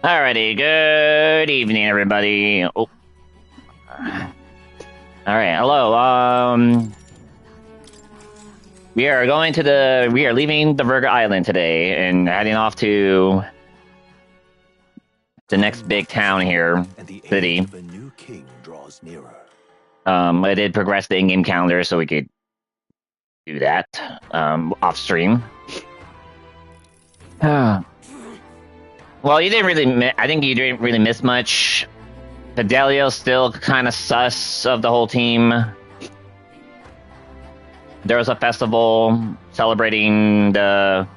Alrighty, good evening, everybody. Oh. Alright, hello, we are leaving the Virga Island today and heading off to the next big town here, city. A new king draws nearer. I did progress the in-game calendar so we could do that, off stream. Well, you didn't really. I think you didn't really miss much. Fidelio's still kind of sus of the whole team. There was a festival celebrating the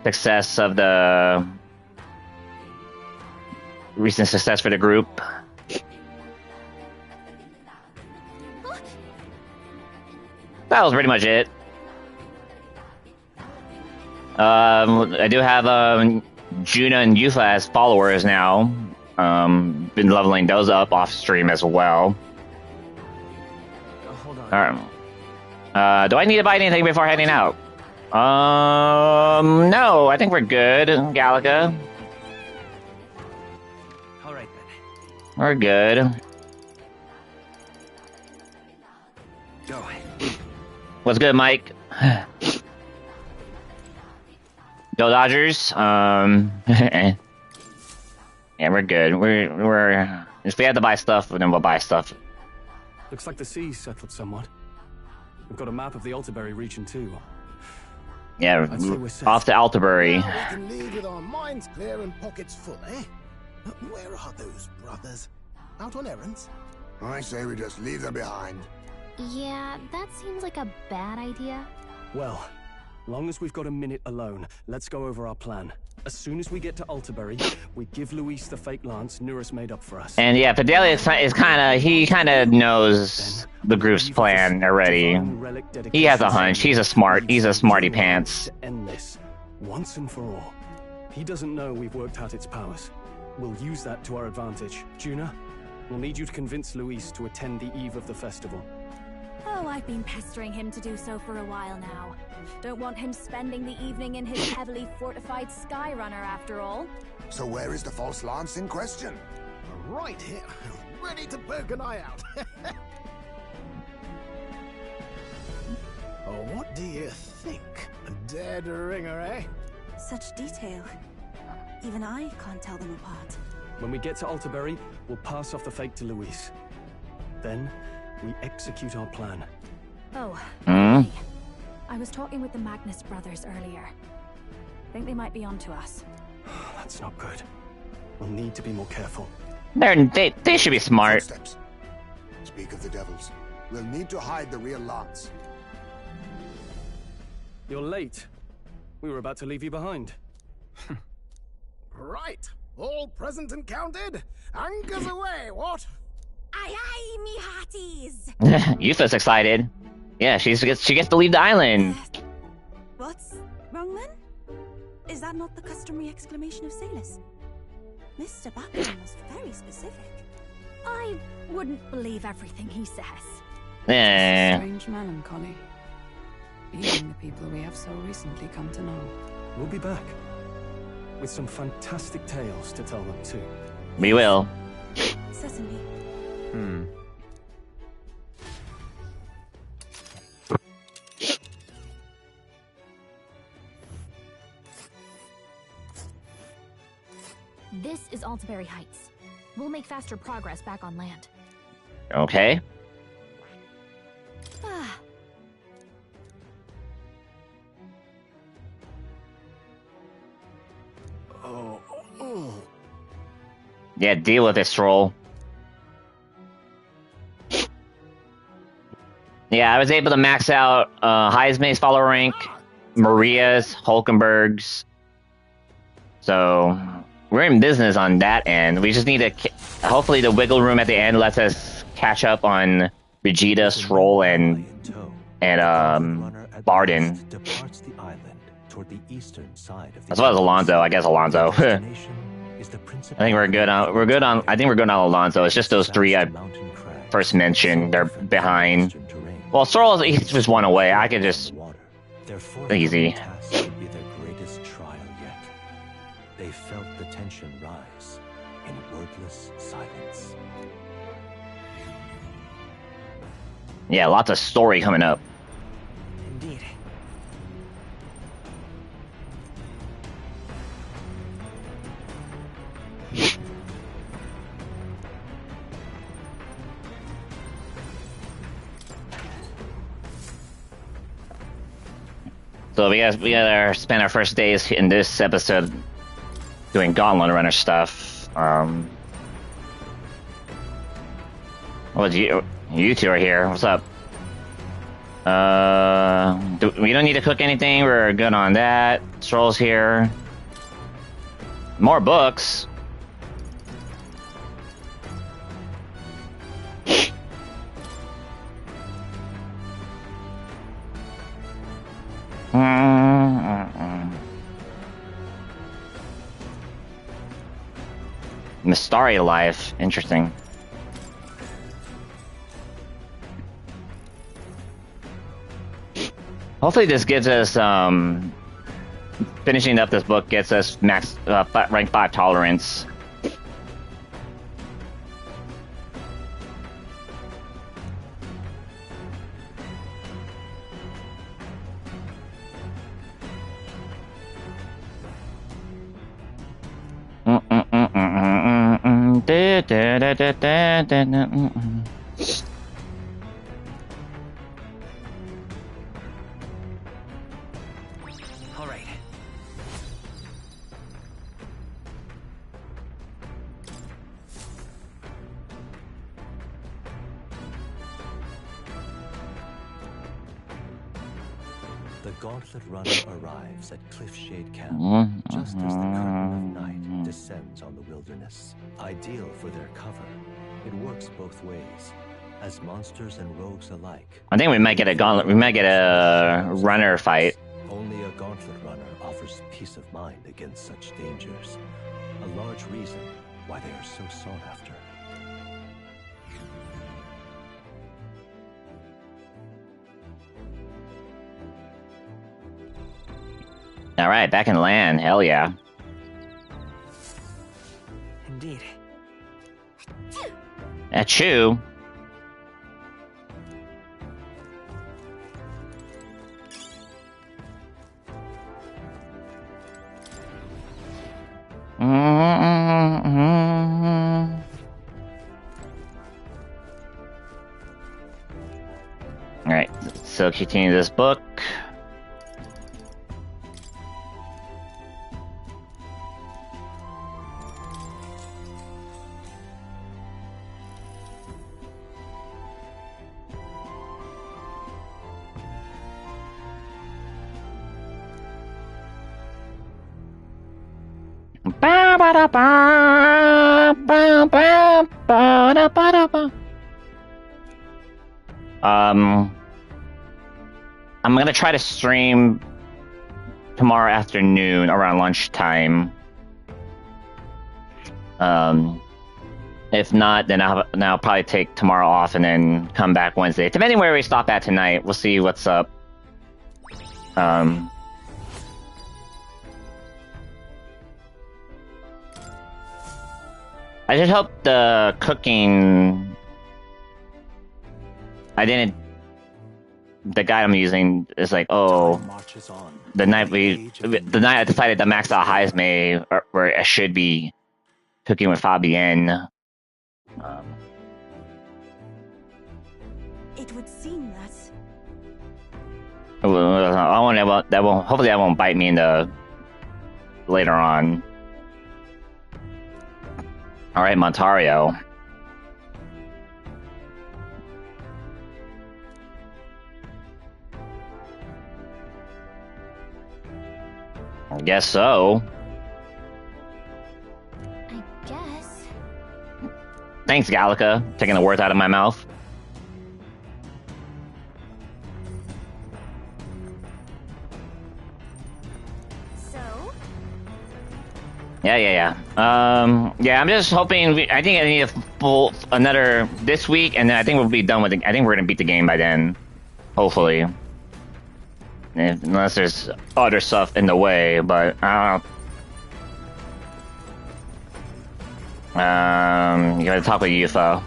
success of the recent success for the group. That was pretty much it. I do have Juna and Yufa as followers now. Been leveling those up off stream as well. Hold on. Alright. Do I need to buy anything before heading out? No, I think we're good, Gallica. Alright then. We're good. Go. What's good, Mike? Go Dodgers. Yeah, we're good. We're if we have to buy stuff, then we'll buy stuff. Looks like the sea's settled somewhat. We've got a map of the Altaberry region too. Yeah, off to Altaberry. Now we can leave with our minds clear and pockets full, eh? Where are those brothers? Out on errands? I say we just leave them behind. Yeah, that seems like a bad idea. Well, Long as we've got a minute alone, let's go over our plan. As soon as we get to Altabury, we give Luis the fake lance Nurus made up for us. And yeah, Fidelia is kind of knows the group's plan already. He has a hunch. He's a smarty pants. To end this once and for all. He doesn't know we've worked out its powers. We'll use that to our advantage. Juna, we'll need you to convince Luis to attend the eve of the festival. Oh, I've been pestering him to do so for a while now. Don't want him spending the evening in his heavily fortified Skyrunner after all. So where is the false lance in question? Right here, ready to poke an eye out. Oh, what do you think? A dead ringer, eh? Such detail. Even I can't tell them apart. When we get to Altabury, we'll pass off the fake to Luis. Then, we execute our plan. Oh, Hmm? hey. I was talking with the Magnus brothers earlier. Think they might be onto us. That's not good. We'll need to be more careful. They should be smart. Footsteps. Speak of the devils. We'll need to hide the real lance. You're late. We were about to leave you behind. Right, all present and counted? Anchors away, what? Aye aye, me hearties! Yufa's excited. Yeah, she gets to leave the island. What's wrong then? Is that not the customary exclamation of sailors? Mr. Buckingham was very specific. I wouldn't believe everything he says. Yeah. Strange melancholy. Even the people we have so recently come to know. We'll be back. With some fantastic tales to tell them too. We will. Certainly. This is Altabury Heights. We'll make faster progress back on land. Okay. Ah. Oh. Yeah, deal with this troll. Yeah, I was able to max out Heismay's follower rank, Maria's, Hulkenberg's. So we're in business on that end. We just need to. Hopefully, the wiggle room at the end lets us catch up on Vegeta, Stroll, and Barden. Departs the island toward the eastern side of the As well as Alonso. I guess Alonso. I think we're good on. I think we're good on Alonso. It's just those three I first mentioned. They're behind. Well, Stroll he's just one away. I could just easy. Task would be their greatest trial yet. They felt the tension rise in wordless silence. Yeah, lots of story coming up. Indeed. So we gotta spend our first days in this episode doing Gauntlet Runner stuff. Well, you two are here. What's up? We don't need to cook anything. We're good on that. Stroll's here. More books. Mystari life. Interesting. Hopefully this gives us, finishing up this book gets us max, rank 5 tolerance. All right. The The Gauntlet Runner arrives at Cliffshade Camp just as the curtain of night descends on the wilderness. Ideal for their cover, it works both ways, as monsters and rogues alike. I think we might get a gauntlet. We might get a runner fight. Only a Gauntlet Runner offers peace of mind against such dangers. A large reason why they are so sought after. All right, back in land. Hell yeah. Indeed. Achoo. All right, so continue this book. I'm gonna try to stream tomorrow afternoon around lunchtime. If not, then I'll probably take tomorrow off and then come back Wednesday. Depending where we stop at tonight, we'll see what's up. I just hope the cooking. The guide I'm using is like, oh, the night I decided to max out Heisme, where I should be cooking with Fabienne. It would seem that. Hopefully that won't bite me in the later on. All right, Montario. I guess so. I guess. Thanks, Gallica, taking the words out of my mouth. So? Yeah. I'm just hoping. I think I need another this week, and then I think we'll be done with it. I think we're gonna beat the game by then, hopefully. Unless there's other stuff in the way, but I don't know. You gotta talk with Yufa.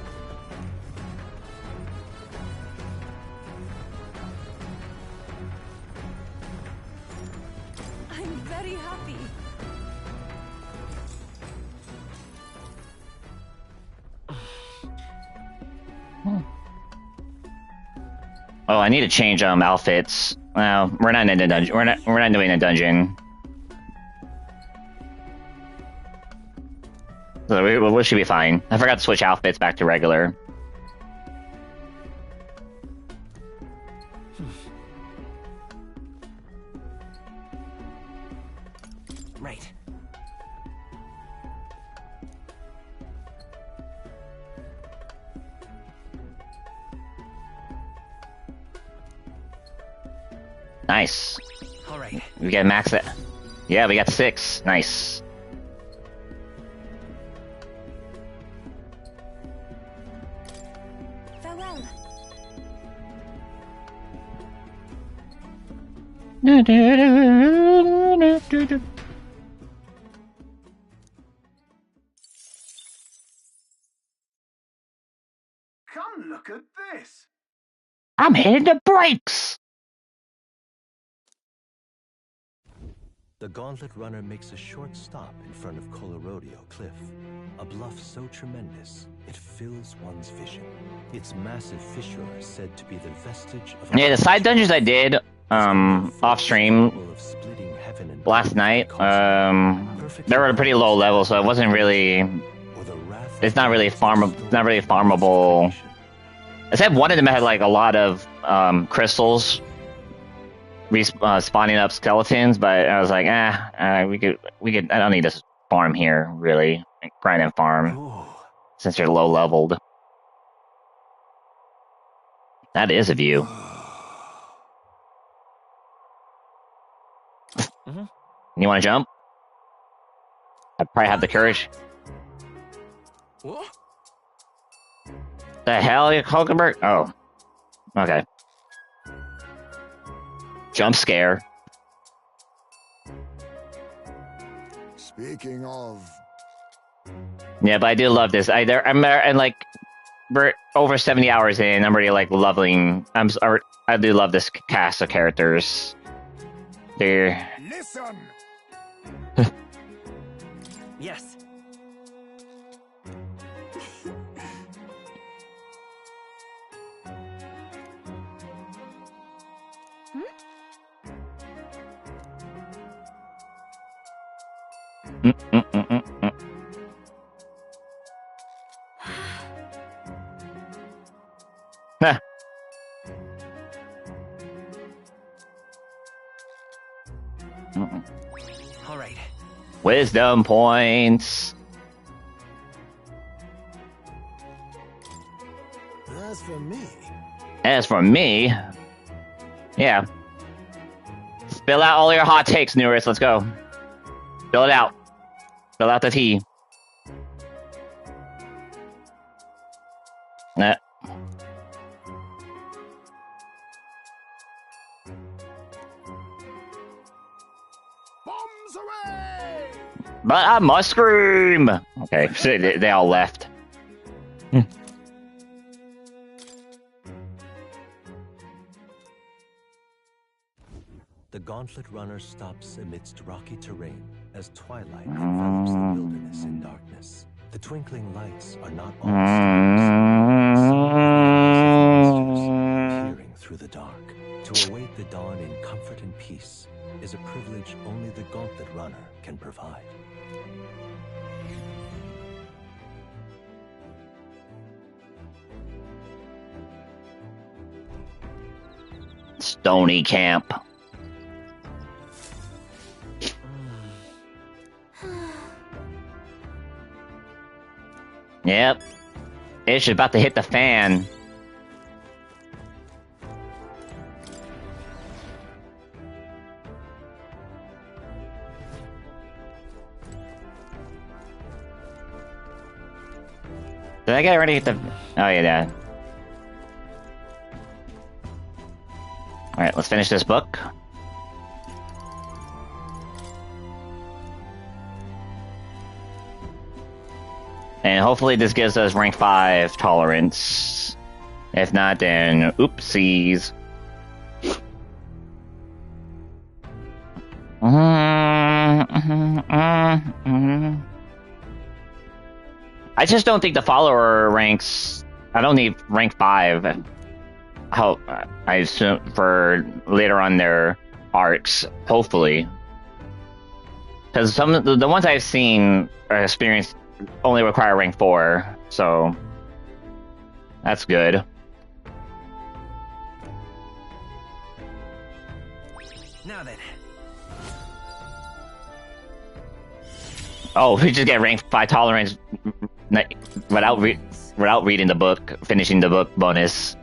I'm very happy. Oh, I need to change outfits. Well, we're not in the dungeon. We're not doing a dungeon. So we should be fine. I forgot to switch outfits back to regular. Right. Nice. All right. We got max it. Yeah, we got 6. Nice. Farewell. Come look at this. I'm hitting the brakes. The Gauntlet Runner makes a short stop in front of Colorodeo Cliff, a bluff so tremendous it fills one's vision. Its massive fissure is said to be the vestige of Yeah, the side dungeons I did off stream last night, they were at a pretty low level, so it wasn't really. It's not really farmable. Except one of them had like a lot of crystals. spawning up skeletons, but I was like, we could. I don't need to farm here, really. Grind and farm, Ooh. since you're low leveled. That is a view. You want to jump? I probably have the courage. What? The hell, you Hulkenberg? Oh, okay. Jump scare. Speaking of... Yeah, but I do love this. I'm like, we're over 70 hours in. I'm already like loving. I do love this cast of characters. They're. Listen! Yes. Huh. All right. Wisdom points. As for me, As for me, yeah. Spill out all your hot takes, Newers. Let's go. Spill it out. Spill out the tea. Nah. Bombs away! But I must scream. Okay, so they all left. The Gauntlet Runner stops amidst rocky terrain as twilight envelops the wilderness in darkness. The twinkling lights are not all stars, peering through the dark. To await the dawn in comfort and peace is a privilege only the Gauntlet Runner can provide. Stony Camp. Yep. It's about to hit the fan. Did I get ready to hit the... Oh, yeah. Alright, let's finish this book. And hopefully this gives us rank 5 tolerance. If not, then oopsies. I just don't think the follower ranks... I don't need rank 5. I assume for later on their arcs, hopefully. Because some of the ones I've seen or experienced only require rank 4, so that's good. Now then. Oh, we just get rank 5 tolerance without reading the book, finishing the book bonus.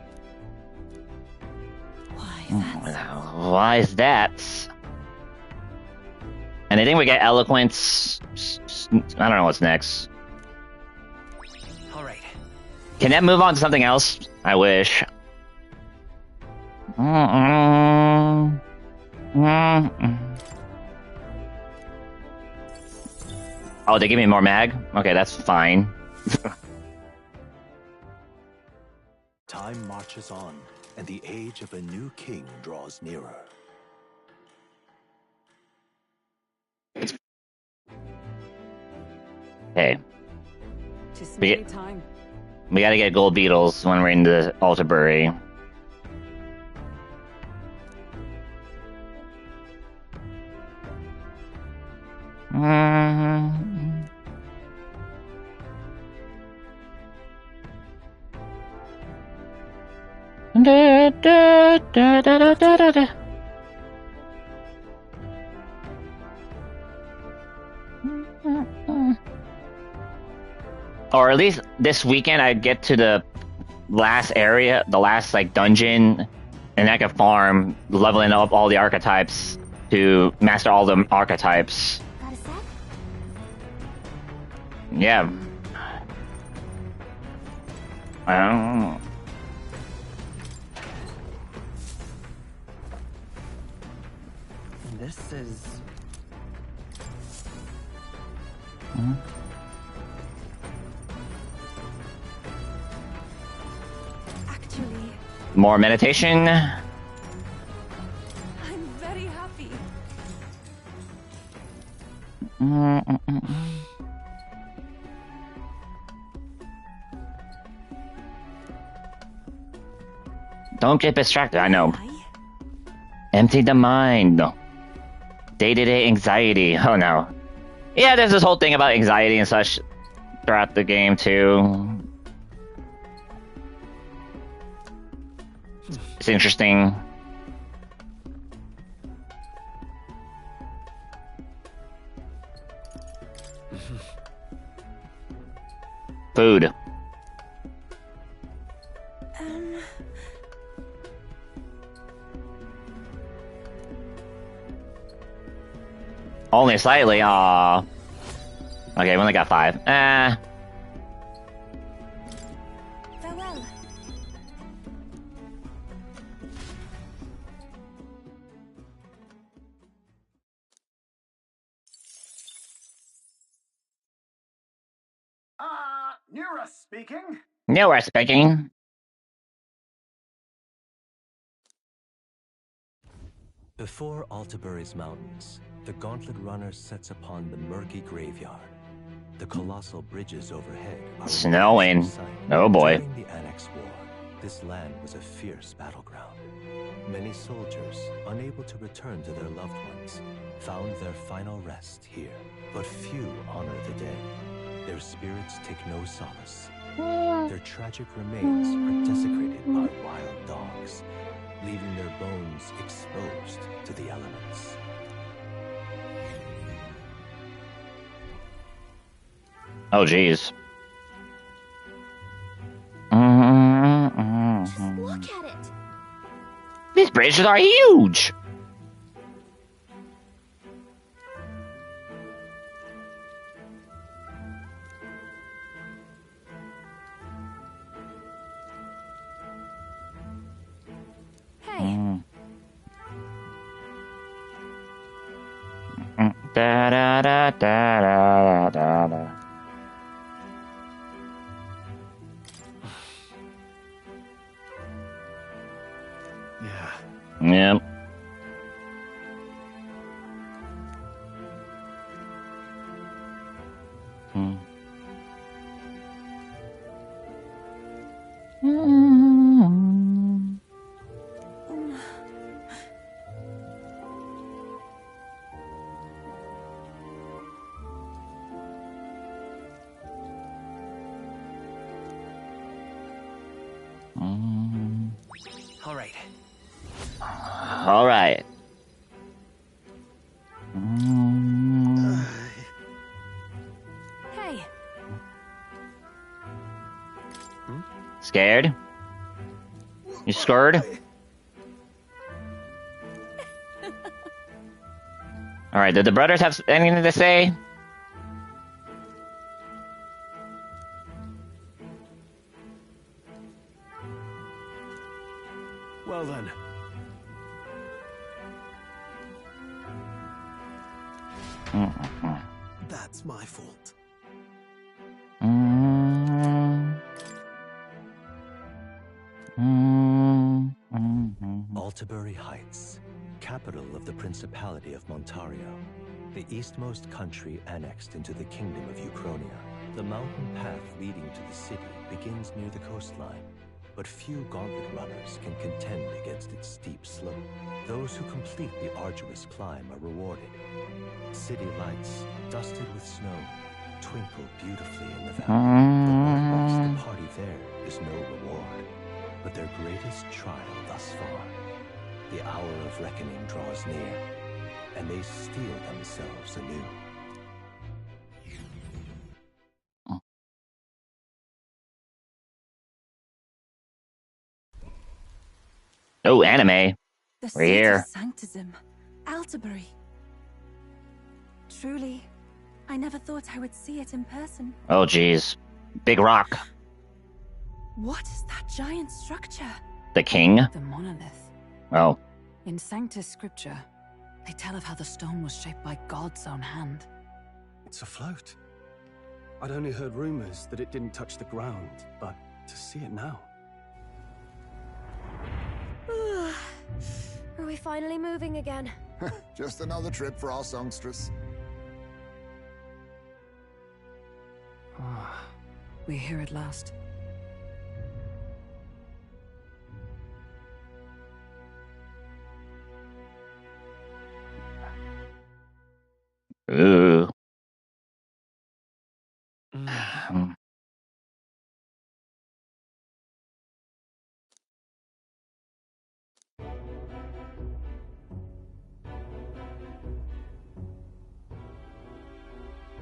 Why is that? And I think we get eloquence. I don't know what's next. All right. Can that move on to something else? I wish. Oh, they give me more mag? Okay, that's fine. Time marches on, and the age of a new king draws nearer. Hey. Tis We nearly get- time. We gotta get gold beetles when we're in the Altarbury. Or at least this weekend I'd get to the last area, the last like dungeon, and I can farm, leveling up all the archetypes to master all the archetypes. Got a sec? Yeah. I don't know. This is... Actually, More meditation. I'm very happy. Don't get distracted. I know. Why? Empty the mind. Day-to-day anxiety. Oh no. Yeah, there's this whole thing about anxiety and such throughout the game too. It's interesting. Food. Only slightly, aww. Okay, we only got 5. Farewell. Nura speaking. No, we're speaking. Before Altabury's mountains, the Gauntlet Runner sets upon the murky graveyard. The colossal bridges overhead are Snowing. Oh boy. During the Annex War, this land was a fierce battleground. Many soldiers, unable to return to their loved ones, found their final rest here. But few honor the dead. Their spirits take no solace. Their tragic remains are desecrated by wild dogs, leaving their bones exposed to the elements. Oh jeez. Just look at it. These bridges are huge. Hey, Da da da da da da da. Yeah. Yep. All right. All right. hey. Scared? You scared? All right. Did the brothers have anything to say? Well then. That's my fault. Altabury Heights, capital of the Principality of Montario, the eastmost country annexed into the Kingdom of Uchronia. The mountain path leading to the city begins near the coastline, but few Gauntlet runners can contend against its steep slope. Those who complete the arduous climb are rewarded. City lights, dusted with snow, twinkle beautifully in the valley. The marks the party there is no reward, but their greatest trial thus far. The hour of reckoning draws near, and they steel themselves anew. Oh, anime. The We're seat here. of Sanctism, Altabury. Truly, I never thought I would see it in person. Oh, jeez. Big rock. What is that giant structure? The king? The monolith. Oh. In Sanctus scripture, they tell of how the stone was shaped by God's own hand. It's afloat. I'd only heard rumors that it didn't touch the ground, but to see it now. Are we finally moving again? Just another trip for our songstress. We're here at last. Ooh.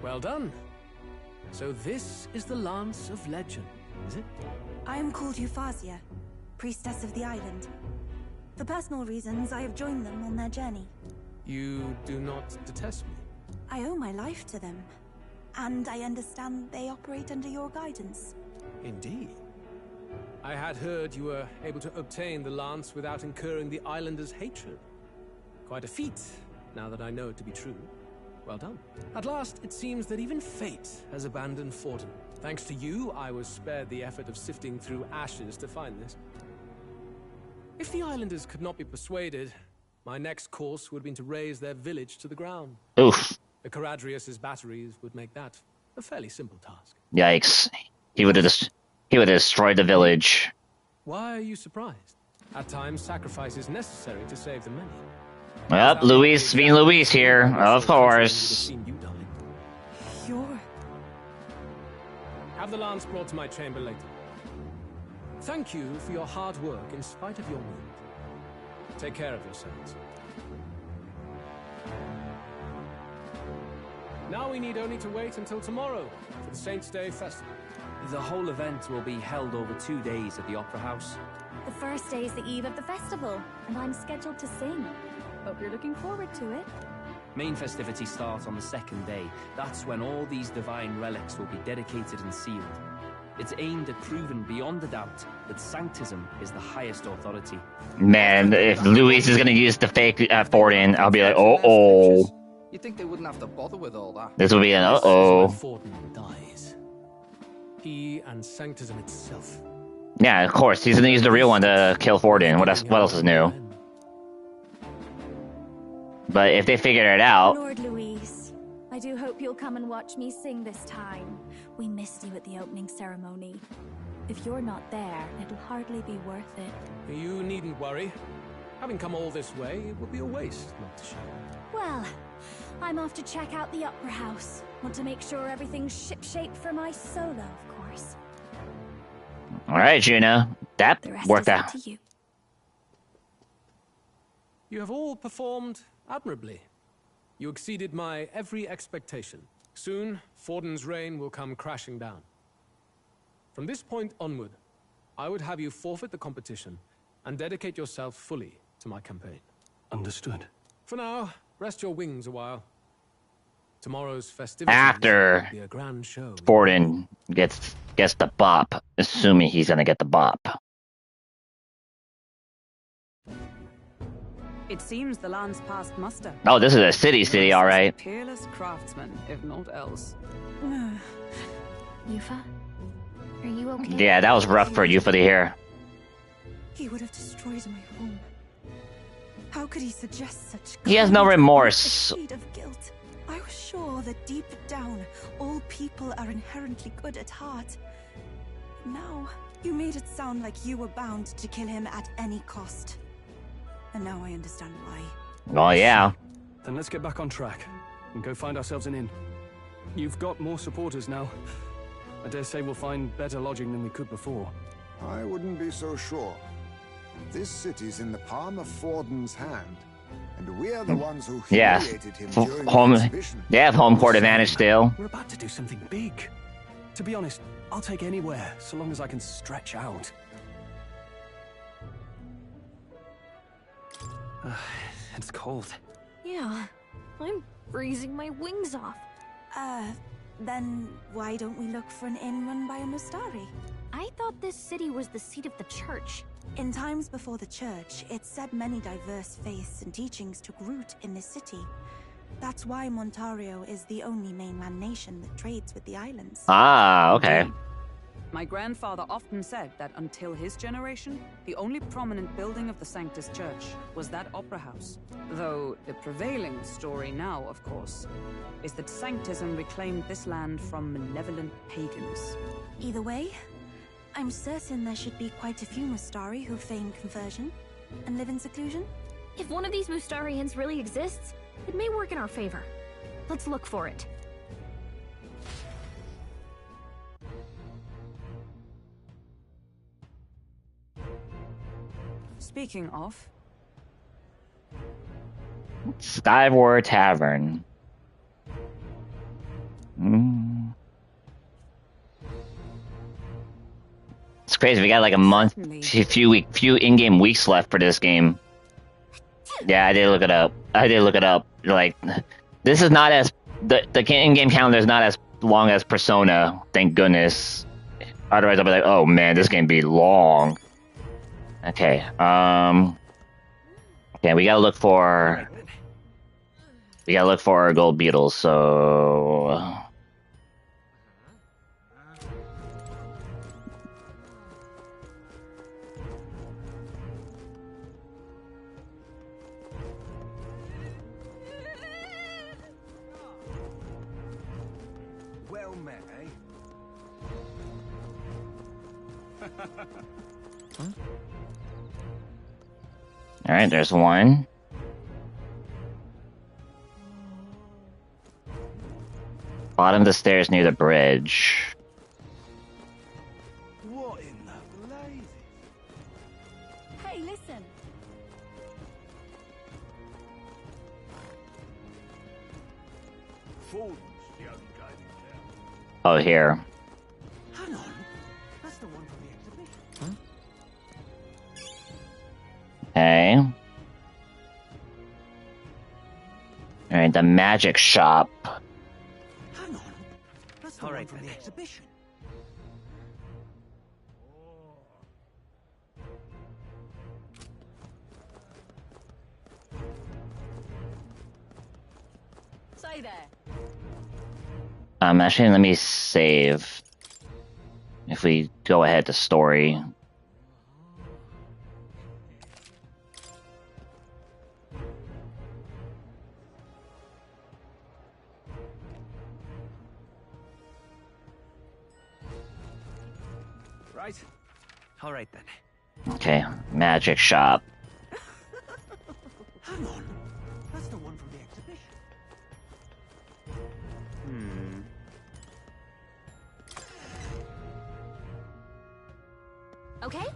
Well done. So this is the Lance of Legend, is it? I am called Euphazia, priestess of the island. For personal reasons, I have joined them on their journey. You do not detest me? I owe my life to them, and I understand they operate under your guidance. Indeed. I had heard you were able to obtain the lance without incurring the islanders' hatred. Quite a feat, now that I know it to be true. Well done. At last, it seems that even fate has abandoned Forden. Thanks to you, I was spared the effort of sifting through ashes to find this. If the islanders could not be persuaded, my next course would have been to raise their village to the ground. Oof. The Caradrius's batteries would make that a fairly simple task. Yikes. He would have destroyed the village. Why are you surprised? At times, sacrifice is necessary to save the many. Well, Luis being Luis here, of course. You're... Have the lance brought to my chamber later. Thank you for your hard work in spite of your wound. Take care of yourselves. Now we need only to wait until tomorrow for the Saints' Day Festival. The whole event will be held over 2 days at the Opera House. The first day is the eve of the festival, and I'm scheduled to sing. Hope you're looking forward to it. Main festivities start on the second day. That's when all these divine relics will be dedicated and sealed. It's aimed at proving beyond a doubt that Sanctism is the highest authority. Man, if Luis is gonna use the fake Forden, I'll be like, oh. You'd think they wouldn't have to bother with all that. This will be an uh-oh. Forden dies. He and Sanctism itself. Yeah, of course. He's gonna use the real one to kill Forden. What else is new? But if they figure it out... Lord Louise, I do hope you'll come and watch me sing this time. We missed you at the opening ceremony. If you're not there, it'll hardly be worth it. You needn't worry. Having come all this way, it would be a waste not to show. Well, I'm off to check out the Opera House. Want to make sure everything's shipshape for my solo, of course. Alright, Juno. That worked out. To you. You have all performed admirably. You exceeded my every expectation. Soon, Forden's reign will come crashing down. From this point onward, I would have you forfeit the competition and dedicate yourself fully to my campaign. Understood. For now, rest your wings a while. Tomorrow's festivities After will be a grand show. Forden gets the bop, assuming he's gonna get the bop. It seems the land's passed muster. Oh, this is a city, alright. Peerless craftsman, if not else. Yufa, are you okay? Yeah, that was rough for you to hear. He would have destroyed my home. How could he suggest such... He has no remorse. ...of guilt? I was sure that deep down, all people are inherently good at heart. Now, you made it sound like you were bound to kill him at any cost. And now I understand why. Oh, yeah. Then let's get back on track and go find ourselves an inn. You've got more supporters now. I dare say we'll find better lodging than we could before. I wouldn't be so sure. This city's in the palm of Forden's hand, and we're the ones who humiliated him during the exhibition. They have home court advantage still. We're about to do something big. To be honest, I'll take anywhere, so long as I can stretch out. It's cold. Yeah, I'm freezing my wings off. Then why don't we look for an inn run by a Mustari? I thought this city was the seat of the church. In times before the church, it's said many diverse faiths and teachings took root in this city. That's why Montario is the only mainland nation that trades with the islands. Ah, okay. Indeed. My grandfather often said that until his generation, the only prominent building of the Sanctus Church was that opera house. Though the prevailing story now, of course, is that Sanctism reclaimed this land from malevolent pagans. Either way, I'm certain there should be quite a few Mustari who feign conversion and live in seclusion. If one of these Mustarians really exists, it may work in our favor. Let's look for it. Speaking of, Skyward Tavern. It's crazy. We got like a month, few in-game weeks left for this game. Yeah, I did look it up. Like, this is not as the in-game calendar is not as long as Persona. Thank goodness. Otherwise, I'll be like, oh man, this game be long. Okay. Okay, we gotta look for our gold beetles. So. Well met, eh? All right, there's one. Bottom of the stairs near the bridge. What in the blazes? Hey, listen. Fordham's the only game in town. Oh, here. Hang on. That's the one from the exhibition. Okay. All right, the magic shop. Hang on. That's the one from the exhibition. Say there. Actually, let me save. If we go ahead to story. Right. All right then. Okay, magic shop. Hang on. That's the one from the exhibition. Okay?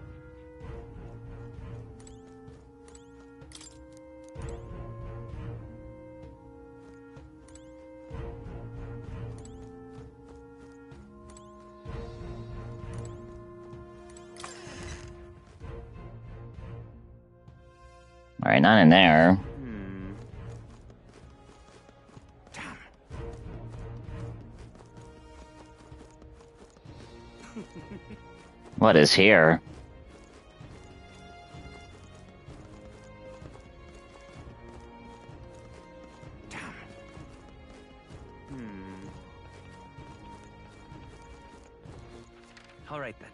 All right, not in there. What is here? All right then.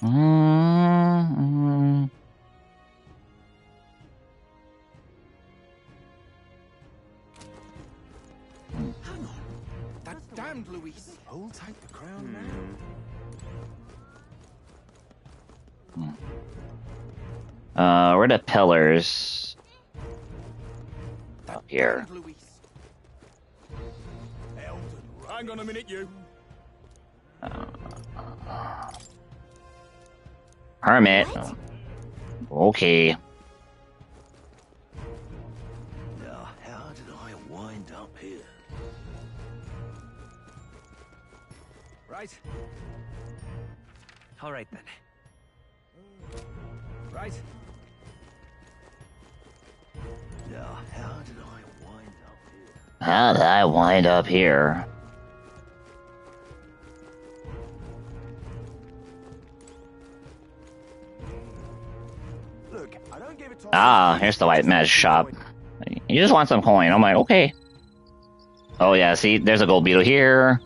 Hang on. That damned Luis. Who'll take the crown now? Where are the pillars? Up here. Hang on a minute, you. Hermit. Okay. Now, how did I wind up here? Right. All right then. right? Now, how did I wind up here? How did I wind up here? Look, I don't give a toss. Ah, here's the white magic shop. You just want some coin. I'm like, okay. Oh yeah, see, there's a gold beetle here.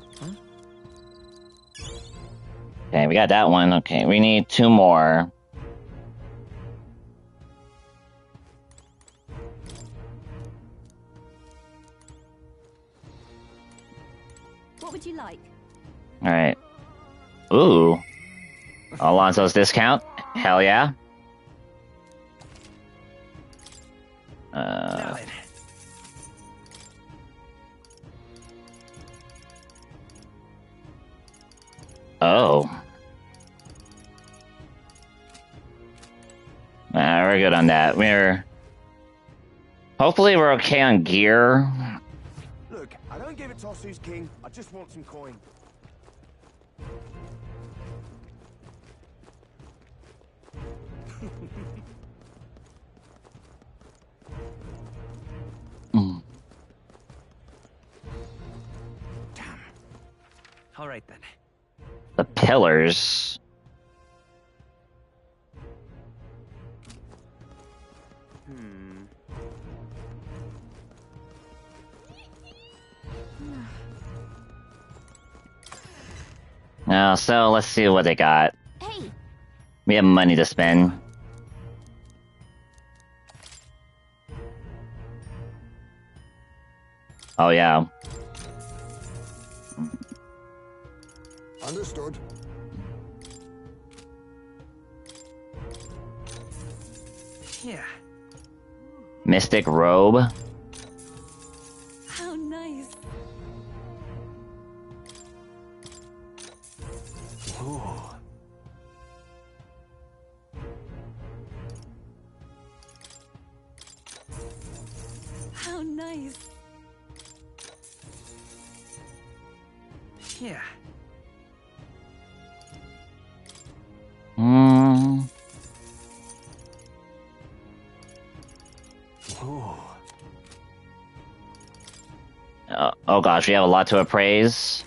Okay, we got that one. Okay, we need 2 more. What would you like? Alright. Ooh. Alonso's discount. Hell yeah. Oh. We're good on that. Hopefully we're okay on gear. Look, I don't give a toss who's king. I just want some coin. Damn. All right then. The pillars. Now, so let's see what they got. Hey. We have money to spend. Oh yeah. Understood. Yeah. Mystic robe. How nice. Ooh. How nice. Yeah. Oh gosh, we have a lot to appraise.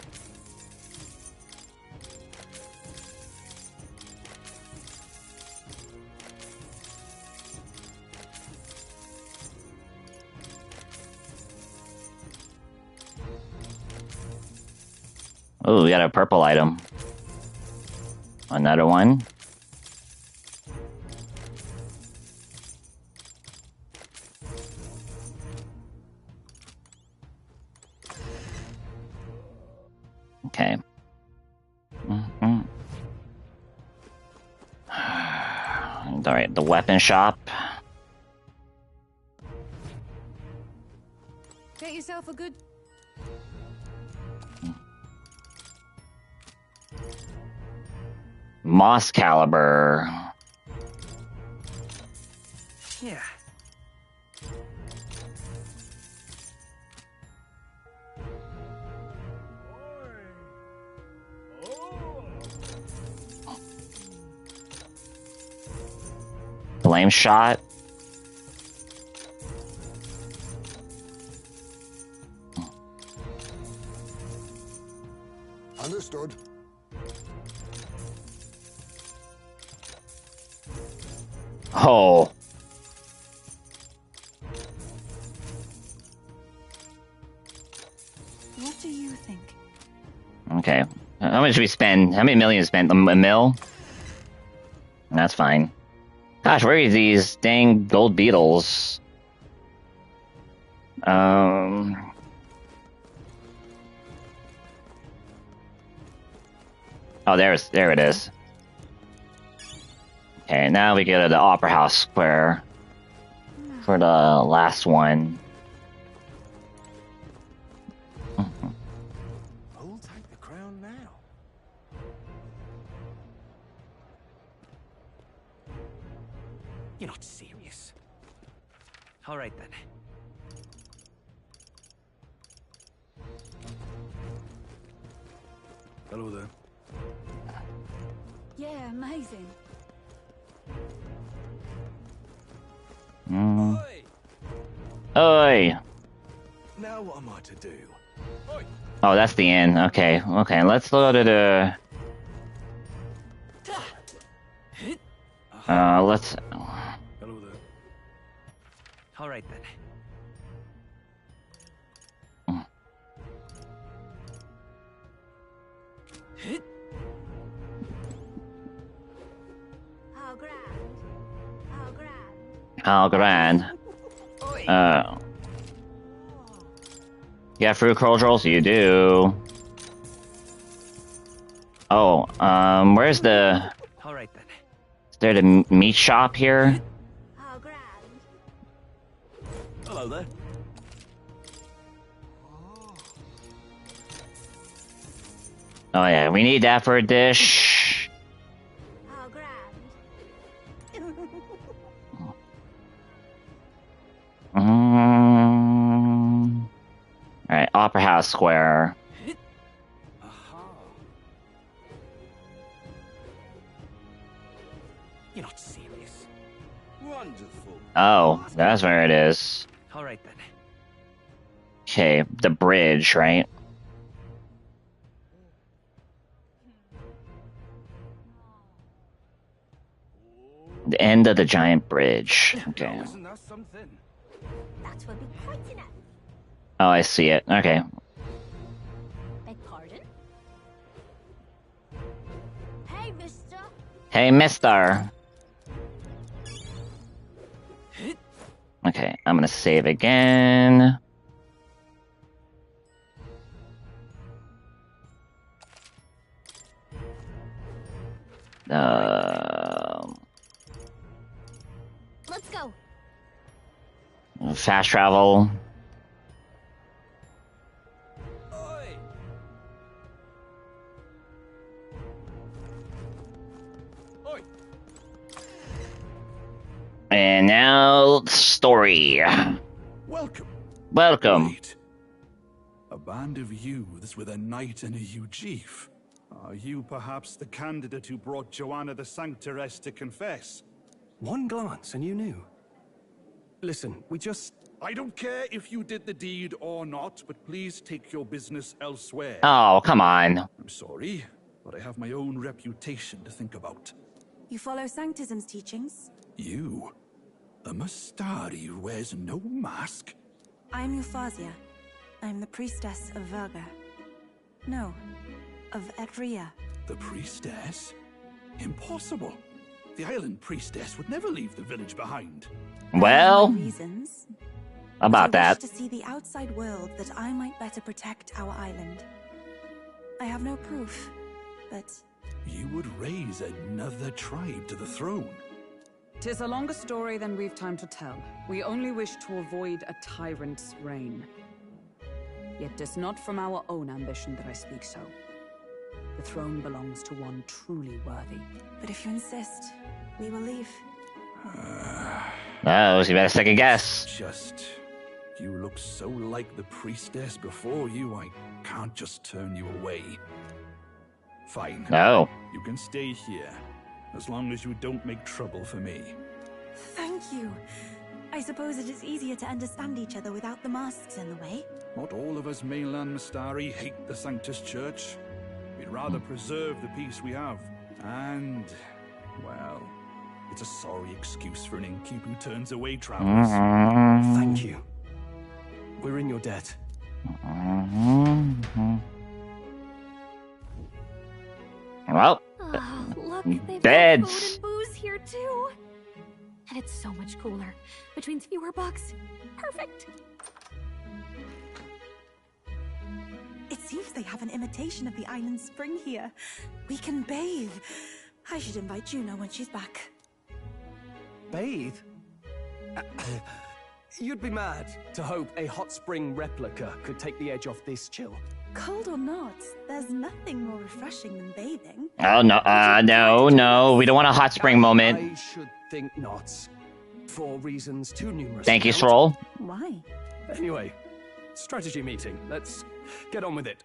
Oh, we got a purple item. Another one. Okay. Alright, the weapon shop. Get yourself a good... Moss caliber. Yeah. Flame shot. Understood. Oh. What do you think? Okay. How much did we spend? How many million spent? A mil? That's fine. Gosh, where are these dang gold beetles? Oh, there it is. Okay, now we go to the Opera House Square for the last one. Who'll take the crown now? You're not serious. All right then. Hello there. Yeah, amazing. Oi! Now what am I to do? Oh, that's the end. Okay, okay. Let's go to the. Let's. Hello there. All right then. How grand. Yeah, fruit rolls. You do. Oh, where's the? All right then. Is there the meat shop here? Hello there. Oh yeah, we need that for a dish. Alright, Opera House Square. You're not serious. Wonderful. Oh, that's where it is. All right then. Okay, the bridge, right? The end of the giant bridge. Okay. Isn't that something? That will be quite enough. Oh, I see it. Okay. Beg pardon? Hey, mister. Hey, mister. Okay, I'm gonna save again. Let's go. Fast travel. And now, story. Welcome. Welcome. Wait. A band of youths with a knight and a huge chief. Are you perhaps the candidate who brought Joanna the Sanctoress to confess? One glance and you knew. Listen, we just... I don't care if you did the deed or not, but please take your business elsewhere. Oh, come on. I'm sorry, but I have my own reputation to think about. You follow Sanctism's teachings? You? A Mastari who wears no mask? I'm Euphazia. I'm the priestess of Virga. No, of Edria. The priestess? Impossible. The island priestess would never leave the village behind. Well, Reasons. about I that. wish to see the outside world that I might better protect our island. I have no proof, but... You would raise another tribe to the throne. 'Tis a longer story than we've time to tell. We only wish to avoid a tyrant's reign. Yet 'tis not from our own ambition that I speak so. The throne belongs to one truly worthy. But if you insist, we will leave. Oh, so you better second guess. Just... You look so like the priestess before you, I can't just turn you away. Fine. No. You can stay here, as long as you don't make trouble for me. Thank you. I suppose it is easier to understand each other without the masks in the way. Not all of us mainland Mastari hate the Sanctus Church. We'd rather preserve the peace we have. And, well, it's a sorry excuse for an innkeep who turns away travelers. Thank you. We're in your debt. Well, Oh, look, they've beds. got food and booze here too. And it's so much cooler. Which means fewer bugs. Perfect. It seems they have an imitation of the island spring here. We can bathe. I should invite Juno when she's back. Bathe? You'd be mad to hope a hot spring replica could take the edge off this chill. Cold or not, there's nothing more refreshing than bathing. Oh, no, no. We don't want a hot spring moment. I should think not. For reasons too numerous. Thank you, to Stroll. Why? Anyway, strategy meeting. Let's get on with it.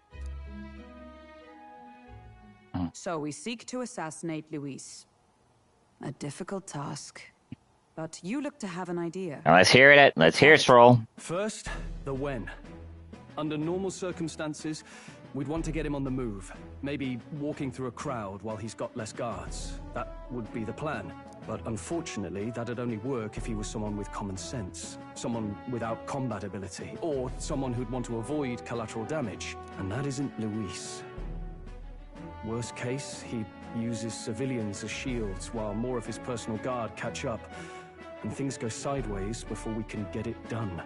So we seek to assassinate Luis. A difficult task. But you look to have an idea. Now let's hear it. Let's hear it, Stroll. First, the when. Under normal circumstances, we'd want to get him on the move. Maybe walking through a crowd while he's got less guards. That would be the plan. But unfortunately, that'd only work if he was someone with common sense. Someone without combat ability. Or someone who'd want to avoid collateral damage. And that isn't Luis. Worst case, he uses civilians as shields while more of his personal guard catch up. And things go sideways before we can get it done.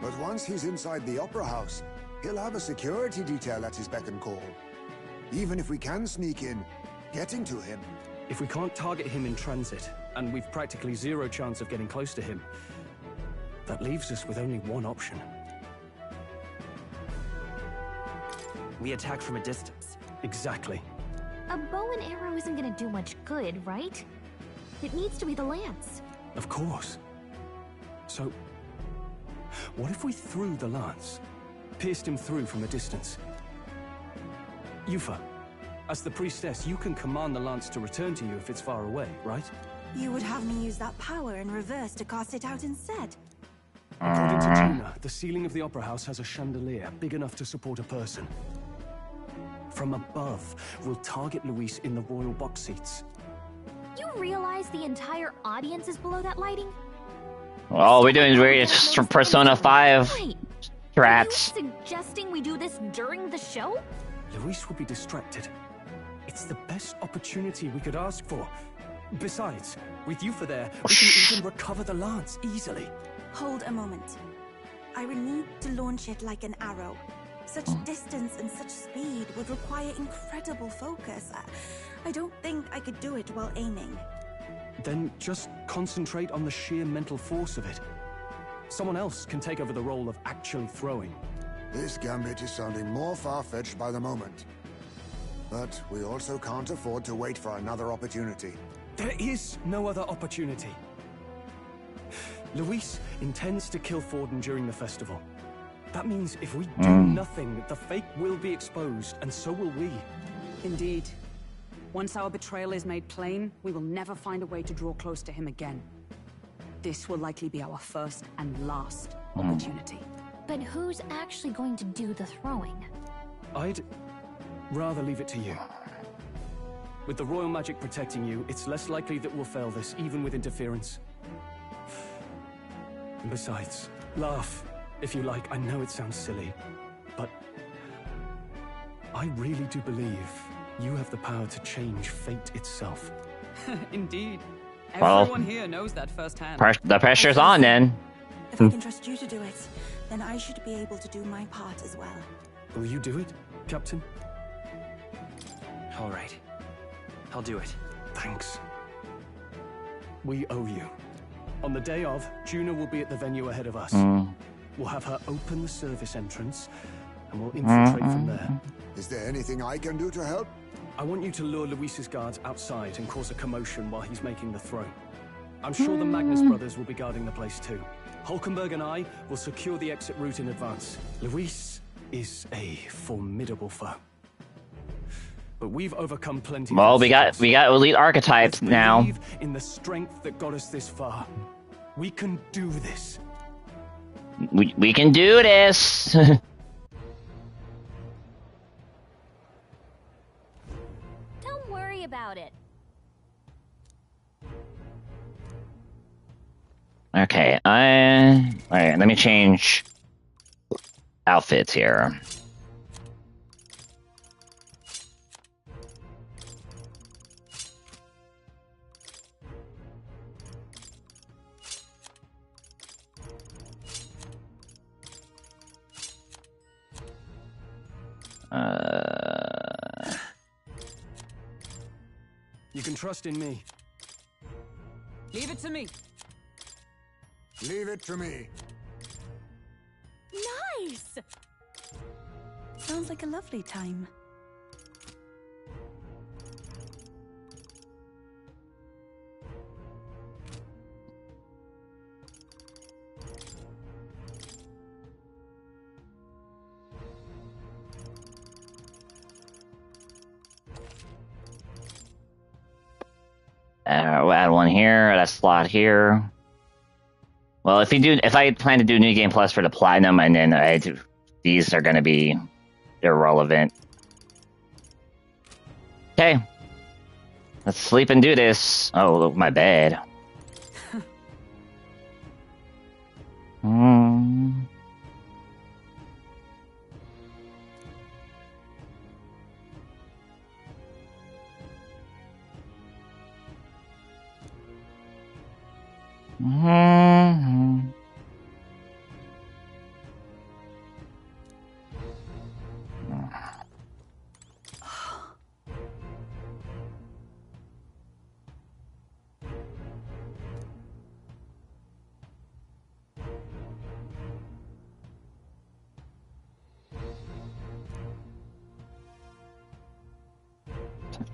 But once he's inside the Opera House, he'll have a security detail at his beck and call. Even if we can sneak in, getting to him. If we can't target him in transit, and we've practically zero chance of getting close to him, that leaves us with only one option. We attack from a distance. Exactly. A bow and arrow isn't gonna do much good, right? It needs to be the lance. Of course. So, what if we threw the lance? Pierced him through from a distance? Yufa, as the priestess, you can command the lance to return to you if it's far away, right? You would have me use that power in reverse to cast it out instead. According to Juna, the ceiling of the Opera House has a chandelier big enough to support a person. From above, we'll target Luis in the royal box seats. You realize the entire audience is below that lighting? All we're doing is we're Persona 5 Wait, strats. are you suggesting we do this during the show? Luis will be distracted. It's the best opportunity we could ask for. Besides, with Yufa there, we can even recover the lance easily. Hold a moment. I would need to launch it like an arrow. Such distance and such speed would require incredible focus. I don't think I could do it while aiming. Then just concentrate on the sheer mental force of it. Someone else can take over the role of actually throwing. This gambit is sounding more far-fetched by the moment. But we also can't afford to wait for another opportunity. There is no other opportunity. Luis intends to kill Forden during the festival. That means if we do nothing, the fake will be exposed, and so will we. Indeed. Once our betrayal is made plain, we will never find a way to draw close to him again. This will likely be our first and last opportunity. But who's actually going to do the throwing? I'd rather leave it to you. With the royal magic protecting you, it's less likely that we'll fail this, even with interference. And besides, laugh, if you like. I know it sounds silly, but I really do believe you have the power to change fate itself. Indeed. Well, Everyone here knows that firsthand. The pressure's on then. If I can trust you to do it, then I should be able to do my part as well. Will you do it, Captain? All right. I'll do it. Thanks. We owe you. On the day of, Juna will be at the venue ahead of us. We'll have her open the service entrance, and we'll infiltrate from there. Is there anything I can do to help? I want you to lure Luis's guards outside and cause a commotion while he's making the throw. I'm sure the Magnus brothers will be guarding the place too. Hulkenberg and I will secure the exit route in advance. Luis is a formidable foe. But we've overcome plenty. Well, we got elite archetypes now. Believe in the strength that got us this far. We can do this. We can do this. Don't worry about it. Okay, alright, let me change outfits here. You can trust in me. Leave it to me. Leave it to me. Nice! Sounds like a lovely time. We'll add one here, that slot here. Well, if I plan to do New Game Plus for the Platinum, and then these are going to be irrelevant. Okay. Let's sleep and do this. Oh, look, my bed.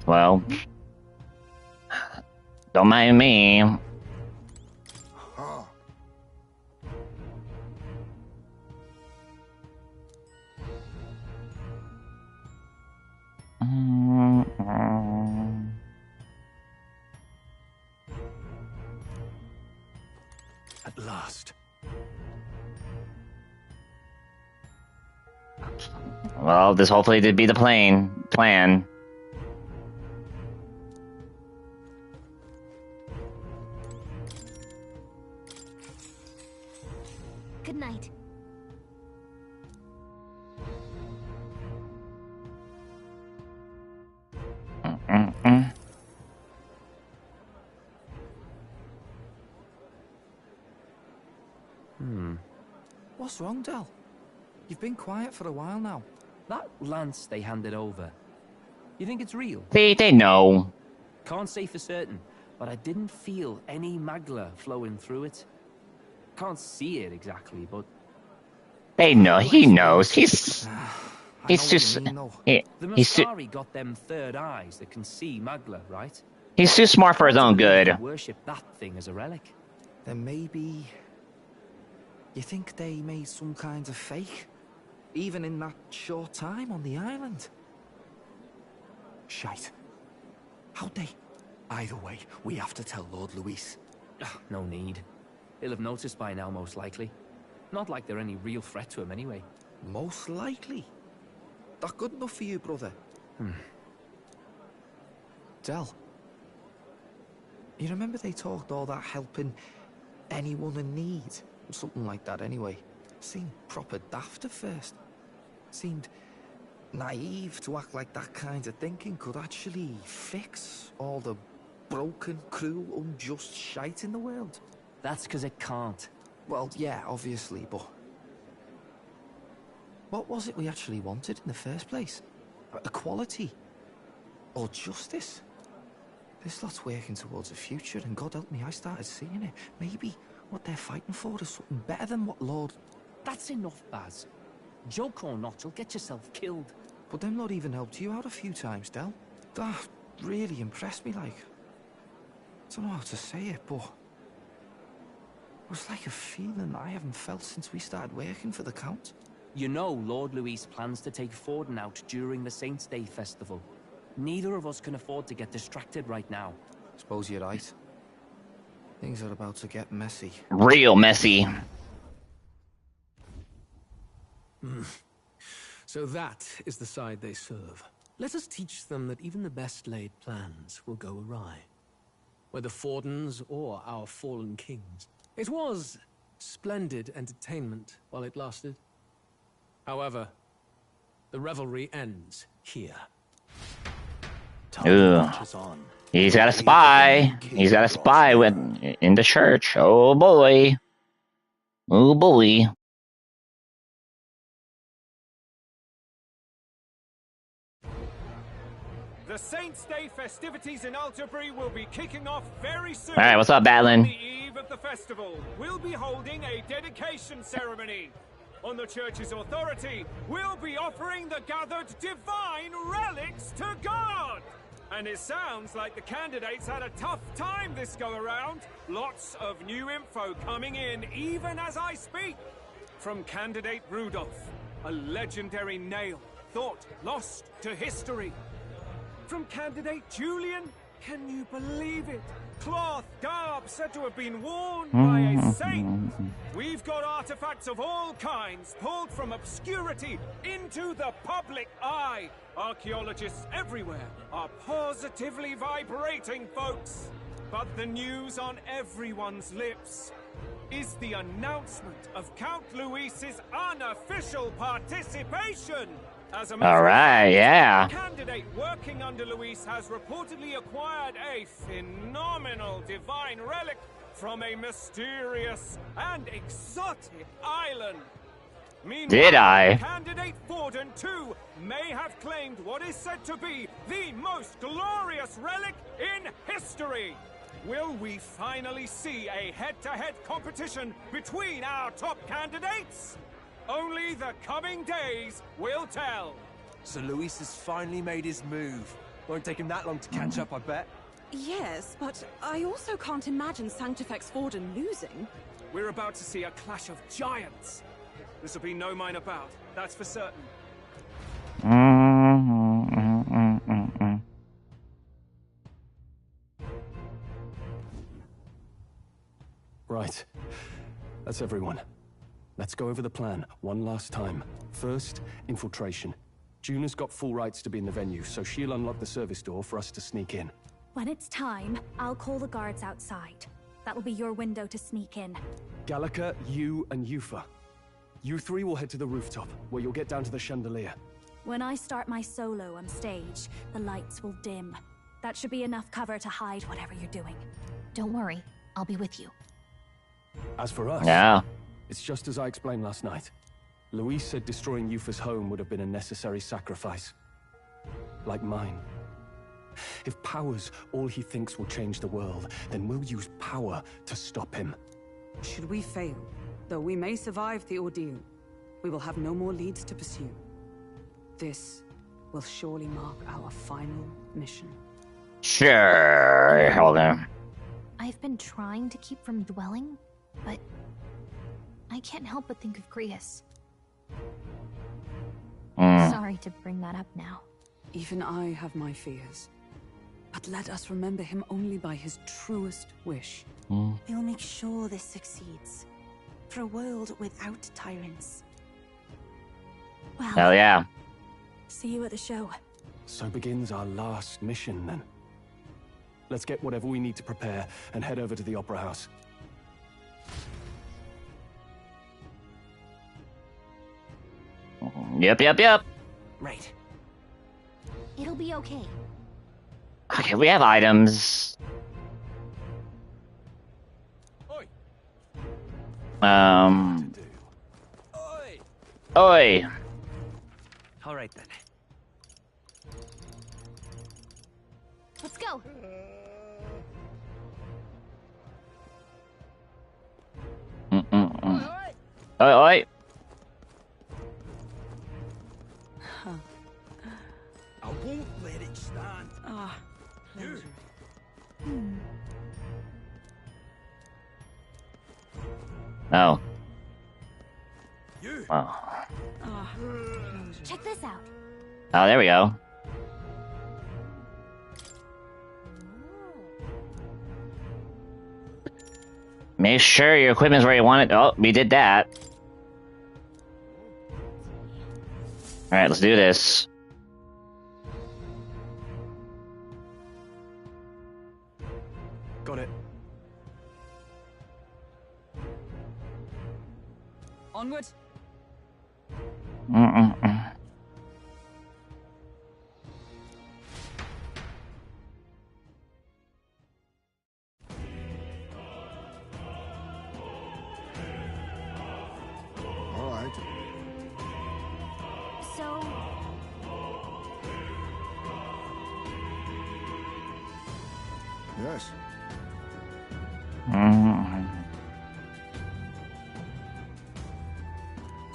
Well, don't mind me. At last. Well, this hopefully did be the plan. Good night. What's wrong, Del? You've been quiet for a while now. That lance they handed over, you think it's real? They know. Can't say for certain, but I didn't feel any magla flowing through it. Can't see it exactly, but... They know. He knows. He's just... The Mastari got them third eyes that can see magla, right? He's too smart for his own good. Worship that thing as a relic. Then maybe... You think they made some kind of fake? Even in that short time on the island? Shite. How'd they? Either way, we have to tell Lord Luis. No need. He'll have noticed by now, most likely. Not like they're any real threat to him anyway. Most likely? That good enough for you, brother? Del, you remember they talked all that helping anyone in need? Something like that anyway. Seemed proper daft at first. Seemed naive to act like that kind of thinking could actually fix all the broken, cruel, unjust shite in the world. That's because it can't. Well, yeah, obviously, but... What was it we actually wanted in the first place? Equality? Or justice? This lot's working towards a future, and God help me, I started seeing it. Maybe what they're fighting for is something better than what Lord... That's enough, Baz. Joke or not, you'll get yourself killed. But them lot even helped you out a few times, Del. That really impressed me, like... I don't know how to say it, but... It was like a feeling I haven't felt since we started working for the Count. You know Lord Luis plans to take Forden out during the Saints' Day festival. Neither of us can afford to get distracted right now. Suppose you're right. Things are about to get messy. Real messy. So that is the side they serve. Let us teach them that even the best laid plans will go awry. Whether Forden's or our fallen kings. It was splendid entertainment while it lasted. However, the revelry ends here. Ooh. He's got a spy. He's got a spy in the church. Oh boy. Oh boy. The Saints' Day festivities in Alterbury will be kicking off very soon. All right, what's up, Batlin? On the eve of the festival, we'll be holding a dedication ceremony. On the church's authority, we'll be offering the gathered divine relics to God. And it sounds like the candidates had a tough time this go-around. Lots of new info coming in, even as I speak. From candidate Rudolph, a legendary nail, thought lost to history. From candidate Julian, Can you believe it? Cloth garb said to have been worn by a saint. We've got artifacts of all kinds pulled from obscurity into the public eye. Archaeologists everywhere are positively vibrating, folks. But the news on everyone's lips is the announcement of Count Luis's unofficial participation. As a matter All right, yeah. the candidate working under Luis has reportedly acquired a phenomenal divine relic from a mysterious and exotic island. Meanwhile, Did I? Candidate Forden, too, may have claimed what is said to be the most glorious relic in history. Will we finally see a head-to-head competition between our top candidates? Only the coming days will tell. So Luis has finally made his move. Won't take him that long to catch up, I bet. Yes, but I also can't imagine Sanctifex Forden losing. We're about to see a clash of giants. This will be no minor bout, that's for certain. Right. That's everyone. Let's go over the plan one last time. First, infiltration. Juna's got full rights to be in the venue, so she'll unlock the service door for us to sneak in. When it's time, I'll call the guards outside. That'll be your window to sneak in. Gallica, you, and Yufa. You three will head to the rooftop, where you'll get down to the chandelier. When I start my solo on stage, the lights will dim. That should be enough cover to hide whatever you're doing. Don't worry, I'll be with you. As for us, Yeah. It's just as I explained last night. Luis said destroying Yufa's home would have been a necessary sacrifice. Like mine. If power's all he thinks will change the world, then we'll use power to stop him. Should we fail, though we may survive the ordeal, we will have no more leads to pursue. This will surely mark our final mission. Sure. Hold on. I've been trying to keep from dwelling, but I can't help but think of Grius. Sorry to bring that up now. Even I have my fears. But let us remember him only by his truest wish. We'll make sure this succeeds. For a world without tyrants. Well, Hell yeah. see you at the show. So begins our last mission, then. Let's get whatever we need to prepare and head over to the Opera House. Yep. Right. It'll be okay. Okay, we have items. Oi. All right then. Let's go. Oi. I won't let it stand. Ah, you. Oh. You. Oh. Check this out. Oh, there we go. Make sure your equipment's where you want it. Oh, we did that. Alright, let's do this. Got it. onward. All right. So, Yes.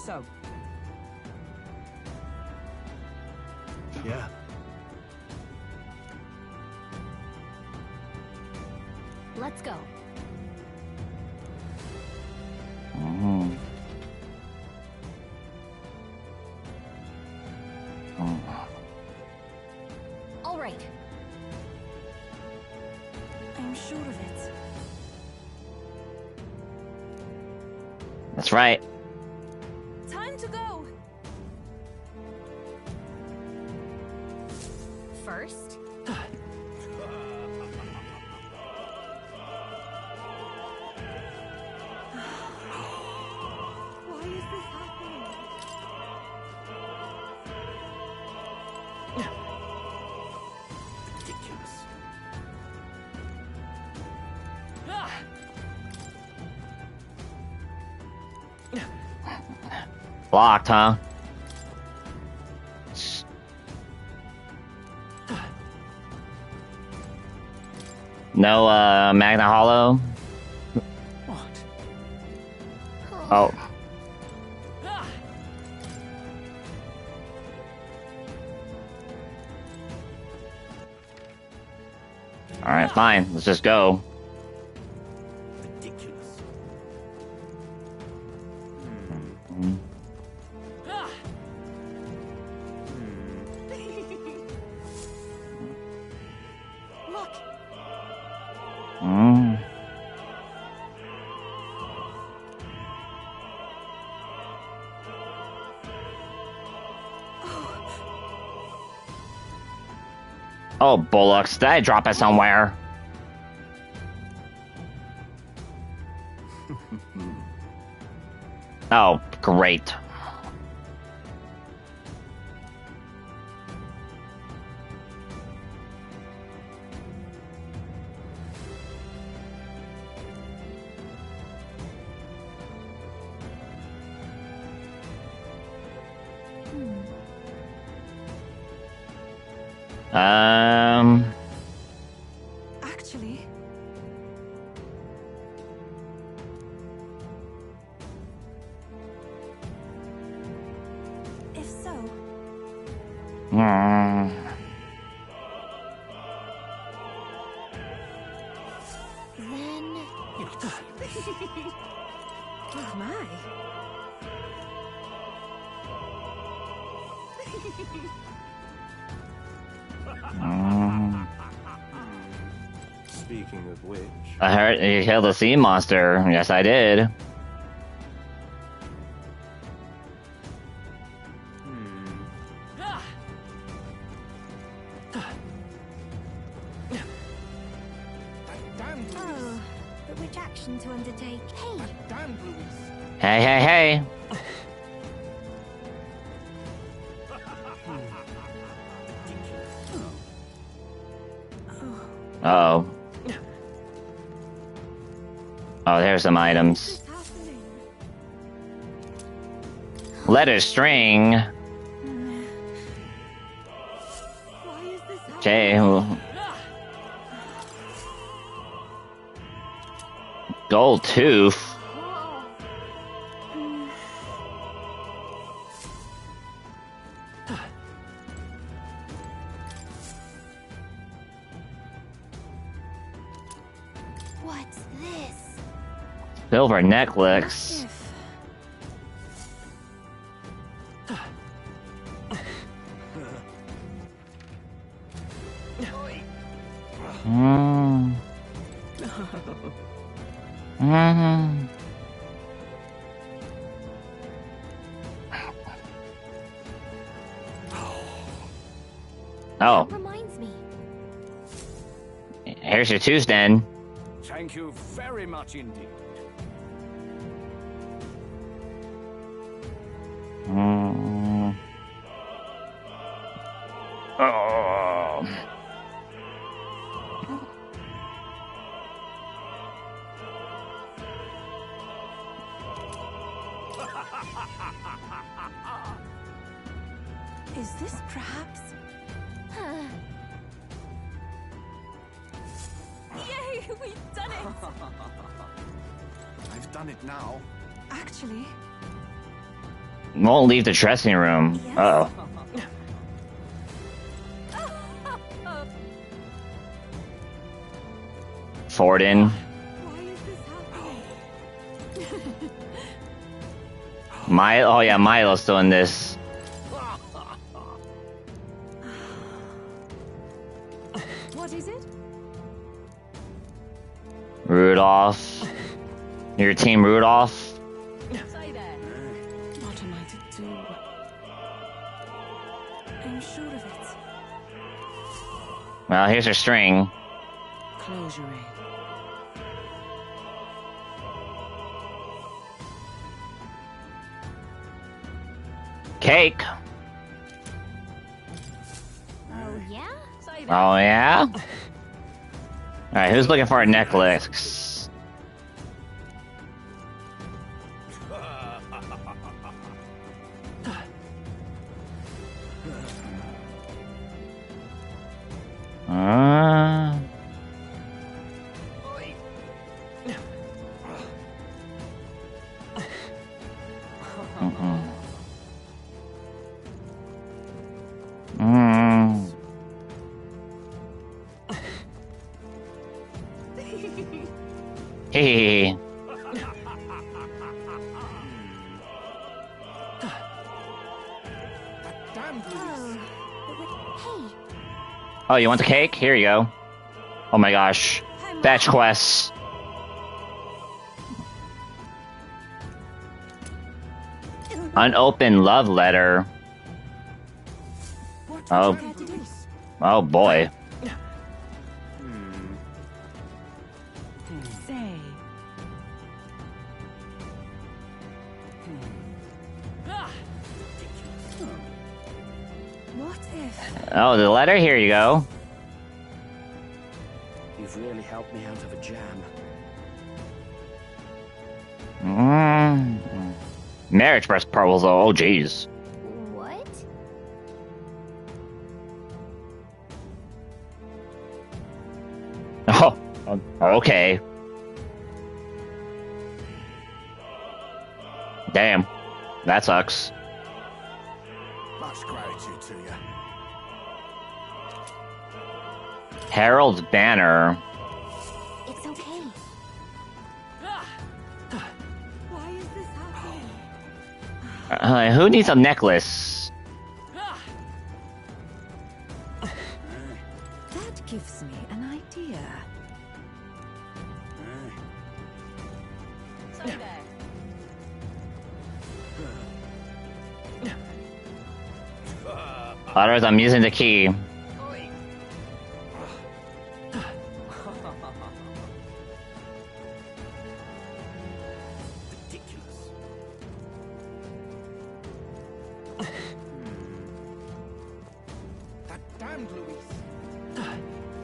So, yeah. let's go. All right. sure of it. That's right. Time to go. First? Why is this happening? Ridiculous. Locked, huh? No, Magna Hollow? What? Oh. Alright, fine. Let's just go. Ridiculous. Look. Oh, bullocks. Did I drop it somewhere? Oh, great. Actually, if so, Then... oh my. Speaking of which... I heard you killed a sea monster. Yes, I did. Oh, but which action to undertake? Hey! Damn, Louis. Hey, hey, hey. Uh-oh. Oh, there's some items. Letter string. Okay. Gold tooth. What's this? Silver necklace. Oh. Reminds me. Here's your tooth then. Thank you very much indeed. Oh. Is this perhaps? Yay, we've done it! I've done it now. Actually, Won't leave the dressing room. Uh oh. Forden. Oh yeah, Milo's still in this. what is it? Rudolph. Your team Rudolph. What am I to do? I'm sure of it. Well, here's your string. Close your eyes. Cake. Oh, yeah? Oh, yeah? Alright, who's looking for a necklace? Hey. Oh, you want the cake? Here you go. Oh my gosh. Fetch quests. Unopened love letter. Oh. Oh boy. Oh, the letter? Here you go. You've really helped me out of a jam. Marriage proposal. Oh, jeez. What? Oh, okay. Damn. That sucks. Much gratitude to you. Harold's banner. It's okay. Why is this happening? Who needs a necklace? That gives me an idea. Otherwise, I'm using the key.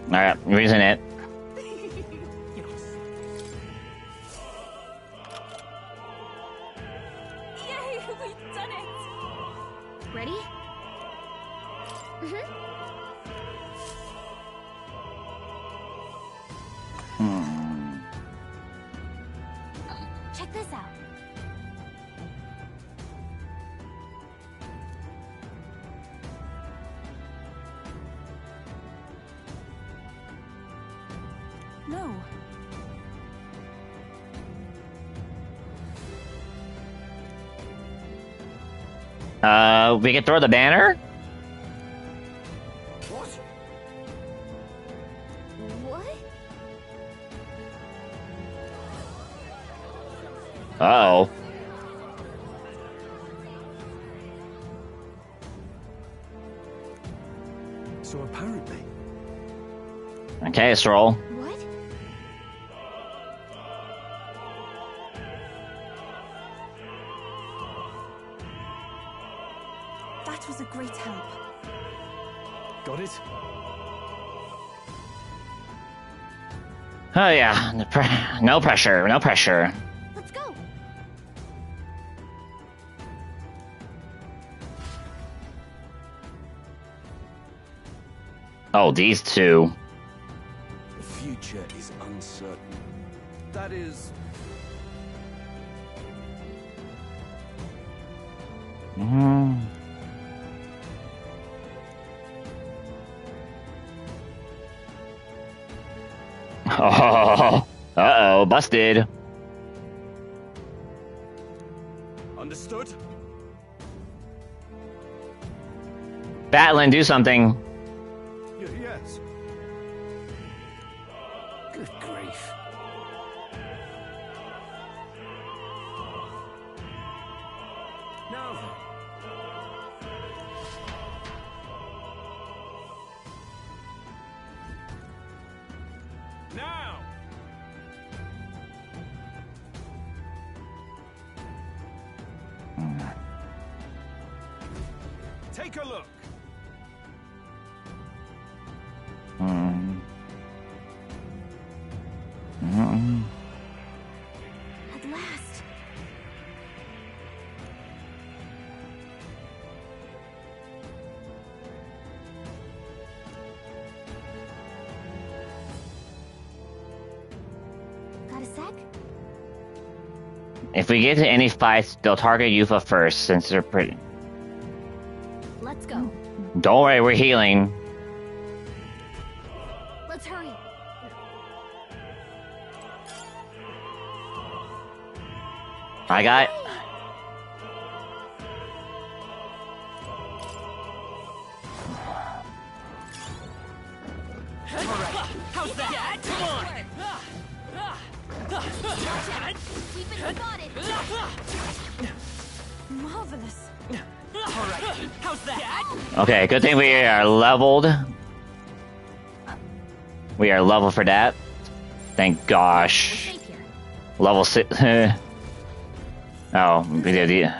Alright, I'm using it. Yay, we've done it! Ready? Check this out. No. We can throw the banner? What? What? Uh-oh. So apparently... Okay, Stroll. What? That was a great help. Got it? Oh yeah, no pressure, no pressure. Let's go. Oh, these two. The future is uncertain. That is... Oh, uh-oh, busted. Understood? Batlin, do something. Yes. Good grief. Take a look. At last. Got a sec? If we get to any fights, they'll target Yufa first, since they're pretty. Let's go. Don't worry, we're healing. Let's hurry. I got. How's that? Come on! We've been spotted. Marvelous. Alright, how's that? Okay, good thing we are leveled. We are level for that. Thank gosh. Level 6. Oh, we did the.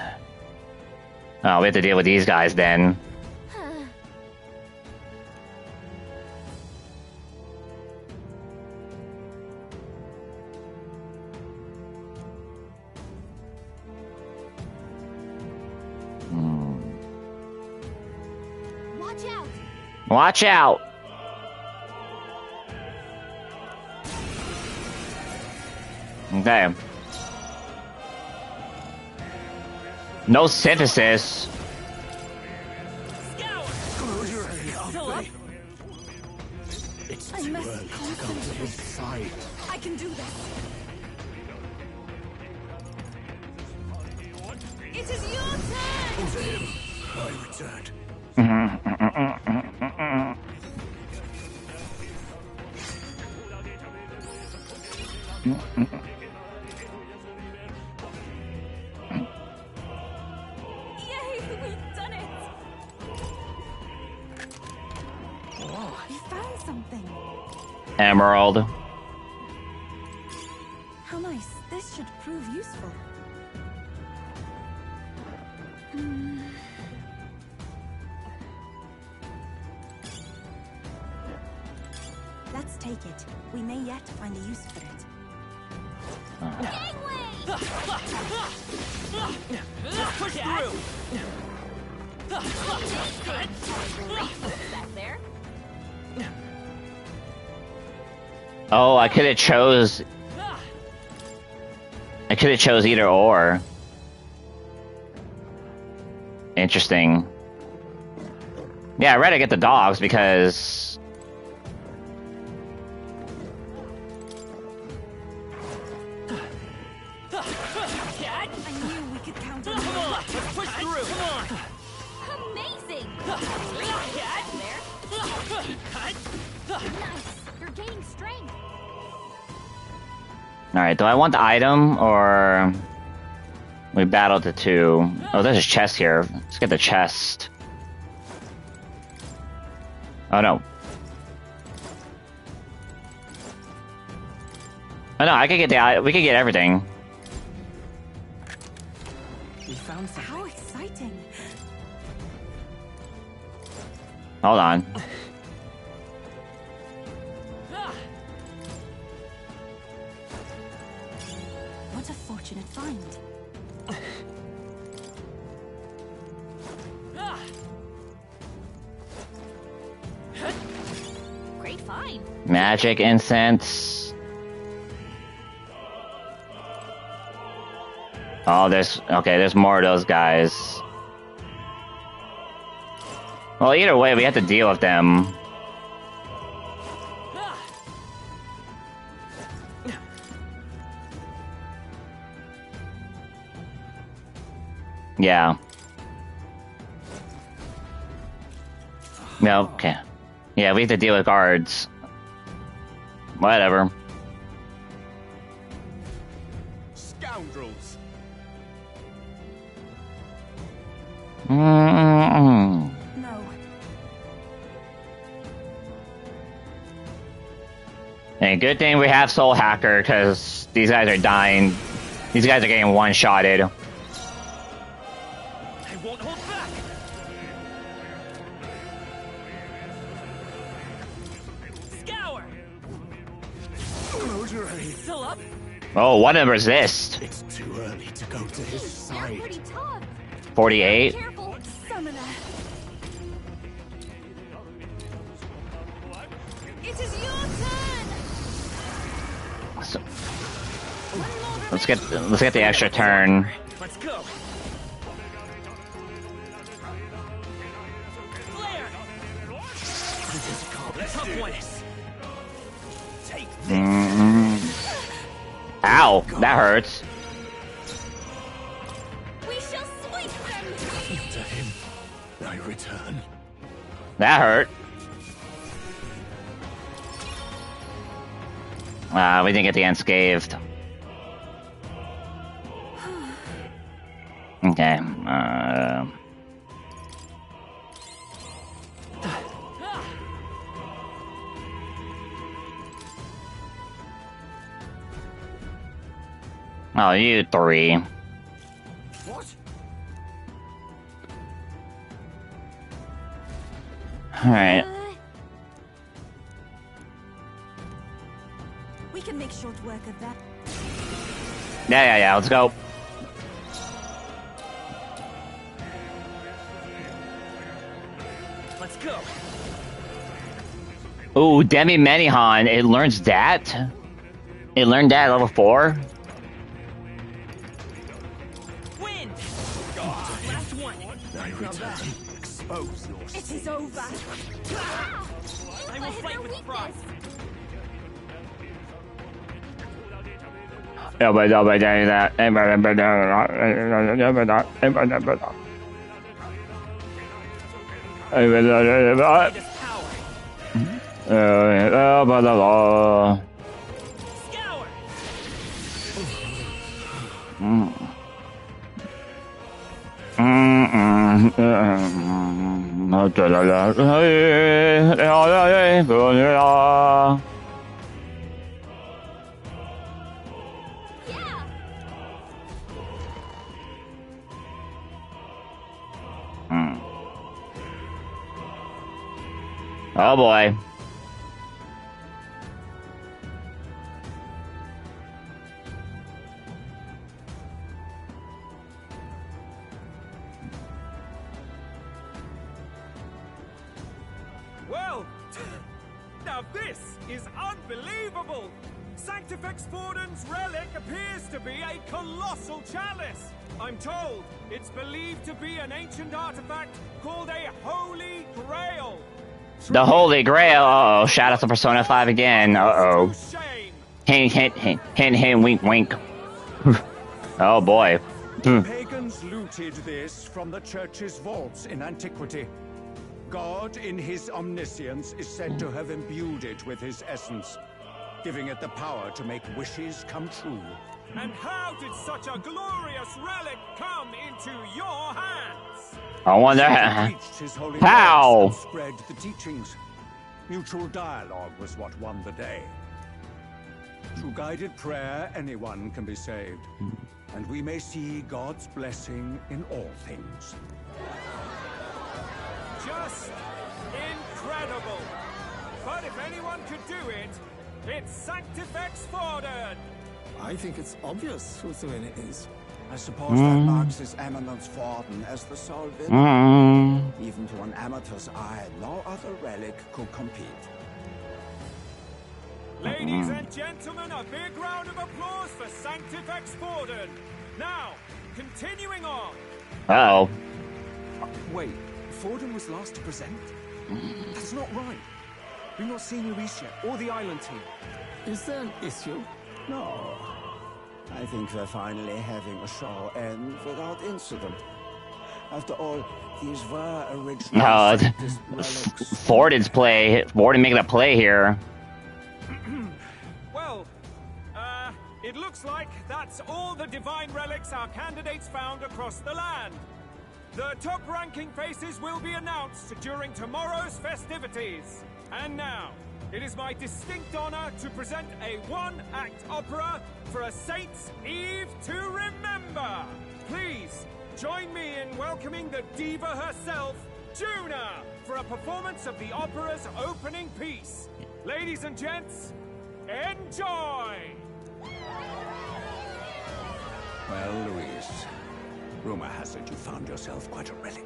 Oh, we have to deal with these guys then. Watch out. Watch out! Okay. No synthesis. I must concentrate. I can do this. It is your turn! I returned. Yay, we've done it! We found something. Emerald. How nice. This should prove useful. Let's take it. We may yet find a use for it. Push through! Back there. Oh, I could have chose. I could have chose either or. Interesting. Yeah, I'd rather get the dogs because. I knew we could count on Come you. on, let's push through! Come on! Amazing. Nice. You're gaining strength. Alright, do I want the item or. We battled the two. Oh, there's a chest here. Let's get the chest. Oh no. Oh no, I could get the. We could get everything. We found something. How exciting. Hold on. What a fortunate find. Great find. Magic incense. Oh, there's more of those guys. Well, either way, we have to deal with them. Yeah. Yeah, okay. Yeah, we have to deal with guards. Whatever. Scoundrels. Mm-mm. No. Hey, good thing we have Soul Hacker, because these guys are dying. These guys are getting one-shotted. I won't hold back! victory. Still up? Oh, what a resist. It's too early to go to his side. Pretty tough. 48. Careful, summoner. It is your turn. So, let's get the extra turn. Let's go. Flare. Tough one. Take this. Ow, that hurts. We shall sweep them. To him, I return. That hurt. We didn't get the unscathed. Okay. Oh, you three. What? Alright. We can make short work of that. Yeah, let's go. Let's go. Ooh, Demi Manihan, it learns that? It learned that at level 4? Win. Last one. I return. Expose your It is over. I will fight with pride. Oh boy. Well, now this is unbelievable! Sanctifex Forden's relic appears to be a colossal chalice. I'm told it's believed to be an ancient artifact called a Holy Grail. The Holy Grail. Uh-oh. Shout out to Persona 5 again. Uh-oh. Hint, hint, hint, hint, hint, wink, wink. Oh boy. Pagans looted this from the church's vaults in antiquity. God, in his omniscience, is said to have imbued it with his essence, giving it the power to make wishes come true. And how did such a glorious relic come into your hands? I wonder how. Spread the teachings. Mutual dialogue was what won the day. Through guided prayer, anyone can be saved, and we may see God's blessing in all things. Just incredible. But if anyone could do it, it's Sanctifex Forden. I think it's obvious whose doing it is. I suppose that marks His Eminence Forden as the sole winner. Even to an amateur's eye, no other relic could compete. Ladies and gentlemen, a big round of applause for Sanctifex Forden. Now, continuing on. Uh-oh. Wait, Forden was last to present? That's not right. We've not seen Luis yet, or the island team. Is there an issue? No. I think we're finally having a show end without incident. After all, these were original Forden's play. Forden making a play here. Well, it looks like that's all the divine relics our candidates found across the land. The top-ranking faces will be announced during tomorrow's festivities. And now, it is my distinct honor to present a one-act opera for a Saint's Eve to remember. Please, join me in welcoming the diva herself, Juna, for a performance of the opera's opening piece. Ladies and gents, Enjoy! Well, Louise, rumor has it you found yourself quite a relic.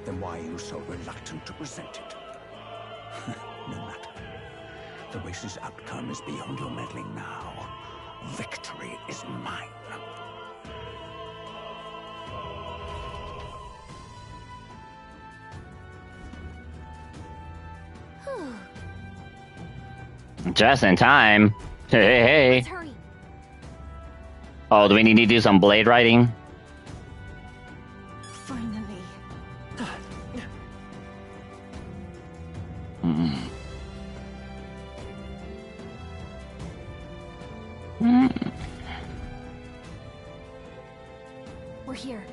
Then why are you so reluctant to present it? No matter. The race's outcome is beyond your meddling now. Victory is mine. Just in time. Hey. Let's hurry. Oh, do we need to do some blade riding? Finally. We're here.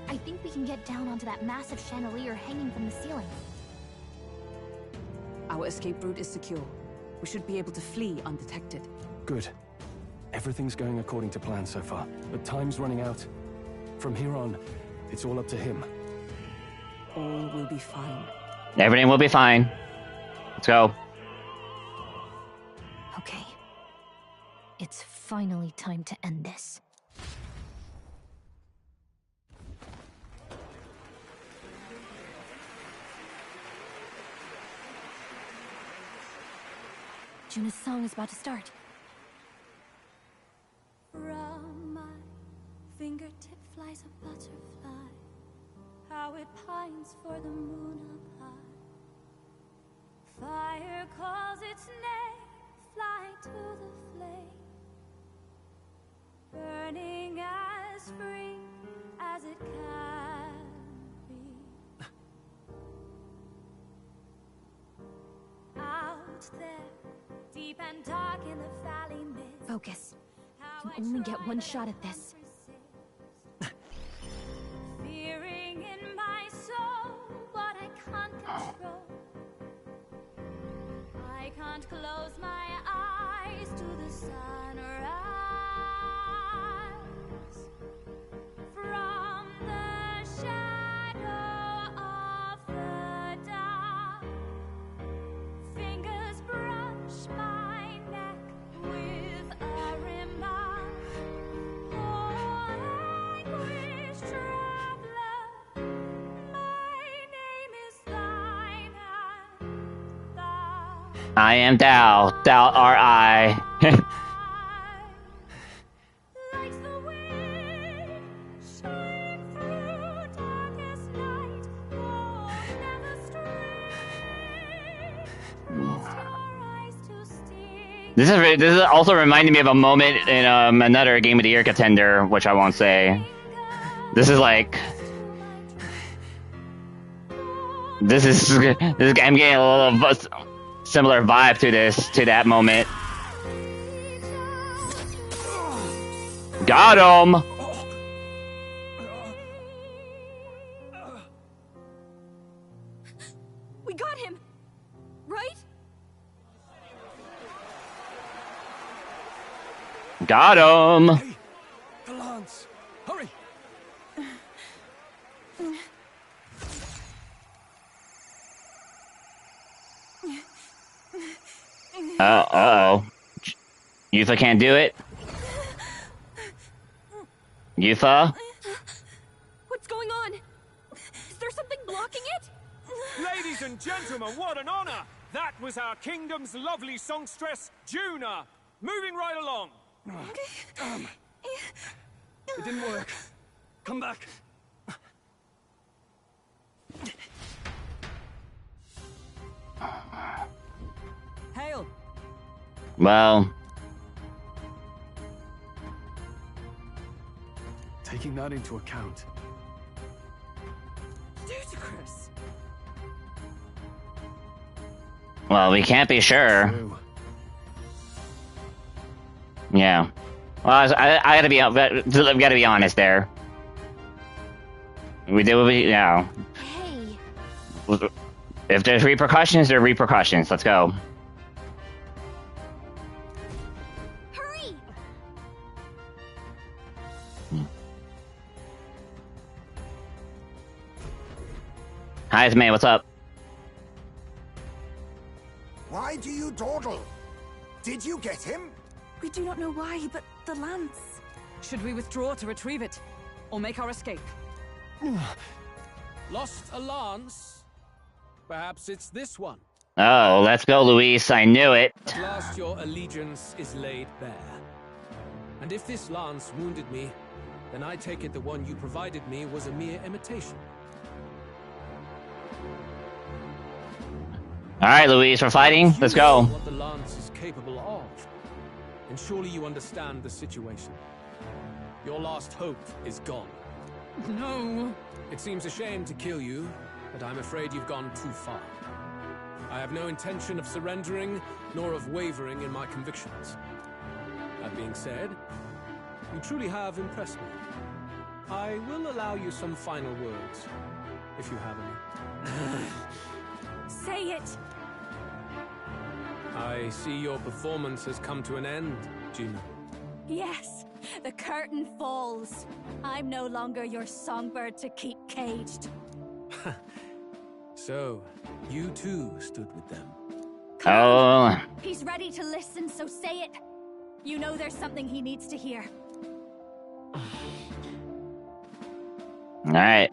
I think we can get down onto that massive chandelier hanging from the ceiling. Our escape route is secure. We should be able to flee undetected. Good. Everything's going according to plan so far, but time's running out. From here on, it's all up to him. All will be fine. Everything will be fine. Let's go. Okay. It's finally time to end this. Juna's song is about to start. From my fingertip flies a butterfly, how it pines for the moon up high. Fire calls its name, fly to the flame, burning as free as it can be. Out there, deep and dark in the valley mist. Focus. You can only get one shot at this. Fearing in my soul what I can't control. I can't close my eyes to the sunrise. From the shadow of the dark, fingers brush my neck with a remark. Oh, anguish traveler, my name is thine, and thou I am thou, thou art I. like the wind, shine through darkest night. Oh, never stray, close your eyes to steer. This is also reminding me of a moment in another Game of the Year contender, which I won't say. This is like, I'm getting a little similar vibe to that moment. Got him. We got him! Right? Got him. Hey, the lance! Hurry! Uh-oh. Yufa can't do it? Yufa? What's going on? Is there something blocking it? Ladies and gentlemen, what an honor! That was our kingdom's lovely songstress, Juna. Moving right along. It didn't work. Come back. Hail! Well, Taking that into account, Ludicrous! well, we can't be sure. Yeah. Well, I gotta be honest there. We did what we, yeah. Hey, If there's repercussions, there are repercussions. Let's go. hurry! Hi, Esme, what's up? Why do you dawdle? Did you get him? We do not know why, but the lance. Should we withdraw to retrieve it? Or make our escape? Lost a lance? Perhaps it's this one. Oh, let's go, Luis. I knew it. At last your allegiance is laid bare. And if this lance wounded me, then I take it the one you provided me was a mere imitation. All right, Luis, we're fighting. Let's go. What the lance is capable of, and surely you understand the situation. Your last hope is gone. No. It seems a shame to kill you, but I'm afraid you've gone too far. I have no intention of surrendering, nor of wavering in my convictions. That being said, you truly have impressed me. I will allow you some final words, if you have any. Say it! I see your performance has come to an end, Juno. Yes, the curtain falls. I'm no longer your songbird to keep caged. So, you too stood with them. Oh. He's ready to listen, so say it. You know there's something he needs to hear. All right.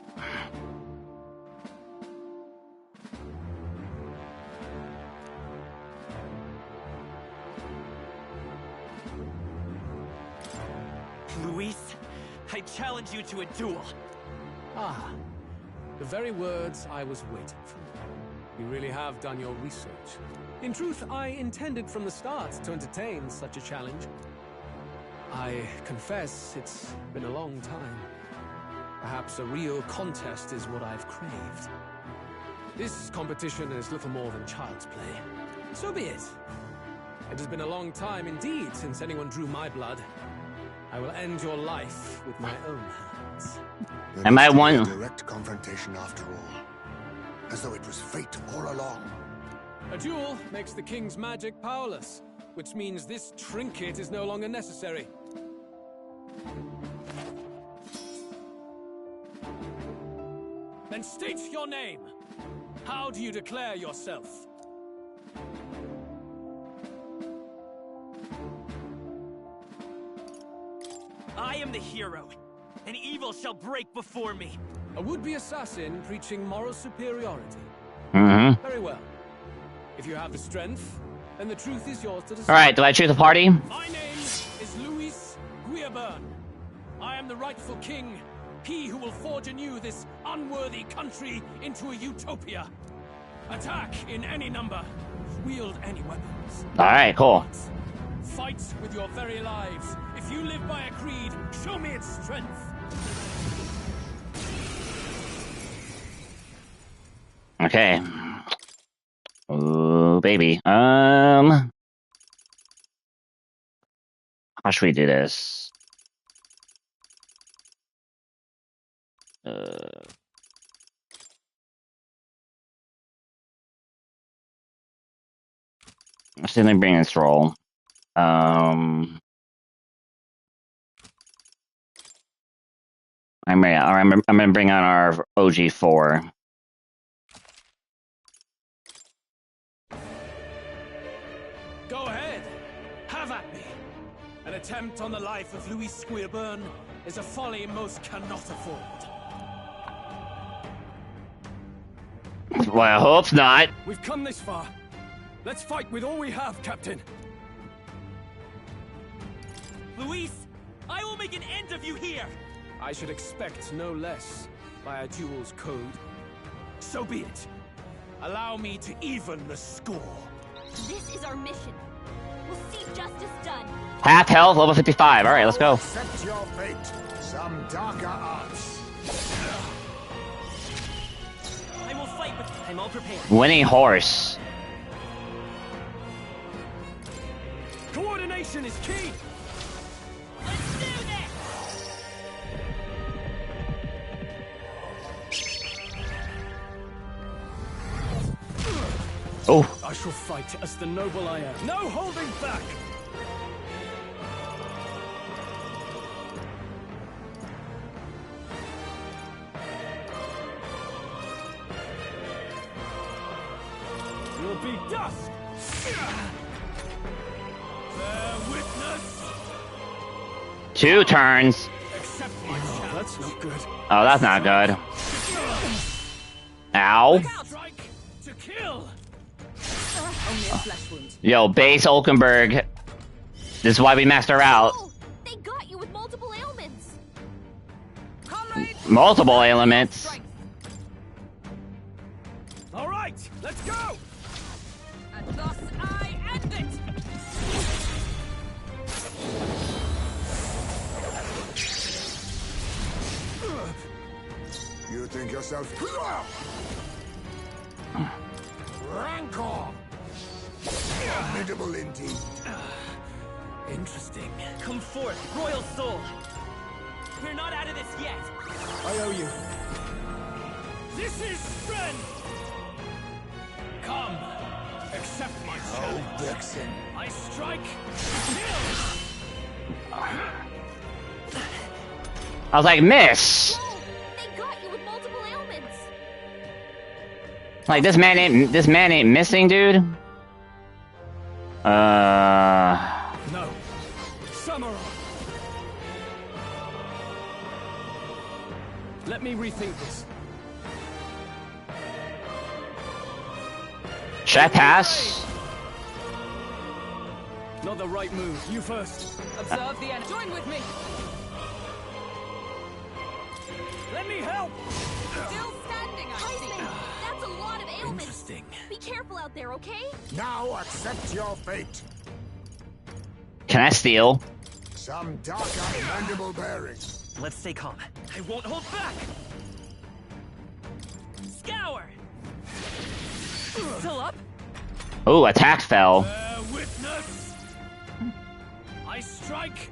Luis, I challenge you to a duel. Ah, the very words I was waiting for. You really have done your research. In truth, I intended from the start to entertain such a challenge. I confess it's been a long time. Perhaps a real contest is what I've craved. This competition is little more than child's play. So be it. It has been a long time indeed since anyone drew my blood. I will end your life with my own hands. Am I one? Direct confrontation after all. As though it was fate all along. A duel makes the king's magic powerless, which means this trinket is no longer necessary. Then state your name. How do you declare yourself? I am the hero, and evil shall break before me. A would-be assassin preaching moral superiority. Mm-hmm. Very well. If you have the strength, then the truth is yours to decide. All right, do I choose a party? My name is Luis Guiaburn. I am the rightful king, he who will forge anew this unworthy country into a utopia. Attack in any number, wield any weapons. All right, cool. Fight with your very lives. If you live by a creed, show me its strength. Okay. Oh, baby. How should we do this? Let's see if they bring in Stroll. I'm gonna bring on our OG4. Go ahead. Have at me. An attempt on the life of Luis Guiaburn is a folly most cannot afford. Well, I hope not. We've come this far. Let's fight with all we have, Captain. Luis, I will make an end of you here. I should expect no less by a duel's code. So be it. Allow me to even the score. This is our mission. We'll see justice done. Half health, level 55. All right, let's go. Accept your fate. Some darker arts. I will fight with... I'm all prepared. Winning horse. Coordination is key. Let's do this! Oh. I shall fight as the noble I am. No holding back! You'll be dust! 2 turns. Oh, that's not good. Oh, that's not good. Ow. Yo, base Olkenberg. This is why we maxed her out. They got you with multiple ailments. Multiple ailments. All right, let's go. And thus I end it. You think yourself Rancor! Formidable indeed. Interesting. Come forth, Royal Soul. We're not out of this yet. I owe you. This is strength. Come, accept my challenge. Oh, Dixon. I strike. I was like, miss. They got you with multiple ailments. Like this man ain't missing, dude. No. Samurai. Let me rethink this. Should I pass? Not the right move. You first. Observe the end. Join with me. Let me help. Still standing, I see. That's a lot of ailments. Interesting. Be careful out there, okay? Now accept your fate. Can I steal? Some dark unmendable bearing. Let's stay calm. I won't hold back. Scour. Still up? Oh, attack fell. Bear witness. I strike to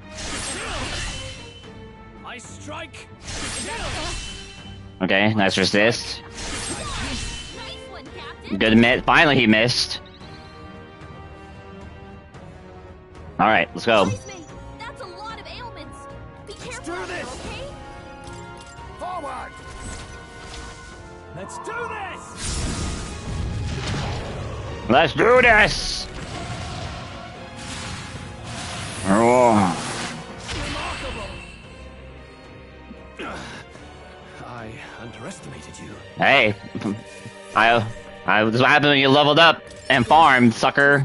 kill. I strike to kill. Okay, nice resist. Nice one, Captain. Good miss. Finally, he missed. All right, let's go. That's a lot of ailments. Be careful out there, okay? Forward. Let's do this. Let's do this. Oh. I underestimated you. Hey, this is what happened when you leveled up and farmed, sucker.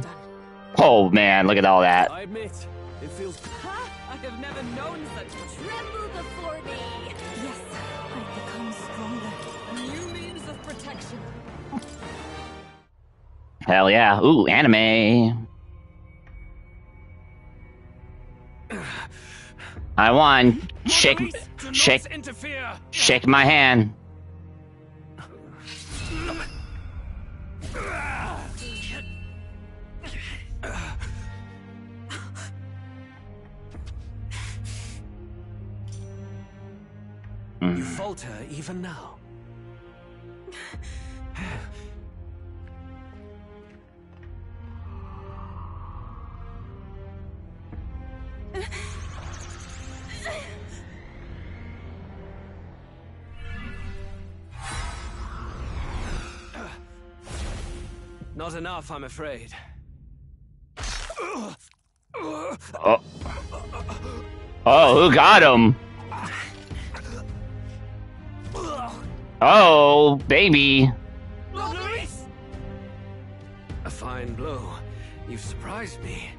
Oh man, look at all that. I admit, it feels. I have never known such Tremble before me. Yes, I've become stronger. new means of protection. Hell yeah. Ooh, anime. I won. Shake my hand. You falter even now. Not enough, I'm afraid. Oh. Oh, who got him? Oh, baby. A fine blow. You've surprised me.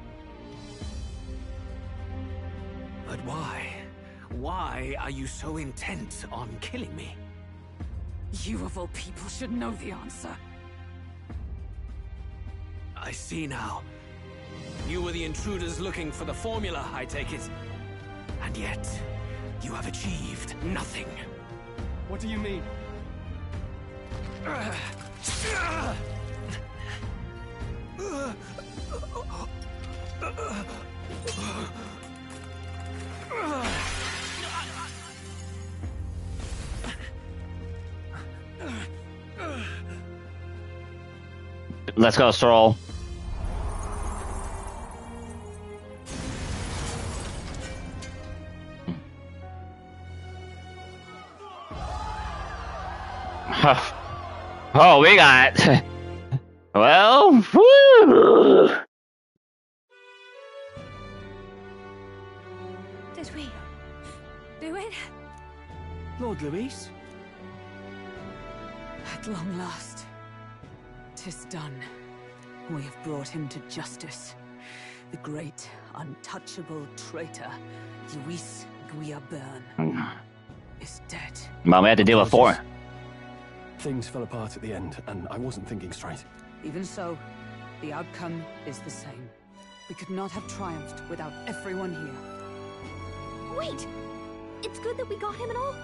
But why? Why are you so intent on killing me? You of all people should know the answer. I see now. You were the intruders looking for the formula, I take it. And yet, you have achieved nothing. What do you mean? Let's go, Stroll. Oh, we got. Well, woo. Lord Luis? At long last, 'tis done. We have brought him to justice. The great, untouchable traitor, Luis Guillaburn, is dead. Well, we had to deal with 4. Things fell apart at the end, and I wasn't thinking straight. Even so, the outcome is the same. We could not have triumphed without everyone here. Wait! It's good that we got him and all,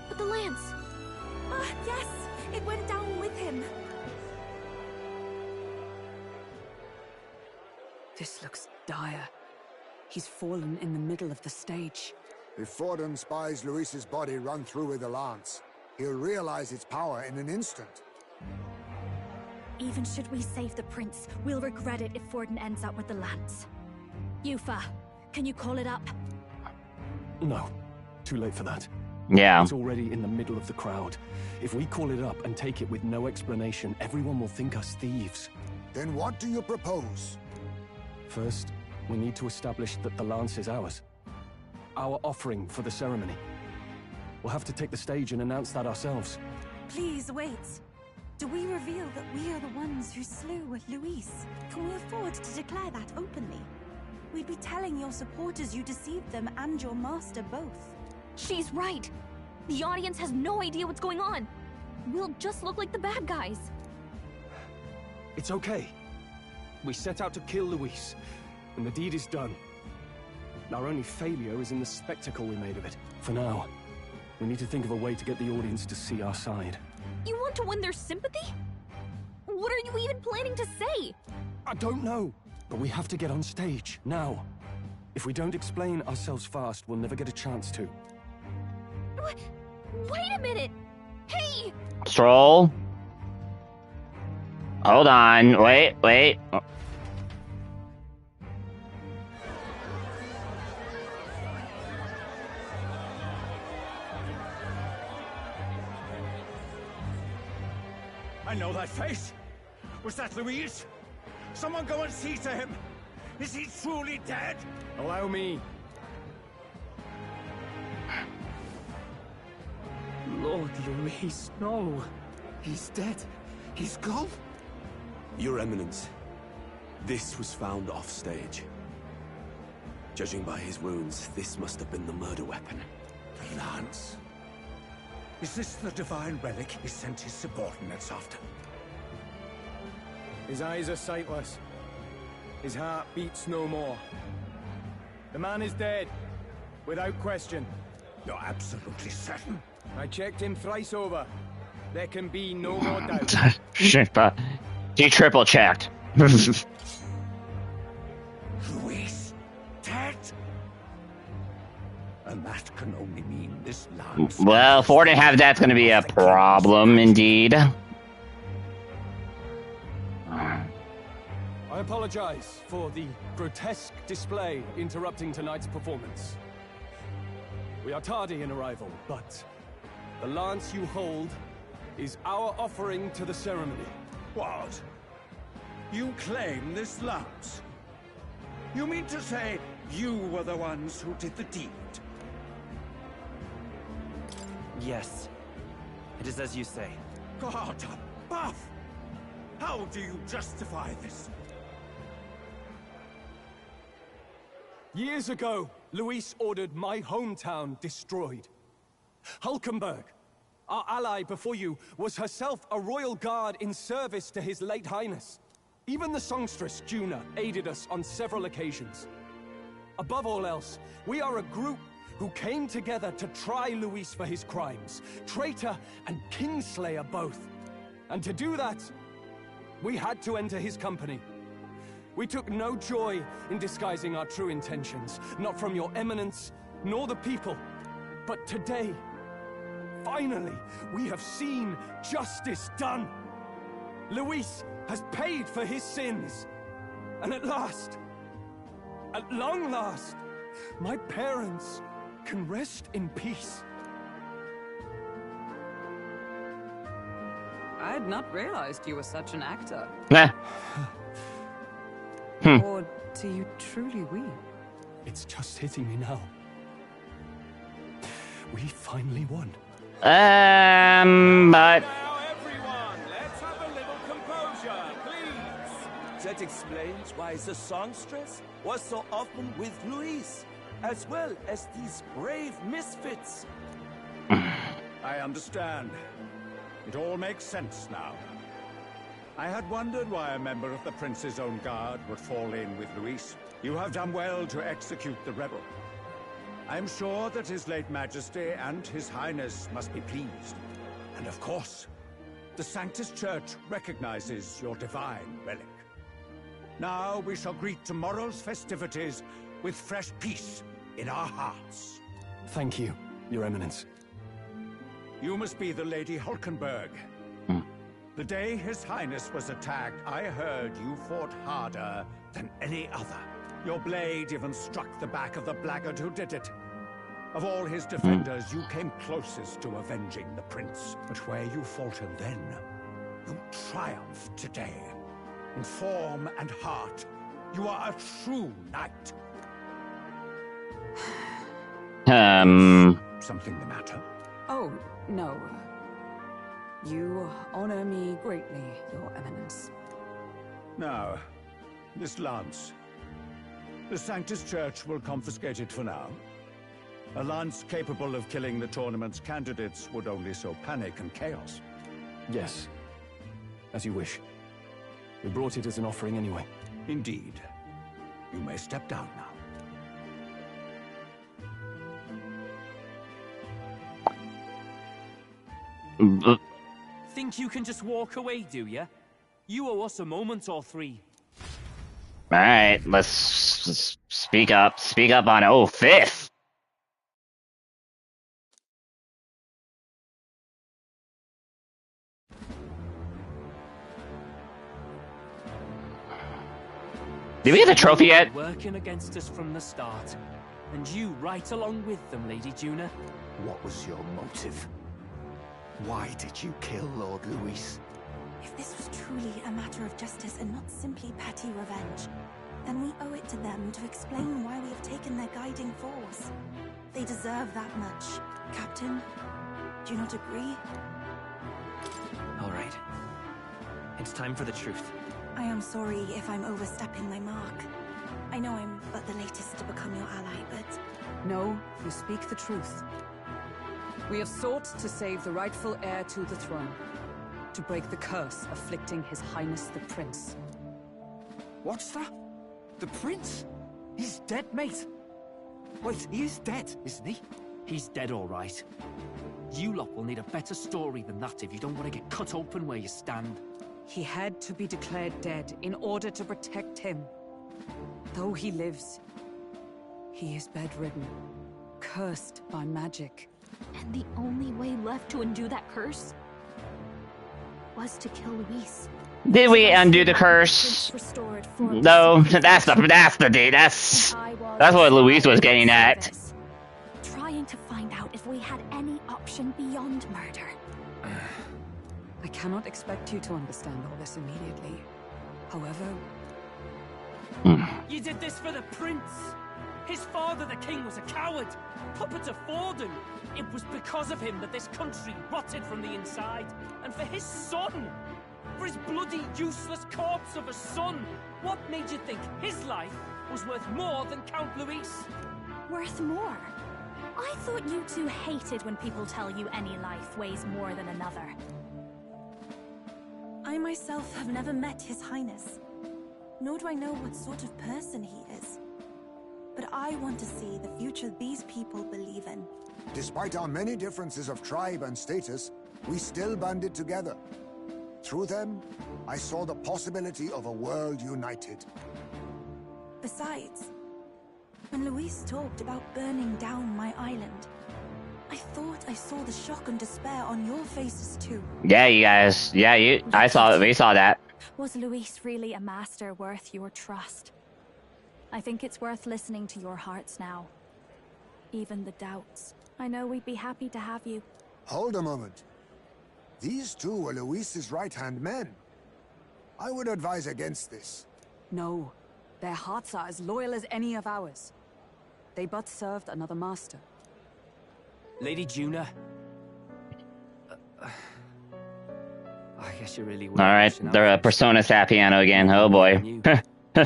but the lance... Ah, yes! It went down with him. This looks dire. He's fallen in the middle of the stage. If Forden spies Luis's body run through with a lance, he'll realize its power in an instant. Even should we save the prince, we'll regret it if Forden ends up with the lance. Yufa, can you call it up? No. Too late for that. Yeah. It's already in the middle of the crowd. If we call it up and take it with no explanation, everyone will think us thieves. Then what do you propose? First, we need to establish that the lance is ours. Our offering for the ceremony. We'll have to take the stage and announce that ourselves. Please wait. Do we reveal that we are the ones who slew Luis? Can we afford to declare that openly? We'd be telling your supporters you deceived them and your master both. She's right. The audience has no idea what's going on. We'll just look like the bad guys. It's okay. We set out to kill Luis, and the deed is done. Our only failure is in the spectacle we made of it. For now, we need to think of a way to get the audience to see our side. You want to win their sympathy? What are you even planning to say? I don't know, but we have to get on stage, now. If we don't explain ourselves fast, we'll never get a chance to. Wait a minute! Hey! Stroll. Hold on. Wait. I know that face. Was that Luis? Someone go and see to him. Is he truly dead? Allow me. Lord Luis, no. He's dead. He's gone. Your Eminence, this was found off-stage. Judging by his wounds, this must have been the murder weapon. The lance. Is this the divine relic he sent his subordinates after? His eyes are sightless. His heart beats no more. The man is dead, without question. You're absolutely certain? I checked him thrice over. There can be no more doubt. Shit, but he triple checked. Luis, dead? And that can only mean this lance. Well, if Forden have that's going to be a problem, indeed. I apologize for the grotesque display interrupting tonight's performance. We are tardy in arrival, but the lance you hold is our offering to the ceremony. What? You claim this lance? You mean to say you were the ones who did the deed? Yes. It is as you say. God above! How do you justify this? Years ago, Luis ordered my hometown destroyed. Hulkenberg, our ally before you, was herself a royal guard in service to his late highness. Even the songstress, Juna, aided us on several occasions. Above all else, we are a group who came together to try Luis for his crimes, traitor and kingslayer both. And to do that, we had to enter his company. We took no joy in disguising our true intentions, not from your eminence, nor the people. But today, finally, we have seen justice done. Luis has paid for his sins. And at last, at long last, my parents can rest in peace. I had not realized you were such an actor. Nah. Or do you truly weep? It's just hitting me now. We finally won. But That explains why the songstress was so often with Luis, as well as these brave misfits. I understand. It all makes sense now. I had wondered why a member of the Prince's own guard would fall in with Luis. You have done well to execute the rebel. I am sure that His late Majesty and His Highness must be pleased. And of course, the Sanctus Church recognizes your divine relic. Now we shall greet tomorrow's festivities with fresh peace in our hearts. Thank you, Your Eminence. You must be the Lady Hulkenberg. The day His Highness was attacked, I heard you fought harder than any other. Your blade even struck the back of the blackguard who did it. Of all his defenders, you came closest to avenging the prince. But where you faltered then, you triumphed today. In form and heart, you are a true knight. Something the matter? Oh, no. You honor me greatly, Your Eminence. Now, this lance. The Sanctus Church will confiscate it for now. A lance capable of killing the tournament's candidates would only sow panic and chaos. Yes, as you wish. We brought it as an offering anyway. Indeed. You may step down now. Think you can just walk away, do ya? You owe us a moment or three. Alright, let's speak up. Speak up on it. Oh, fifth! Did we get the trophy yet? Working against us from the start. And you right along with them, Lady Juna. What was your motive? Why did you kill Lord Luis? If this was truly a matter of justice and not simply petty revenge, then we owe it to them to explain why we have taken their guiding force. They deserve that much. Captain, do you not agree? All right. It's time for the truth. I am sorry if I'm overstepping my mark. I know I'm but the latest to become your ally, but... No, you speak the truth. We have sought to save the rightful heir to the throne. To break the curse afflicting His Highness the Prince. What's that? The Prince? He's dead, mate. Wait, he is dead, isn't he? He's dead, all right. You lot will need a better story than that if you don't want to get cut open where you stand. He had to be declared dead in order to protect him. Though he lives, he is bedridden, cursed by magic. And the only way left to undo that curse was to kill Luis. Did we undo the curse? No, that's what Luis was getting at. Trying to find out if we had any option beyond murder. I cannot expect you to understand all this immediately. However... You did this for the prince! His father, the king, was a coward! Puppet of Forden! It was because of him that this country rotted from the inside! And for his son! For his bloody, useless corpse of a son! What made you think his life was worth more than Count Luis? Worth more? I thought you two hated when people tell you any life weighs more than another. I myself have never met His Highness, nor do I know what sort of person he is. But I want to see the future these people believe in. Despite our many differences of tribe and status, we still banded together. Through them, I saw the possibility of a world united. Besides, when Luis talked about burning down my island, I thought I saw the shock and despair on your faces too. Yeah, you guys. Yeah, we saw that. Was Luis really a master worth your trust? I think it's worth listening to your hearts now. Even the doubts. I know we'd be happy to have you. Hold a moment. These two were Luis's right-hand men. I would advise against this. No. Their hearts are as loyal as any of ours. They but served another master. Lady Juna, I guess you really were. All right, the Persona Sat piano again. Oh boy.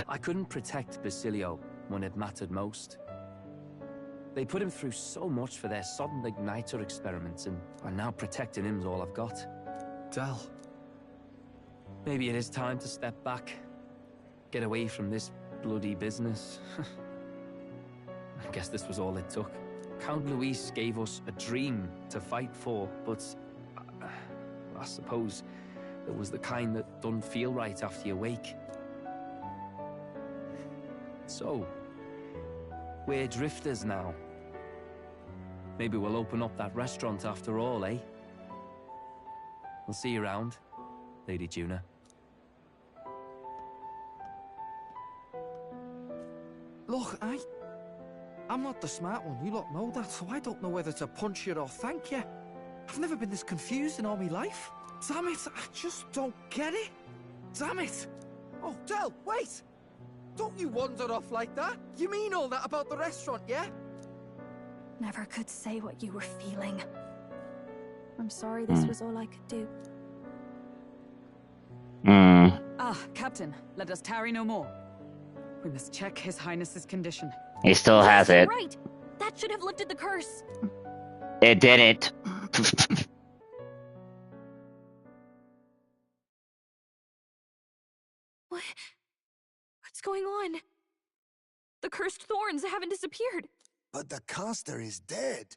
I couldn't protect Basilio when it mattered most. They put him through so much for their sudden igniter experiments, and now protecting him's all I've got. Del. Maybe it is time to step back. Get away from this bloody business. I guess this was all it took. Count Luis gave us a dream to fight for, but I suppose it was the kind that doesn't feel right after you wake. So, we're drifters now. Maybe we'll open up that restaurant after all, eh? I'll see you around, Lady Juna. Look, I'm not the smart one, you lot know that, so I don't know whether to punch you or thank you. I've never been this confused in all my life. Damn it, I just don't get it. Damn it! Oh, Del, wait! Don't you wander off like that? You mean all that about the restaurant, yeah? Never could say what you were feeling. I'm sorry this was all I could do. Ah, Captain, let us tarry no more. We must check His Highness's condition. He still has it. Right. That should have lifted the curse. It didn't. What's going on? The cursed thorns haven't disappeared. But the caster is dead.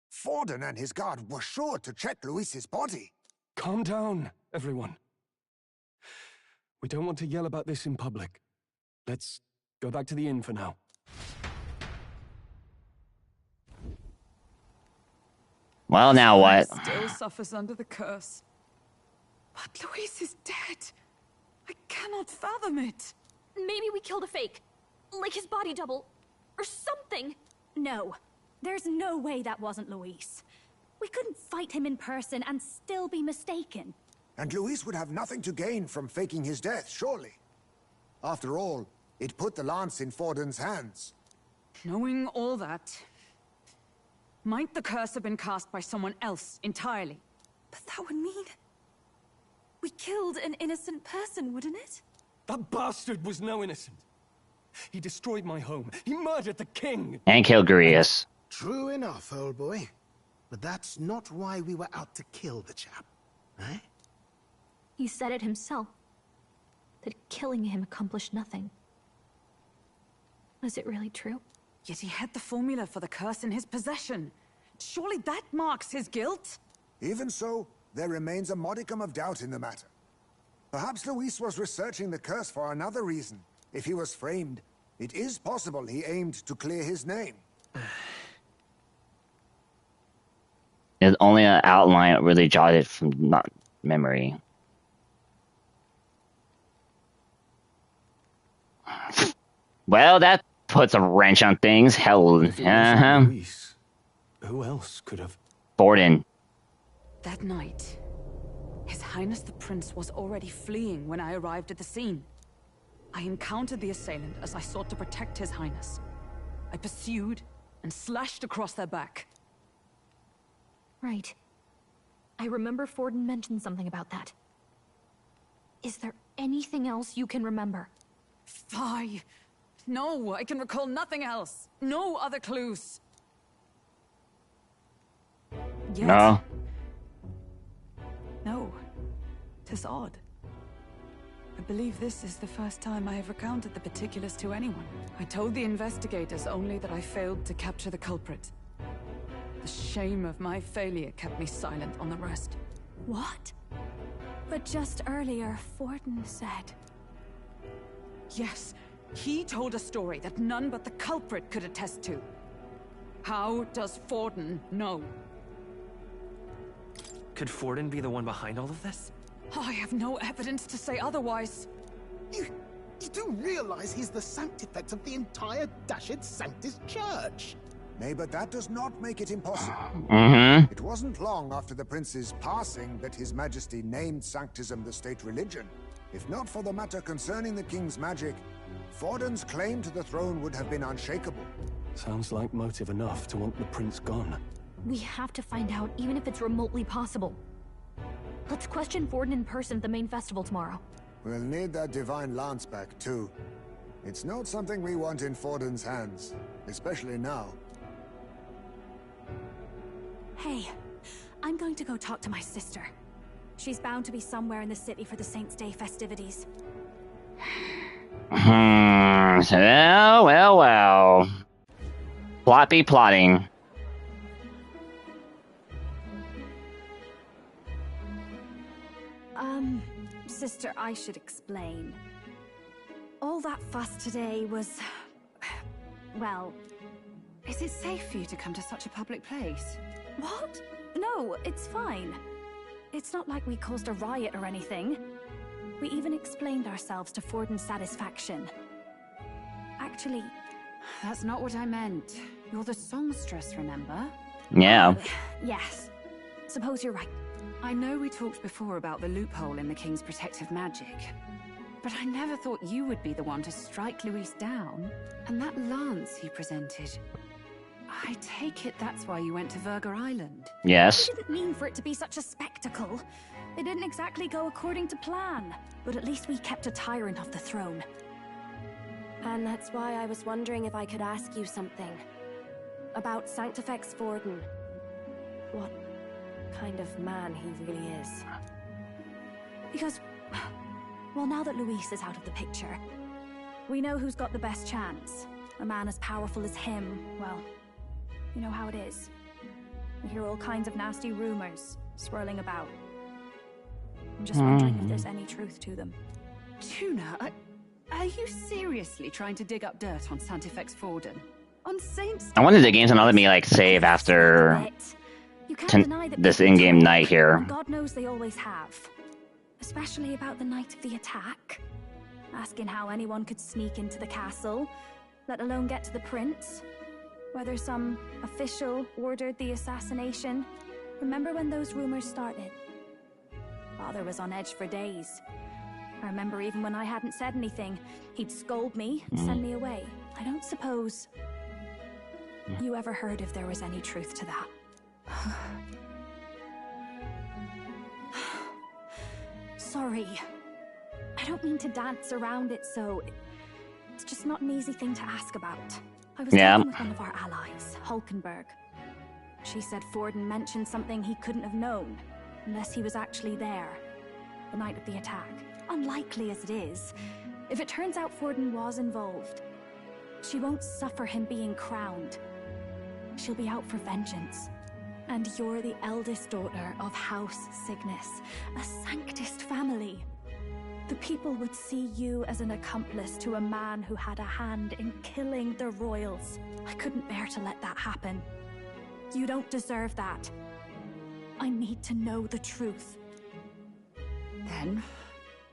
Forden and his guard were sure to check Luis's body. Calm down, everyone. We don't want to yell about this in public. Let's go back to the inn for now. Well, now what? Still suffers under the curse. But Luis is dead. I cannot fathom it. Maybe we killed a fake. Like his body double. Or something. No. There's no way that wasn't Luis. We couldn't fight him in person and still be mistaken. And Luis would have nothing to gain from faking his death, surely. After all, it put the lance in Forden's hands. Knowing all that, might the curse have been cast by someone else entirely? But that would mean we killed an innocent person, wouldn't it? That bastard was no innocent. He destroyed my home. He murdered the king. And killed Gurius. True enough, old boy. But that's not why we were out to kill the chap, eh? He said it himself. That killing him accomplished nothing. Was it really true? Yet he had the formula for the curse in his possession. Surely that marks his guilt? Even so, there remains a modicum of doubt in the matter. Perhaps Luis was researching the curse for another reason. If he was framed, it is possible he aimed to clear his name. It's only an outline really jotted from not memory. Well, that puts a wrench on things. Hell, Luis, who else could have? Forden. That night, His Highness the Prince was already fleeing when I arrived at the scene. I encountered the assailant as I sought to protect His Highness. I pursued and slashed across their back. Right. I remember Forden mentioned something about that. Is there anything else you can remember? Fie! No, I can recall nothing else. No other clues. Yet, No. No. 'Tis odd. I believe this is the first time I have recounted the particulars to anyone. I told the investigators only that I failed to capture the culprit. The shame of my failure kept me silent on the rest. What? But just earlier, Forden said... Yes, he told a story that none but the culprit could attest to. How does Forden know? Could Forden be the one behind all of this? I have no evidence to say otherwise. You do realize he's the sanctifex of the entire Dashed Sanctus Church? Nay, but that does not make it impossible. It wasn't long after the prince's passing that His Majesty named Sanctism the state religion. If not for the matter concerning the king's magic, Forden's claim to the throne would have been unshakable. Sounds like motive enough to want the prince gone. We have to find out, even if it's remotely possible. Let's question Forden in person at the main festival tomorrow. We'll need that divine lance back, too. It's not something we want in Forden's hands, especially now. Hey, I'm going to go talk to my sister. She's bound to be somewhere in the city for the Saints' Day festivities. Well. Plot be plotting. Sister, I should explain. All that fuss today was... well... Is it safe for you to come to such a public place? What? No, it's fine. It's not like we caused a riot or anything. We even explained ourselves to Forden's satisfaction. Actually... That's not what I meant. You're the songstress, remember? Yeah. Yes. Suppose you're right. I know we talked before about the loophole in the King's protective magic, but I never thought you would be the one to strike Luis down. And that lance he presented... I take it that's why you went to Virga Island? Yes. I didn't mean for it to be such a spectacle. It didn't exactly go according to plan. But at least we kept a tyrant off the throne. And that's why I was wondering if I could ask you something. About Sanctifex Forden. What kind of man he really is. Because, well, now that Luis is out of the picture, we know who's got the best chance. A man as powerful as him, well, you know how it is. We hear all kinds of nasty rumors swirling about. I'm just wondering if there's any truth to them. Tuna, are you seriously trying to dig up dirt on Sanctifex Forden? On Saints? I wonder if the game's gonna let me like save after this in-game night here. God knows they always have. Especially about the night of the attack. Asking how anyone could sneak into the castle, let alone get to the prince. Whether some official ordered the assassination. Remember when those rumors started? Father was on edge for days. I remember even when I hadn't said anything, he'd scold me and send me away. I don't suppose you ever heard if there was any truth to that. Sorry. I don't mean to dance around it, so it's just not an easy thing to ask about. I was talking with one of our allies, Hulkenberg. She said Forden mentioned something he couldn't have known, unless he was actually there, the night of the attack. Unlikely as it is, if it turns out Forden was involved, she won't suffer him being crowned. She'll be out for vengeance. And you're the eldest daughter of House Cygnus, a Sanctist family. The people would see you as an accomplice to a man who had a hand in killing the royals. I couldn't bear to let that happen. You don't deserve that. I need to know the truth. Then,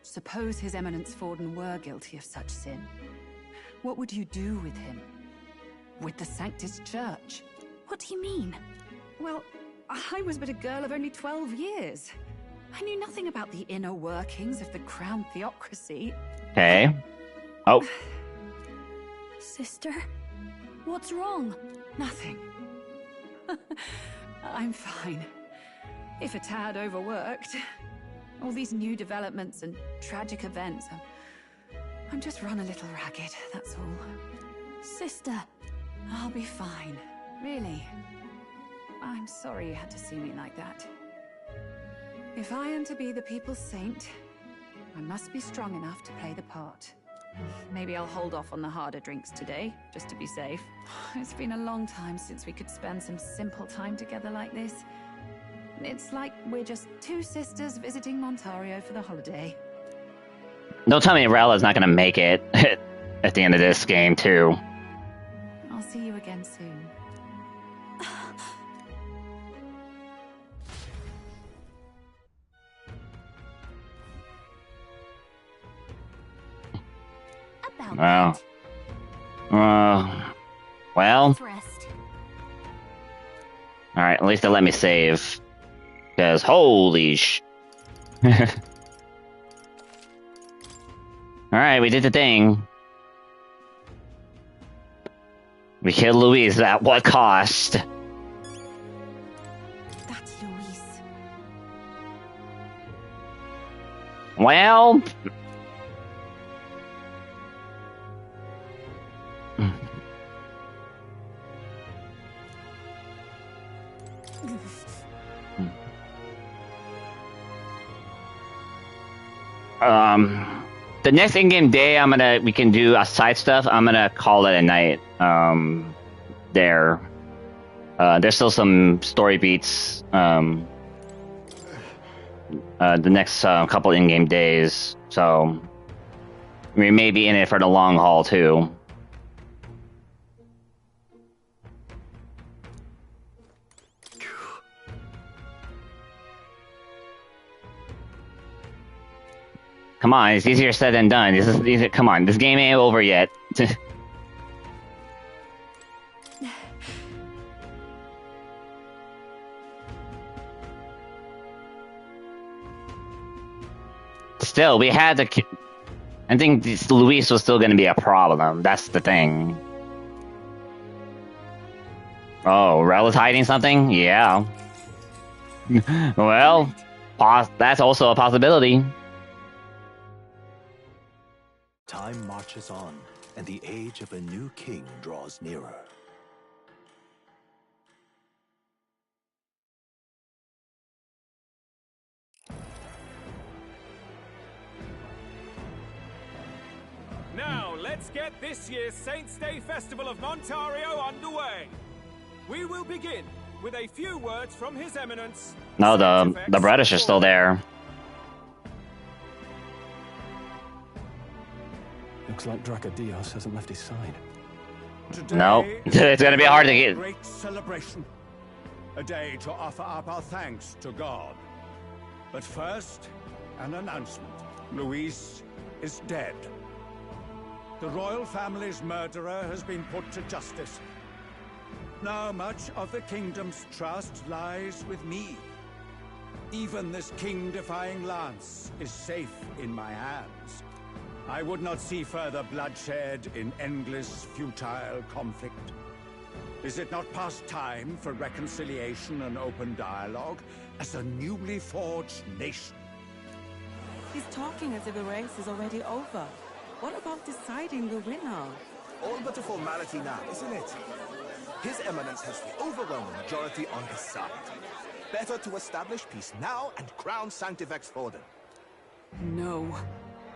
suppose His Eminence Forden were guilty of such sin. What would you do with him? With the Sanctist Church? What do you mean? Well, I was but a girl of only 12 years. I knew nothing about the inner workings of the crown theocracy. Okay. Oh. Sister? What's wrong? Nothing. I'm fine. If a tad overworked. All these new developments and tragic events. I'm just run a little ragged, that's all. Sister. I'll be fine. Really. I'm sorry you had to see me like that. If I am to be the people's saint, I must be strong enough to play the part. Maybe I'll hold off on the harder drinks today, just to be safe. It's been a long time since we could spend some simple time together like this. It's like we're just two sisters visiting Montario for the holiday. Don't tell me Rella's not gonna make it at the end of this game, too. I'll see you again soon. Wow. Well. Alright, at least they let me save. Because holy sh... Alright, we did the thing. We killed Luis at what cost? Well... The next in-game day, we can do side stuff. I'm gonna call it a night. There's still some story beats. The next couple in-game days, so we may be in it for the long haul too. Come on, it's easier said than done. Come on, this game ain't over yet. Still, we had to... I think Luis was still going to be a problem. That's the thing. Oh, Rella's hiding something? Yeah. Well, that's also a possibility. Time marches on, and the age of a new king draws nearer. Now, let's get this year's Saints' Day Festival of Montario underway. We will begin with a few words from His Eminence. No, the British are still there. Looks like Dracodios hasn't left his side. No, it's gonna be hard to get. Great celebration. A day to offer up our thanks to God. But first, an announcement. Luis is dead. The royal family's murderer has been put to justice. Now much of the kingdom's trust lies with me. Even this king-defying lance is safe in my hands. I would not see further bloodshed in endless, futile conflict. Is it not past time for reconciliation and open dialogue as a newly forged nation? He's talking as if the race is already over. What about deciding the winner? All but a formality now, isn't it? His Eminence has the overwhelming majority on his side. Better to establish peace now and crown Sanctifex Forden. No.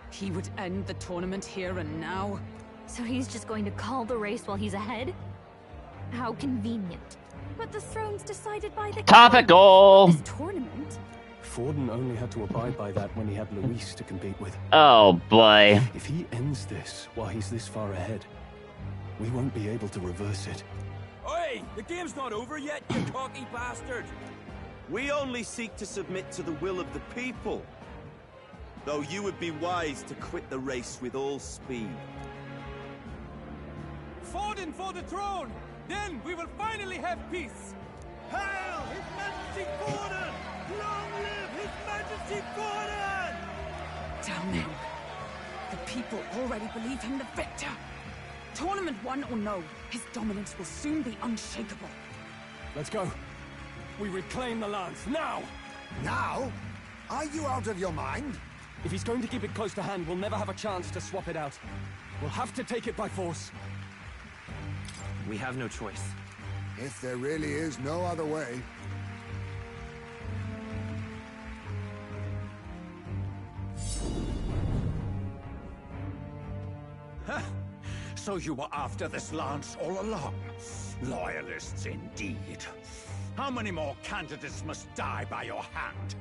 He would end the tournament here and now. So he's just going to call the race while he's ahead? How convenient. But the throne's decided by the Topical! This tournament? Forden only had to abide by that when he had Luis to compete with. Oh boy. If he ends this while he's this far ahead, we won't be able to reverse it. Oi! The game's not over yet, you cocky bastard! We only seek to submit to the will of the people. Though you would be wise to quit the race with all speed. Forden for the throne! Then we will finally have peace! Hail His Majesty Forden! Long live His Majesty Forden! Damn them. The people already believe him the victor. Tournament won or no, his dominance will soon be unshakable. Let's go. We reclaim the lance, now! Now? Are you out of your mind? If he's going to keep it close to hand, we'll never have a chance to swap it out. We'll have to take it by force. We have no choice. If there really is no other way. Huh? So you were after this lance all along? Loyalists indeed. How many more candidates must die by your hand?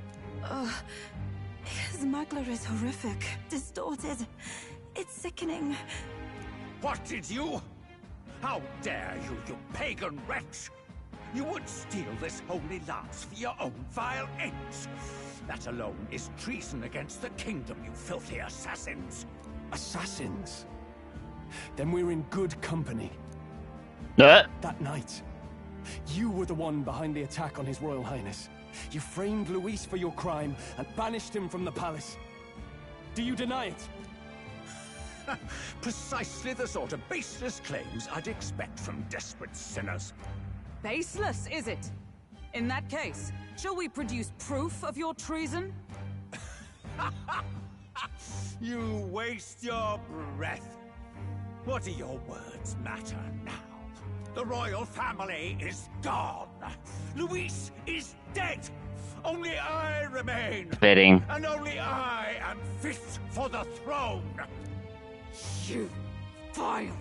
His smuggler is horrific, distorted. It's sickening. What did you? How dare you, you pagan wretch! You would steal this holy lance for your own vile ends. That alone is treason against the kingdom, you filthy assassins. Assassins? Then we're in good company. That night, you were the one behind the attack on His Royal Highness. You framed Luis for your crime and banished him from the palace. Do you deny it? Precisely the sort of baseless claims I'd expect from desperate sinners. Baseless, is it? In that case, shall we produce proof of your treason? You waste your breath. What do your words matter now? The royal family is gone. Luis is dead. Only I remain. Fitting. And only I am fit for the throne. You vile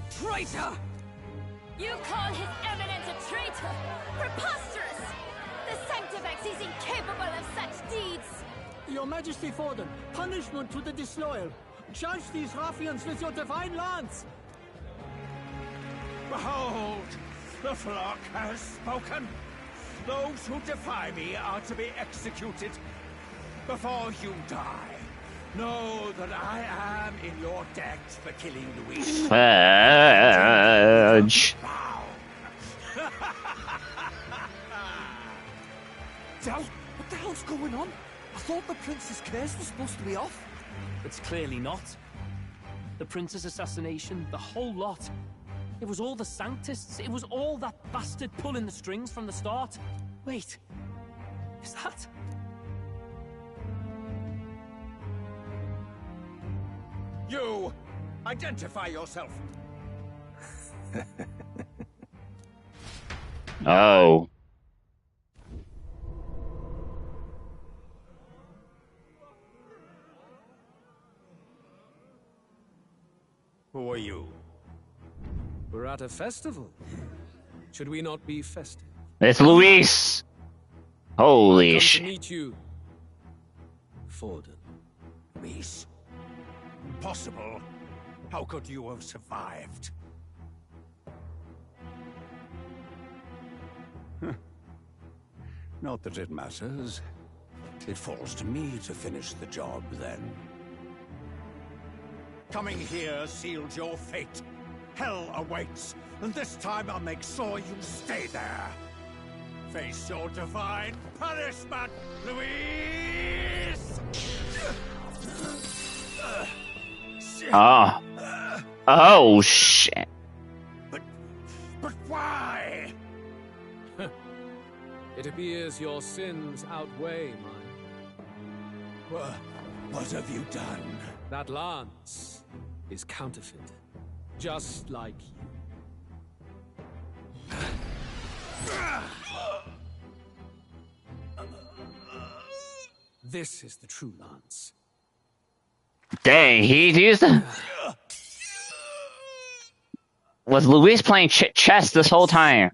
traitor! You call His Eminence a traitor? Preposterous! The Sanctifex is incapable of such deeds! Your Majesty Forden, punishment to the disloyal. Judge these ruffians with your divine lance! Behold, the flock has spoken. Those who defy me are to be executed. Before you die, know that I am in your debt for killing Luis. Fudge. Del, what the hell's going on? I thought the prince's curse was supposed to be off. It's clearly not. The prince's assassination, the whole lot. It was all the Sanctists. It was all that bastard pulling the strings from the start. Wait, is that... You! Identify yourself! Oh. Who are you? We're at a festival. Should we not be festive? It's Luis! Holy Come shit. to meet you, Forden. Luis? Impossible. How could you have survived? Not that it matters. It falls to me to finish the job, then. Coming here sealed your fate. Hell awaits, and this time I'll make sure you stay there. Face your divine punishment, Luis! Oh. Oh, shit. But why? It appears your sins outweigh mine. What have you done? That lance is counterfeit, just like you. This is the true lance. Dang, he used the... Was Luis playing chess this whole time?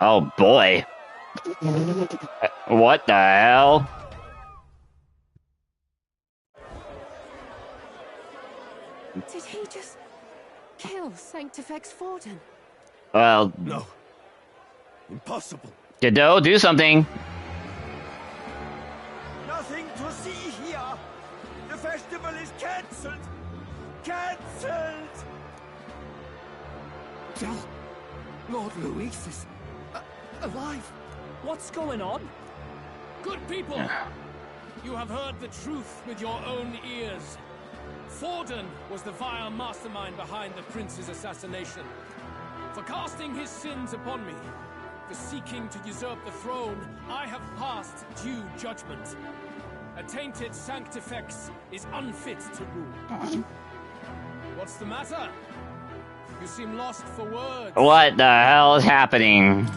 Oh boy. What the hell? Did he just kill Sanctifex Forden? Well... No. Impossible. Godot, do something. Nothing to see here. The festival is cancelled. Cancelled. Del, Lord Luis is alive. What's going on? Good people! You have heard the truth with your own ears. Forden was the vile mastermind behind the prince's assassination. For casting his sins upon me, for seeking to usurp the throne, I have passed due judgment. A tainted Sanctifex is unfit to rule. What's the matter? You seem lost for words. What the hell is happening?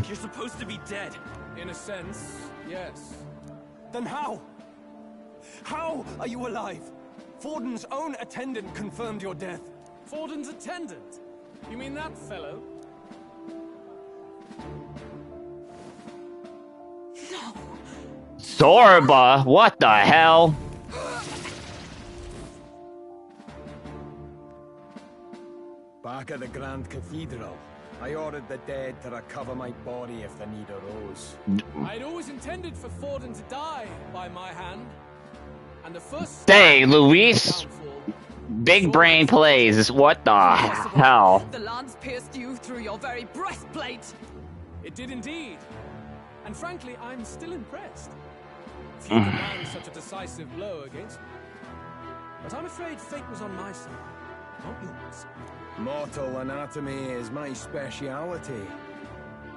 You're supposed to be dead. In a sense, yes. Then how? How are you alive? Forden's own attendant confirmed your death. Forden's attendant? You mean that fellow? No. Zorba, what the hell? Back at the Grand Cathedral, I ordered the dead to recover my body if the need arose. I'd always intended for Forden to die by my hand. And the first... Dang, Luis. Big brain plays. What the hell? The lance pierced you through your very breastplate. It did indeed. And frankly, I'm still impressed. Few can land such a decisive blow against me. But I'm afraid fate was on my side, not yours. Mortal anatomy is my speciality.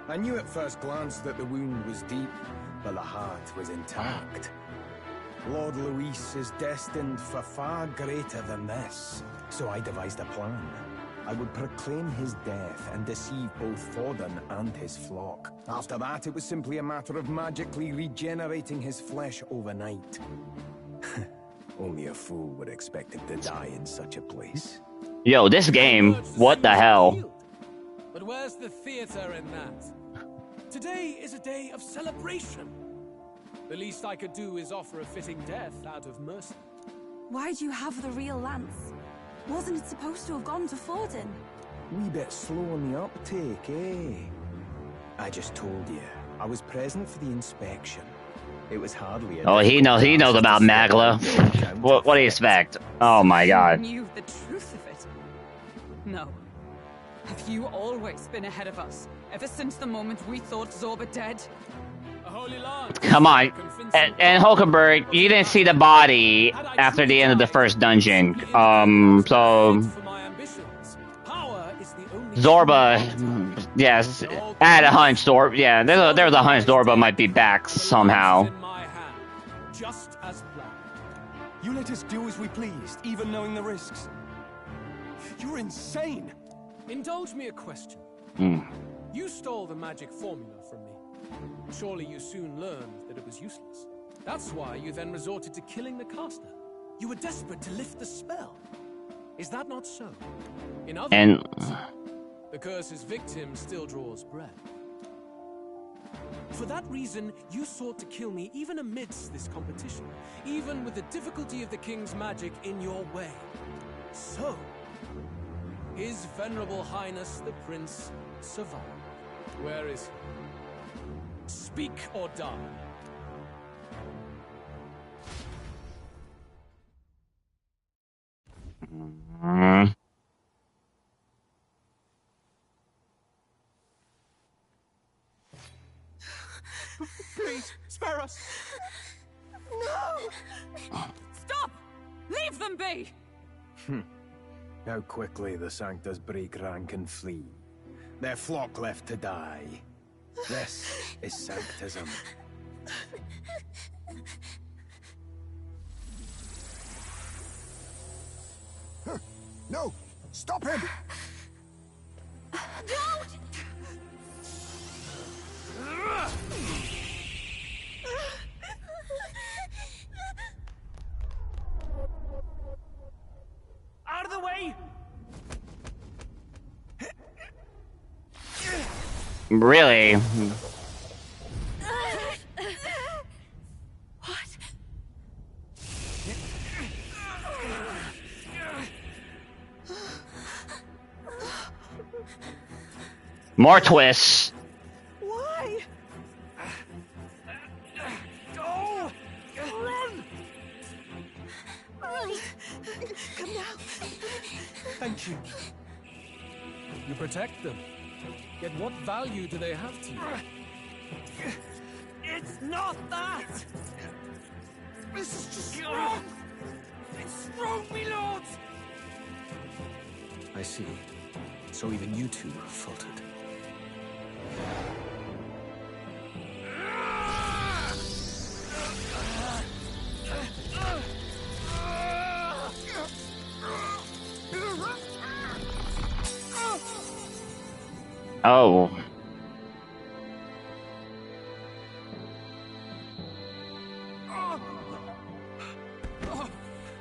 I knew at first glance that the wound was deep, but the heart was intact. Lord Luis is destined for far greater than this, so I devised a plan. I would proclaim his death and deceive both Forden and his flock. After that, it was simply a matter of magically regenerating his flesh overnight. Only a fool would expect him to die in such a place. Yo, this game, what the hell? But where's the theater in that? Today is a day of celebration. The least I could do is offer a fitting death out of mercy. Why do you have the real lance? Wasn't it supposed to have gone to Forden? Wee bit slow on the uptake, eh? I just told you, I was present for the inspection. It was hardly a... Oh, he knows about Magla. What do you expect? Oh my god. You knew the truth of it. No. Have you always been ahead of us? Ever since the moment we thought Zorba dead? Come on. And Hulkenberg, you didn't see the body after the end of the first dungeon. So... Zorba... Yes, I had a hunch Zorba... Yeah, there's a hunch Zorba might be back somehow. Just as planned. You let us do as we pleased, even knowing the risks. You're insane! Indulge me a question. You stole the magic formula from me. Surely you soon learned that it was useless. That's why you then resorted to killing the caster. You were desperate to lift the spell. Is that not so? In other words, the curse's victim still draws breath. For that reason, you sought to kill me even amidst this competition, even with the difficulty of the king's magic in your way. So, His Venerable Highness the Prince survived. Where is he? Speak or die. Please, spare us! No! Stop! Leave them be! How quickly the Sanctors break rank and flee. Their flock left to die. This is Sanctism. No! Stop him! Don't! Out of the way! Really? What? More twists. Why? Go! Run! Come now. Thank you. You protect them. Yet what value do they have to you? It's not that! This is just wrong! It's wrong, me lords! I see. So even you two faltered. Oh.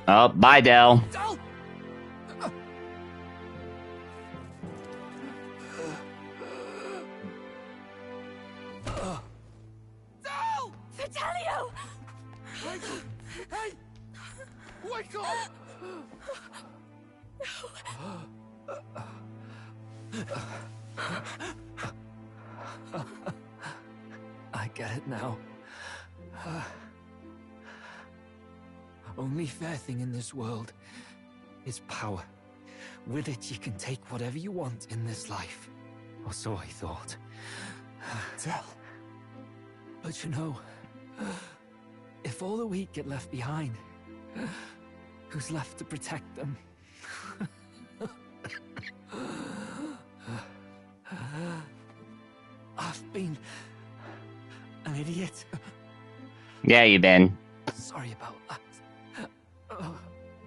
Oh, bye, Del. Vitelio! Hey! Wake up! I get it now. Only fair thing in this world is power. With it, you can take whatever you want in this life. Or so I thought. Tell. But you know, if all the weak get left behind, who's left to protect them? I've been an idiot. Yeah, you've been. Sorry about that.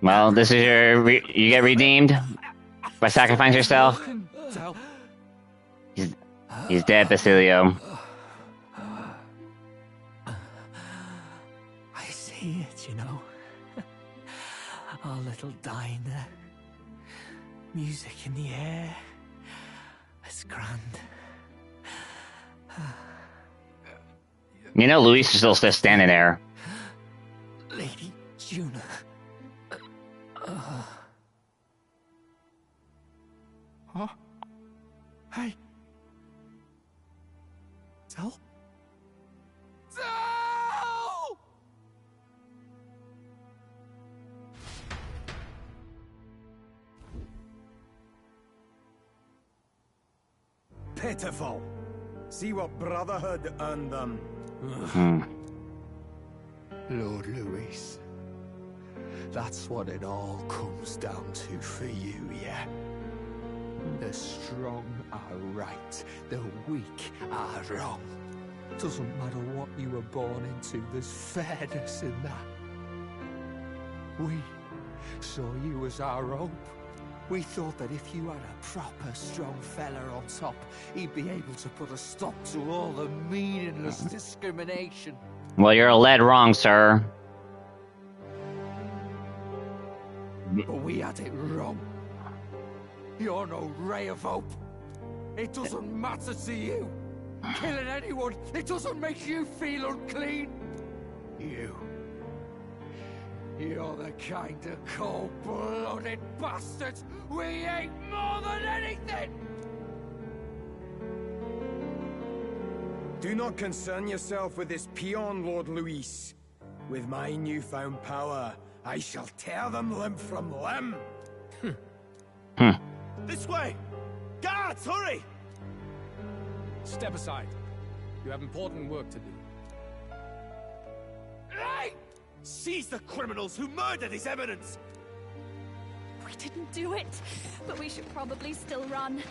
Well, this is your... you get redeemed by sacrificing yourself. He's dead, Basilio. I see it, you know. Our little diner. Music in the air. It's grand. You know, Luis is still standing there. Lady Juna. Huh? Hey. Tell? Tell! Pitiful. See what Brotherhood earned them. Lord Luis. That's what it all comes down to for you, yeah? The strong are right, the weak are wrong. Doesn't matter what you were born into, there's fairness in that. We saw you as our hope. We thought that if you had a proper strong fella on top, he'd be able to put a stop to all the meaningless discrimination. Well, you're led wrong, sir. But we had it wrong. You're no ray of hope. It doesn't matter to you. Killing anyone, it doesn't make you feel unclean. You're the kind of cold-blooded bastards we hate more than anything! Do not concern yourself with this peon, Lord Luis. With my newfound power, I shall tear them limb from limb. This way! Guards, hurry! Step aside. You have important work to do. Hey! Seize the criminals who murdered His Eminence! We didn't do it, but we should probably still run.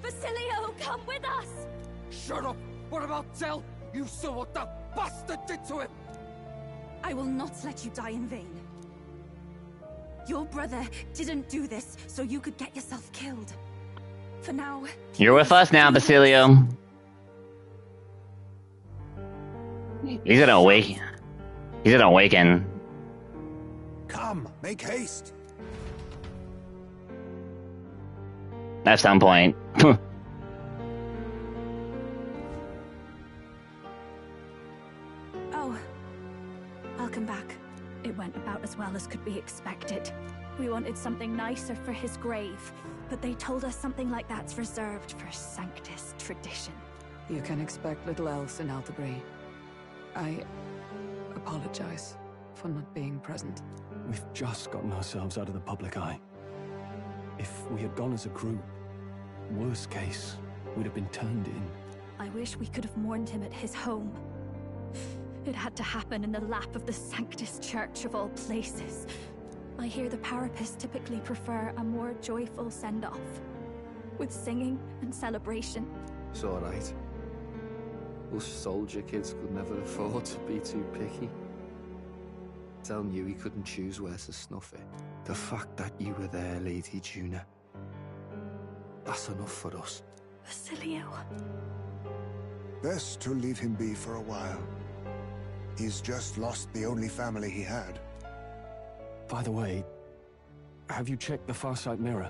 Basilio, come with us! Shut up! What about Tell? You saw what that bastard did to him! I will not let you die in vain. Your brother didn't do this so you could get yourself killed. For now... You're with us now, Basilio. He's gonna awaken. He's gonna awaken. Come, make haste. At some point. Oh, I'll come back. It went about as well as could be expected. We wanted something nicer for his grave, but they told us something like that's reserved for Sanctus tradition. You can expect little else in Altabri. I apologize for not being present. We've just gotten ourselves out of the public eye. If we had gone as a group, worst case, we'd have been turned in. I wish we could have mourned him at his home. It had to happen in the lap of the Sanctus Church of all places. I hear the Parapists typically prefer a more joyful send-off, with singing and celebration. It's alright. Us soldier kids could never afford to be too picky. Telling you he couldn't choose where to snuff it. The fact that you were there, Lady Juna, that's enough for us. Basilio. Best to leave him be for a while. He's just lost the only family he had. By the way, have you checked the Farsight mirror?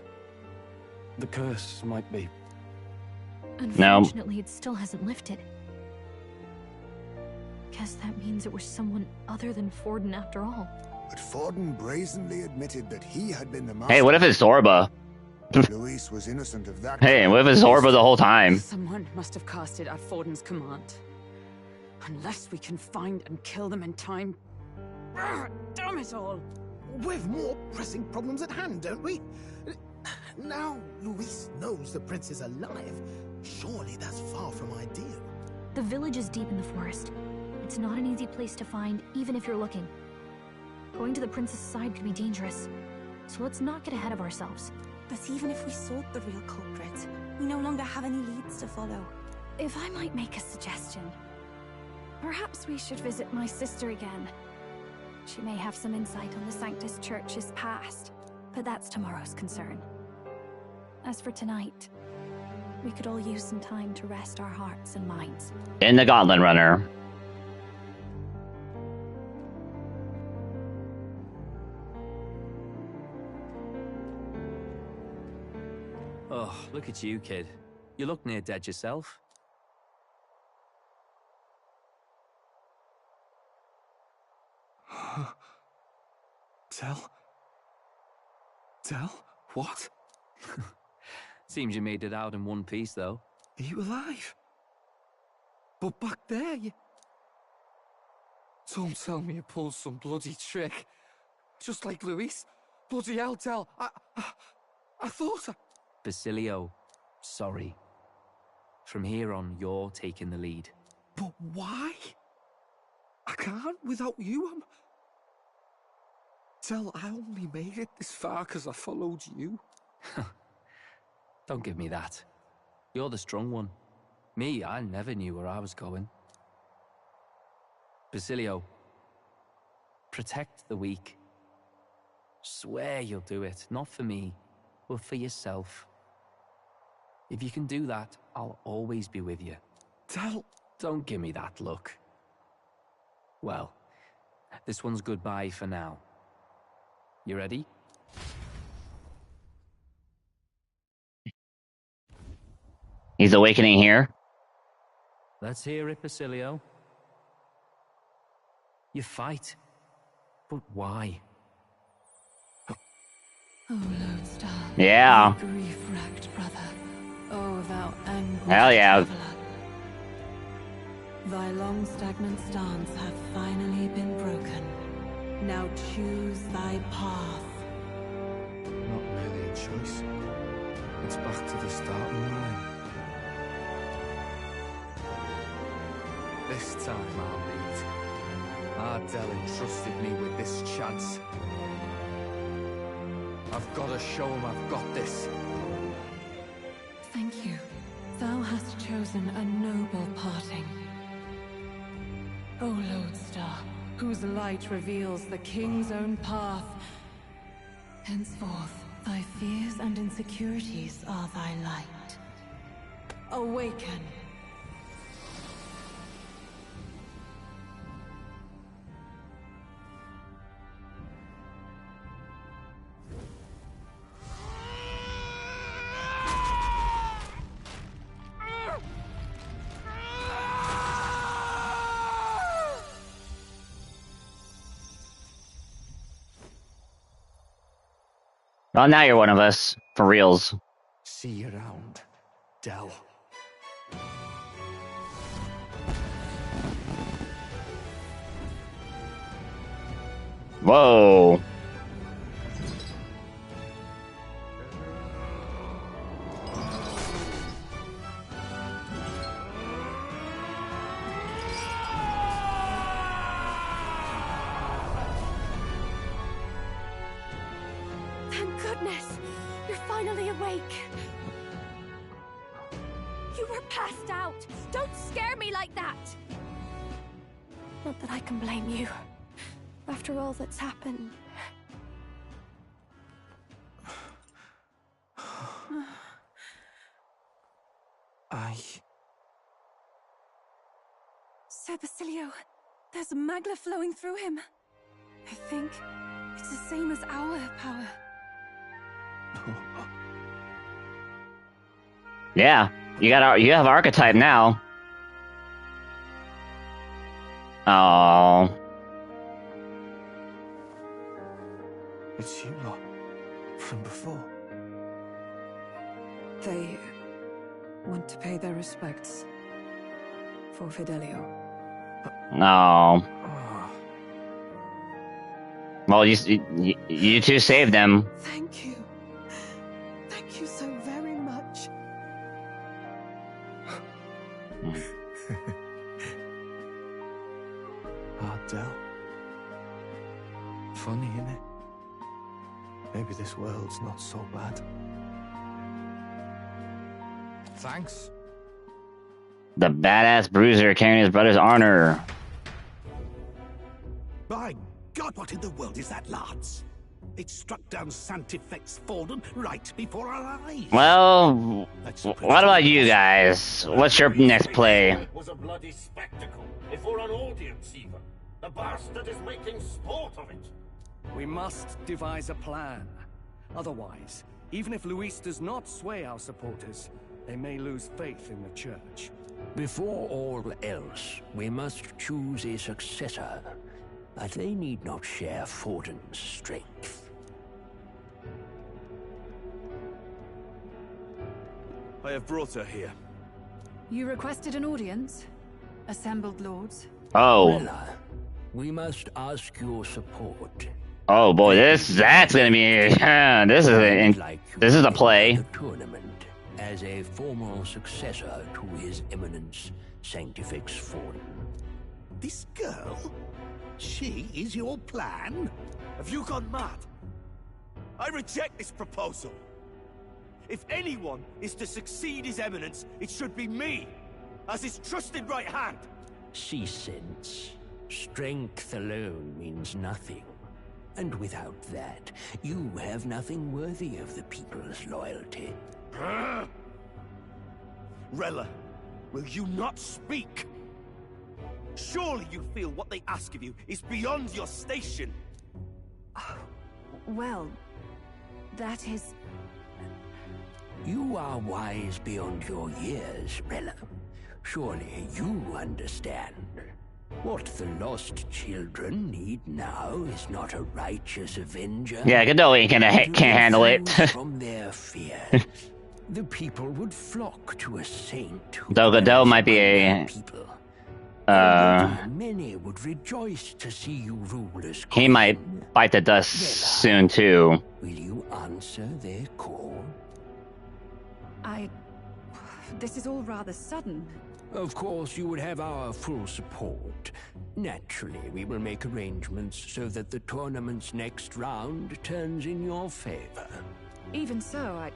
The curse might be... Unfortunately, it still hasn't lifted. Guess that means it was someone other than Forden after all. But Forden brazenly admitted that he had been the master. Hey, what if it's Zorba? Luis was innocent of that. Hey, what if it's Zorba the whole time? Someone must have cast it at Forden's command. Unless we can find and kill them in time. Damn it all! We've more pressing problems at hand, don't we? Now Luis knows the prince is alive. Surely that's far from ideal. The village is deep in the forest. It's not an easy place to find, even if you're looking. Going to the prince's side could be dangerous. So let's not get ahead of ourselves. But even if we sought the real culprit, we no longer have any leads to follow. If I might make a suggestion, perhaps we should visit my sister again. She may have some insight on the Sanctus Church's past, but that's tomorrow's concern. As for tonight, we could all use some time to rest our hearts and minds. In the Gauntlet Runner. Oh, look at you, kid. You look near dead yourself. Tell? What? Seems you made it out in one piece, though. Are you alive? But back there, you... Don't tell me you pulled some bloody trick. Just like Luis. Bloody hell, Del. I thought I... Basilio, sorry. From here on, you're taking the lead. But why? I can't without you. Del, I only made it this far because I followed you. Don't give me that. You're the strong one. Me, I never knew where I was going. Basilio, protect the weak. Swear you'll do it, not for me, but for yourself. If you can do that, I'll always be with you. Del... Don't give me that look. Well, this one's goodbye for now. You ready? He's awakening here. Let's hear it, Basilio. You fight. But why? Oh, Lodestar. Yeah. Grief-racked brother. Oh, thou anguished Hell yeah. traveler. Thy long stagnant stance hath finally been broken. Now choose thy path. Not really a choice. It's back to the starting line. This time I'll lead. Ardell entrusted me with this chance. I've got to show him I've got this. Thank you. Thou hast chosen a noble parting. O Lodestar, whose light reveals the king's own path. Henceforth, thy fears and insecurities are thy light. Awaken. Well, now you're one of us. For reals. See you around, Del. Whoa. Thank goodness! You're finally awake! You were passed out! Don't scare me like that! Not that I can blame you. After all that's happened. Sir Basilio, there's magla flowing through him. I think it's the same as our power. Yeah, you have archetype now. Oh. It's you lot. From before. They want to pay their respects for Fidelio. No. Well, you two saved them. Thank you. Thank you so very much. Ardell. Funny, innit? Maybe this world's not so bad. Thanks. The badass bruiser carrying his brother's honor. By God, what in the world is that, lads? It struck down Sanctifex Forden right before our eyes. Well, what about you guys? What's your next play? It was a bloody spectacle, before an audience even. The bastard is making sport of it. We must devise a plan. Otherwise, even if Luis does not sway our supporters, they may lose faith in the church. Before all else, we must choose a successor. But they need not share Forden's strength. I have brought her here. You requested an audience? Assembled lords? Oh. Rella, we must ask your support. Oh boy, that's gonna be this is a play. The tournament as a formal successor to His Eminence Sanctifex Forden. This girl? She is your plan? Have you gone mad? I reject this proposal. If anyone is to succeed His Eminence, it should be me, as his trusted right hand. See, sense. Strength alone means nothing. And without that, you have nothing worthy of the people's loyalty. Rella, will you not speak? Surely you feel what they ask of you is beyond your station. Well, that is... You are wise beyond your years, Rella. Surely you understand. What the lost children need now is not a righteous avenger. Yeah, Godot can't handle it. From their fears, the people would flock to a saint. Though Godot might be a... Many would rejoice to see you rule as he might bite the dust soon too. Will you answer their call? This is all rather sudden. Of course, you would have our full support. Naturally, we will make arrangements so that the tournament's next round turns in your favor. Even so,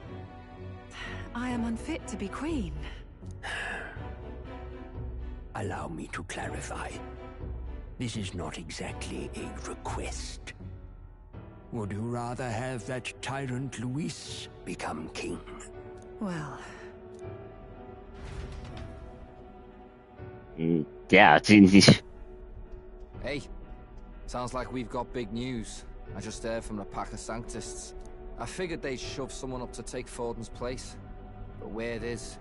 I am unfit to be queen. Allow me to clarify. This is not exactly a request. Would you rather have that tyrant Luis become king? Well... Yeah, Hey, sounds like we've got big news. I just heard from the pack of Sanctists. I figured they'd shove someone up to take Forden's place. But where it is,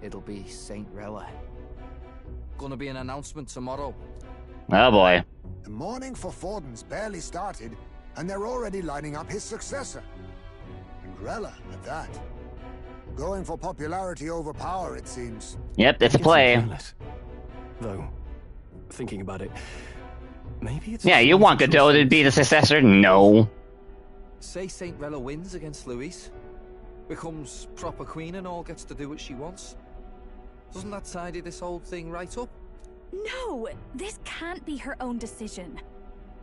it'll be Saint Rella. Gonna be an announcement tomorrow. Oh boy. The mourning for Forden's barely started, and they're already lining up his successor. And Rella at that. Going for popularity over power, it seems. Yep, it's a play. Though, thinking about it, maybe it's... Yeah, you want Godot to be the successor? No. Say Saint Rella wins against Luis, becomes proper queen and all gets to do what she wants. Doesn't that tidy this whole thing right up? No, this can't be her own decision.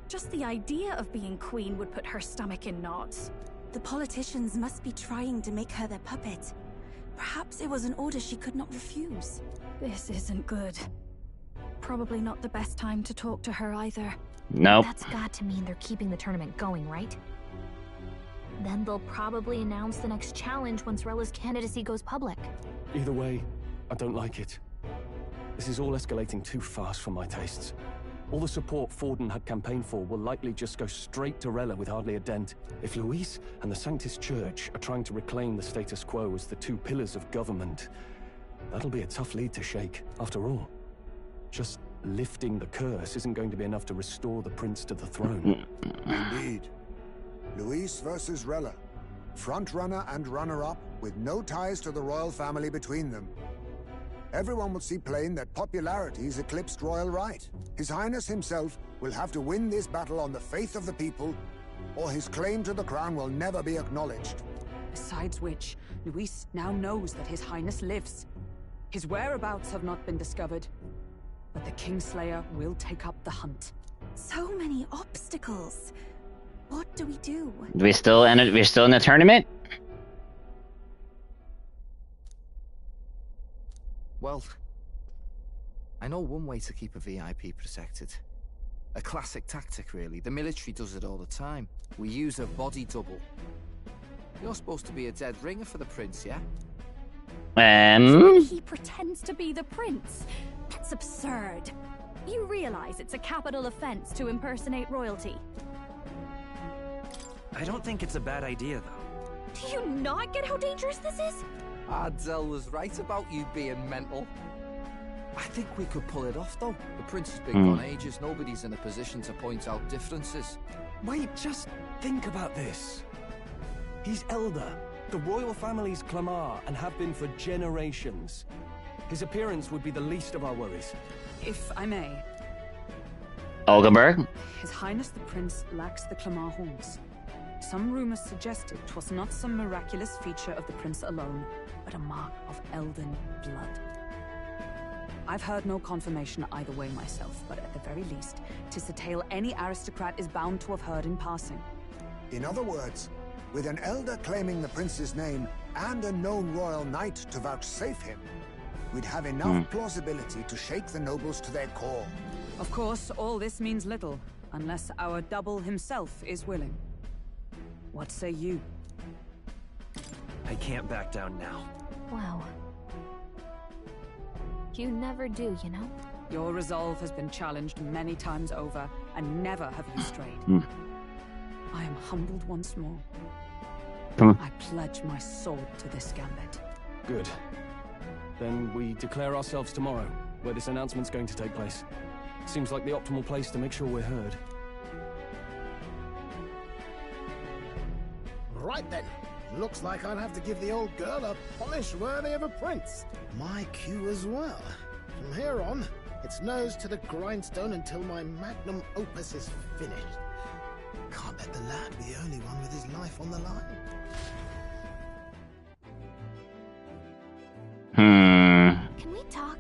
Just the idea of being queen would put her stomach in knots. The politicians must be trying to make her their puppet. Perhaps it was an order she could not refuse. This isn't good. Probably not the best time to talk to her either. Nope. That's got to mean they're keeping the tournament going, right? Then they'll probably announce the next challenge once Rella's candidacy goes public. Either way, I don't like it. This is all escalating too fast for my tastes. All the support Forden had campaigned for will likely just go straight to Rella with hardly a dent. If Luis and the Sanctus Church are trying to reclaim the status quo as the two pillars of government, that'll be a tough lead to shake. After all, just lifting the curse isn't going to be enough to restore the prince to the throne. Indeed. Luis versus Rella. Front-runner and runner-up with no ties to the royal family between them. Everyone will see plain that popularity's eclipsed royal right. His Highness himself will have to win this battle on the faith of the people, or his claim to the crown will never be acknowledged. Besides which, Luis now knows that His Highness lives. His whereabouts have not been discovered, but the Kingslayer will take up the hunt. So many obstacles. What do we do? We're still in the tournament? Well, I know one way to keep a VIP protected. A classic tactic, really. The military does it all the time. We use a body double. You're supposed to be a dead ringer for the prince, yeah? So he pretends to be the prince? That's absurd. You realize it's a capital offense to impersonate royalty? I don't think it's a bad idea, though. Do you not get how dangerous this is? Ardell was right about you being mental. I think we could pull it off, though. The prince has been gone ages. Nobody's in a position to point out differences. Wait, just think about this. He's elder. The royal family's Clamar and have been for generations. His appearance would be the least of our worries. If I may. Olgenberg? His Highness the Prince lacks the Clamar horns. Some rumors suggested 'twas not some miraculous feature of the prince alone, but a mark of elden blood. I've heard no confirmation either way myself, but at the very least, 'tis a tale any aristocrat is bound to have heard in passing. In other words, with an elder claiming the prince's name and a known royal knight to vouchsafe him, we'd have enough plausibility to shake the nobles to their core. Of course, all this means little, unless our double himself is willing. What say you? I can't back down now. Wow. You never do, you know? Your resolve has been challenged many times over, and never have you strayed. I am humbled once more. I pledge my sword to this gambit. Good. Then we declare ourselves tomorrow, where this announcement's going to take place. Seems like the optimal place to make sure we're heard. Right then. Looks like I'll have to give the old girl a polish worthy of a prince. My cue as well. From here on, it's nose to the grindstone until my magnum opus is finished. Can't let the lad be the only one with his life on the line. Can we talk?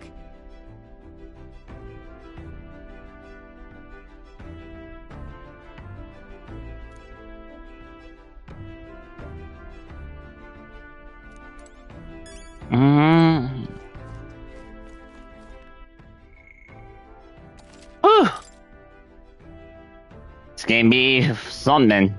This game be something.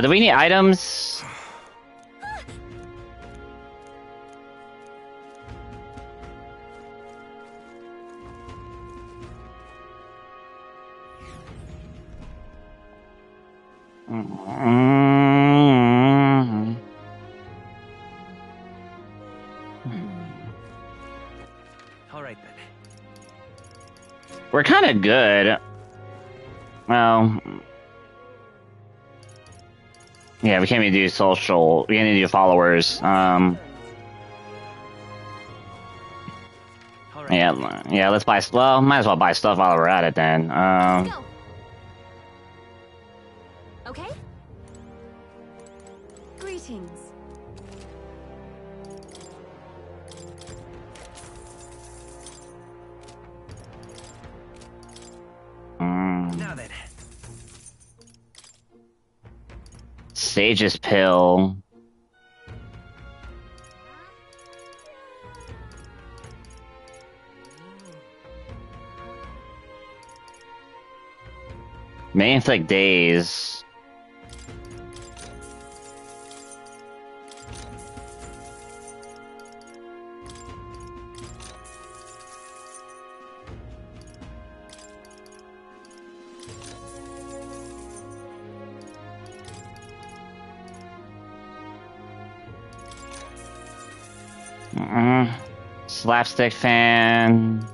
Do we need items? All right then. We're kind of good. Well, yeah, we can't even do social. We can't even do followers. Yeah. Let's buy. Well, might as well buy stuff while we're at it then. Let's go. Okay. Greetings. Now then. Sage's pill. May inflict days. Slapstick fan.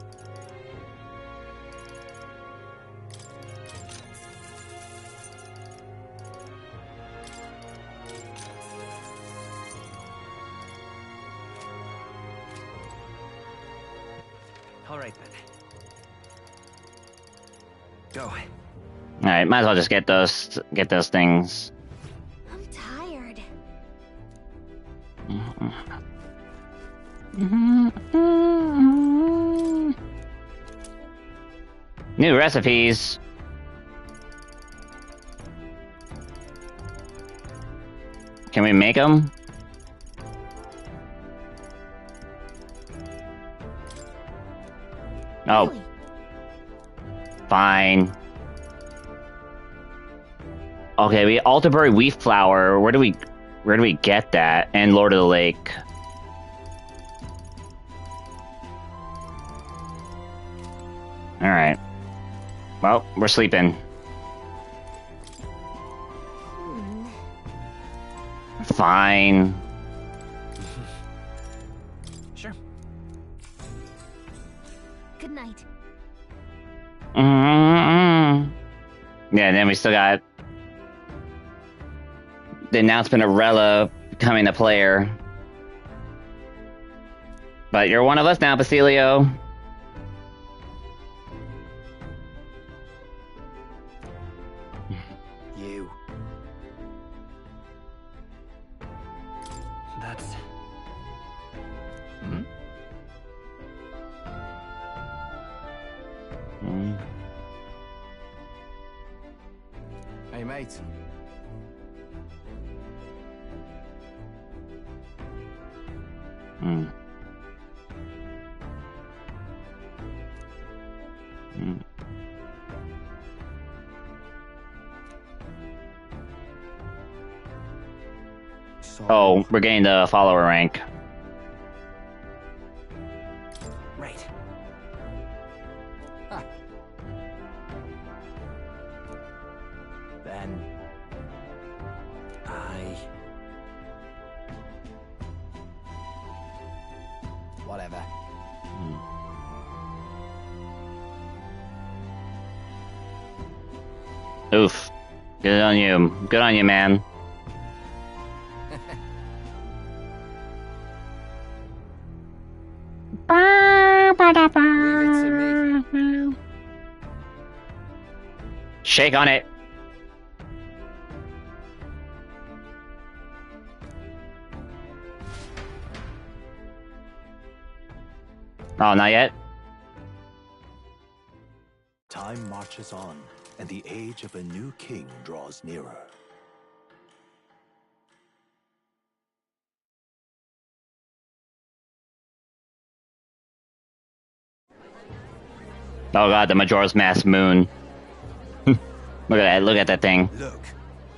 All right then. Go. All right, might as well just get those things. I'm tired. New recipes. Can we make them? Oh. Really? Fine. Okay, we Altaberry wheat flour. Where do we get that? And Lord of the Lake. All right. Well, we're sleeping. Fine. Sure. Good night. Yeah, and then we still got the announcement of Rella becoming a player. But you're one of us now, Basilio. You. That's... Hmm? Hey, mate. Oh, we're getting the follower rank. Right. Huh. Then... Whatever. Oof. Good on you. Good on you, man. Leave it to me. Shake on it. Oh, not yet? Time marches on, and the age of a new king draws nearer. Oh god, the Majora's Mask moon. Look at that thing. Look,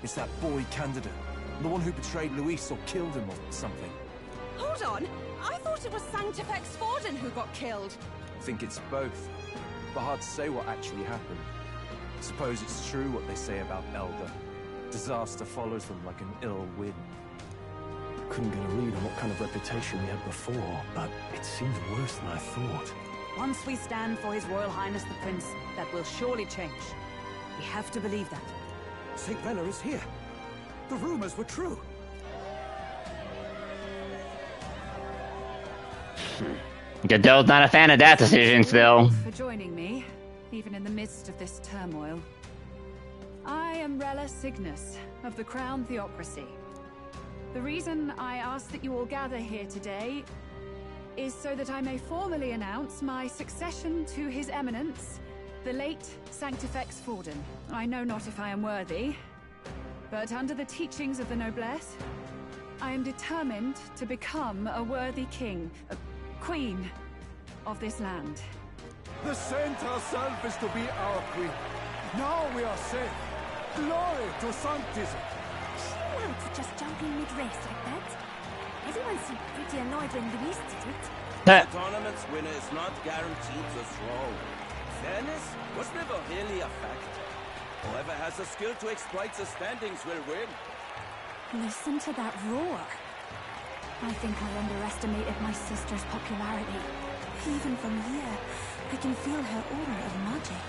it's that boy candidate. The one who betrayed Luis or killed him or something. Hold on! I thought it was Sanctifex Forden who got killed. I think it's both. But hard to say what actually happened. Suppose it's true what they say about Elder. Disaster follows them like an ill wind. Couldn't get a read on what kind of reputation we had before, but it seems worse than I thought. Once we stand for His Royal Highness the Prince, that will surely change. We have to believe that. St. Rella is here. The rumors were true. Godot's not a fan of that decision still. For joining me, even in the midst of this turmoil. I am Rella Cygnus of the Crown Theocracy. The reason I ask that you all gather here today is so that I may formally announce my succession to His Eminence, the late Sanctifex Forden. I know not if I am worthy, but under the teachings of the noblesse, I am determined to become a worthy king, a queen of this land. The saint herself is to be our queen. Now we are safe. Glory to Sanctism. Not for just jumping mid-race like that. Everyone seemed pretty annoyed when Luis did it. The tournament's winner is not guaranteed the throne. Fairness was never really a fact. Whoever has the skill to exploit the standings will win. Listen to that roar. I think I underestimated my sister's popularity. Even from here, I can feel her aura of magic.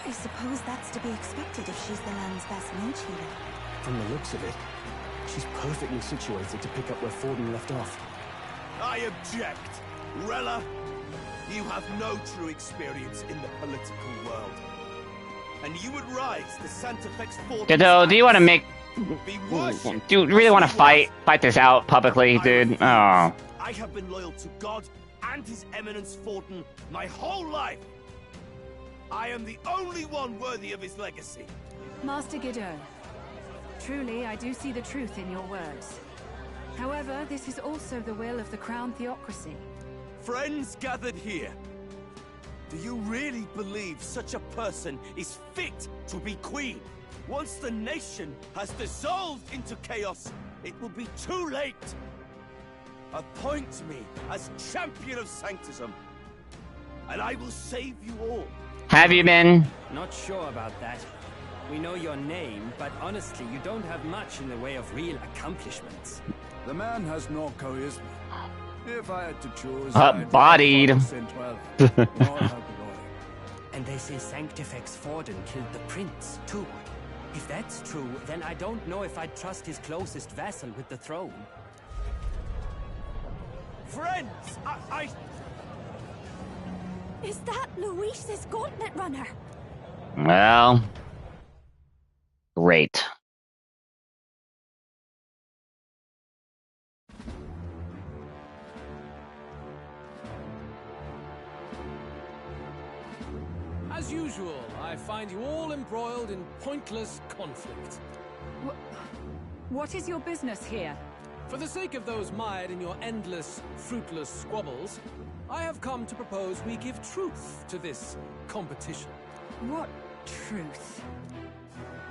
I suppose that's to be expected if she's the land's best mage healer. From the looks of it, she's perfectly situated to pick up where Forden left off. I object. Rella, you have no true experience in the political world. and you would rise to Santefex Fort. Do you want to make? Do you really want to fight this out publicly, dude? Oh. I have been loyal to God and His Eminence Fortin my whole life. I am the only one worthy of his legacy. Master Gideon, truly I do see the truth in your words. However, this is also the will of the Crown Theocracy. Friends gathered here, do you really believe such a person is fit to be queen? Once the nation has dissolved into chaos, it will be too late. Appoint me as champion of Sanctism, and I will save you all. Have you been? Not sure about that. We know your name, but honestly, you don't have much in the way of real accomplishments. The man has no charisma. If I had to choose, bodied. And they say Sanctifex Forden killed the prince, too. If that's true, then I don't know if I'd trust his closest vassal with the throne. Friends, I... Is that Luis's gauntlet runner? Well, great. As usual, I find you all embroiled in pointless conflict. What is your business here? For the sake of those mired in your endless, fruitless squabbles, I have come to propose we give truth to this competition. What truth?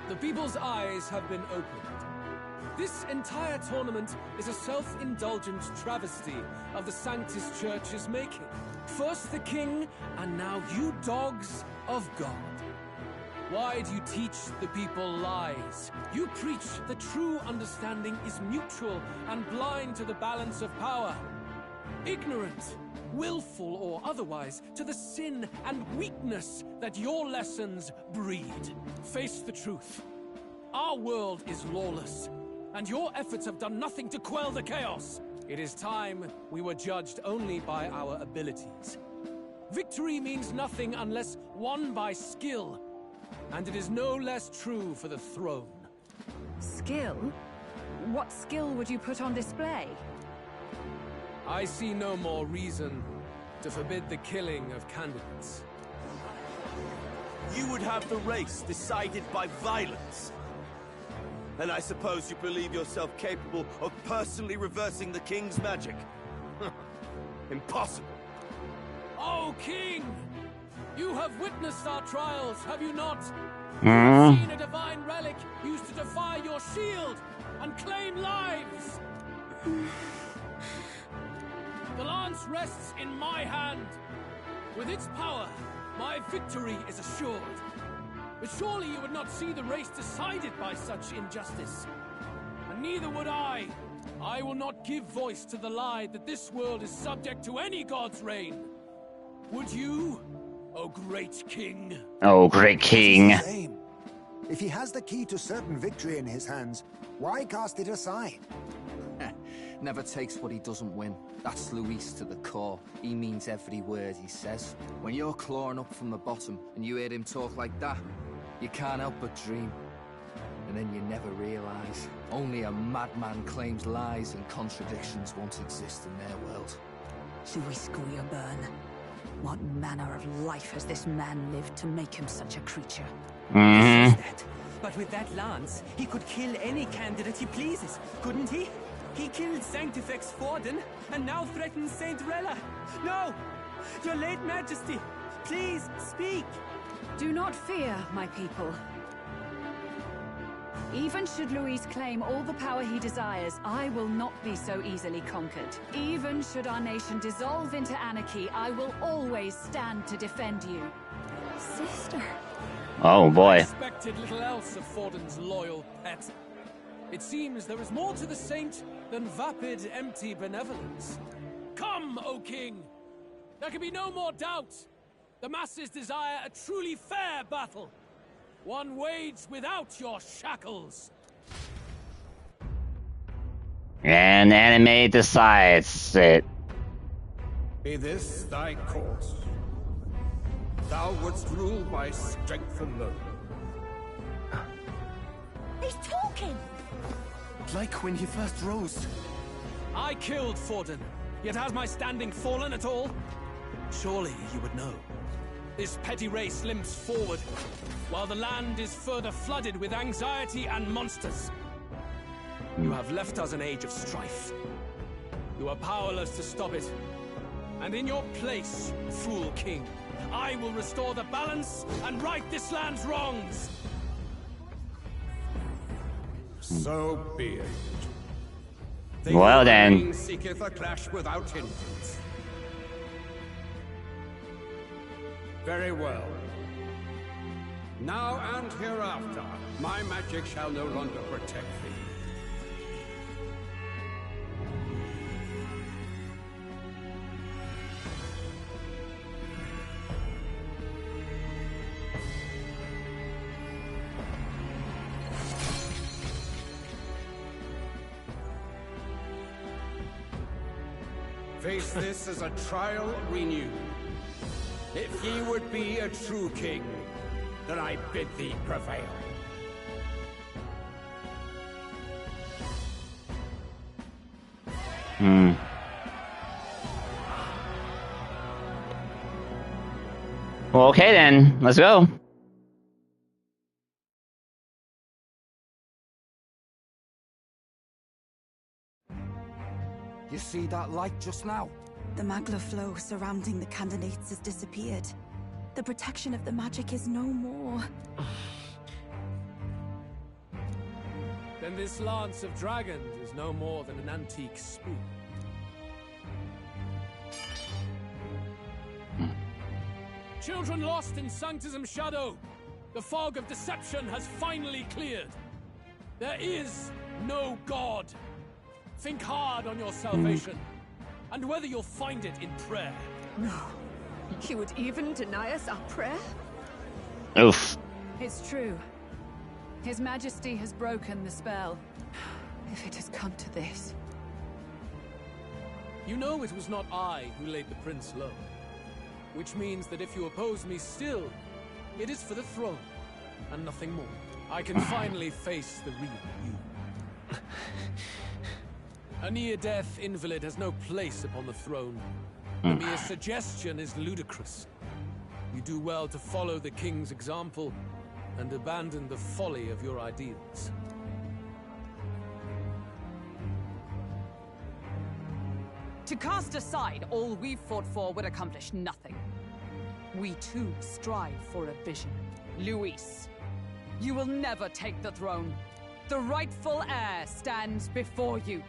The people's eyes have been opened. This entire tournament is a self-indulgent travesty of the Sanctus Church's making. First the king, and now you dogs of God. Why do you teach the people lies? You preach the true understanding is mutual and blind to the balance of power. Ignorant, willful or otherwise, to the sin and weakness that your lessons breed. Face the truth. Our world is lawless, and your efforts have done nothing to quell the chaos. It is time we were judged only by our abilities. Victory means nothing unless won by skill, and it is no less true for the throne. Skill? What skill would you put on display? I see no more reason to forbid the killing of candidates. You would have the race decided by violence. And I suppose you believe yourself capable of personally reversing the king's magic? Impossible. Oh, king! You have witnessed our trials, have you not? Mm. Seen a divine relic used to defy your shield and claim lives. The lance rests in my hand. With its power, my victory is assured. But surely you would not see the race decided by such injustice. And neither would I. I will not give voice to the lie that this world is subject to any god's reign. Would you, O great king? Oh, great king. If he has the key to certain victory in his hands, why cast it aside? Never takes what he doesn't win. That's Luis to the core. He means every word he says. When you're clawing up from the bottom and you hear him talk like that, you can't help but dream. And then you never realize. Only a madman claims lies and contradictions won't exist in their world. Luis Guyaburn. What manner of life has this man lived to make him such a creature? He says that, but with that lance, he could kill any candidate he pleases, couldn't he? He killed Sanctifex Forden, and now threatens Saint Rella. No! Your late majesty, please, speak! Do not fear, my people. Even should Luis claim all the power he desires, I will not be so easily conquered. Even should our nation dissolve into anarchy, I will always stand to defend you. Sister. Oh boy. I expected little else of Forden's loyal pet. It seems there is more to the saint than vapid, empty benevolence. Come, O king! There can be no more doubt. The masses desire a truly fair battle. One waged without your shackles. And anime decides it. Be this thy course. Thou wouldst rule by strength alone. He's talking! Like when he first rose. I killed Forden, yet has my standing fallen at all? Surely you would know. This petty race limps forward, while the land is further flooded with anxiety and monsters. You have left us an age of strife. You are powerless to stop it. And in your place, fool king, I will restore the balance and right this land's wrongs. So be it. Well then. Seeketh a clash without hindrance. Very well. Now and hereafter, my magic shall no longer protect thee. Face this as a trial renewed. If ye would be a true king, then I bid thee prevail. Well, okay then, let's go. You see that light just now? The magla flow surrounding the candidates has disappeared. The protection of the magic is no more. Then this lance of dragons is no more than an antique spoon. Children lost in Sanctism's shadow, the fog of deception has finally cleared. There is no God. Think hard on your salvation, and whether you'll find it in prayer. No. He would even deny us our prayer? Oof. It's true. His Majesty has broken the spell. If it has come to this. You know it was not I who laid the prince low. Which means that if you oppose me still, it is for the throne, and nothing more. I can finally face the real you. A near-death invalid has no place upon the throne. The mere suggestion is ludicrous. You do well to follow the king's example and abandon the folly of your ideals. To cast aside all we've fought for would accomplish nothing. We too strive for a vision. Luis, you will never take the throne. The rightful heir stands before you.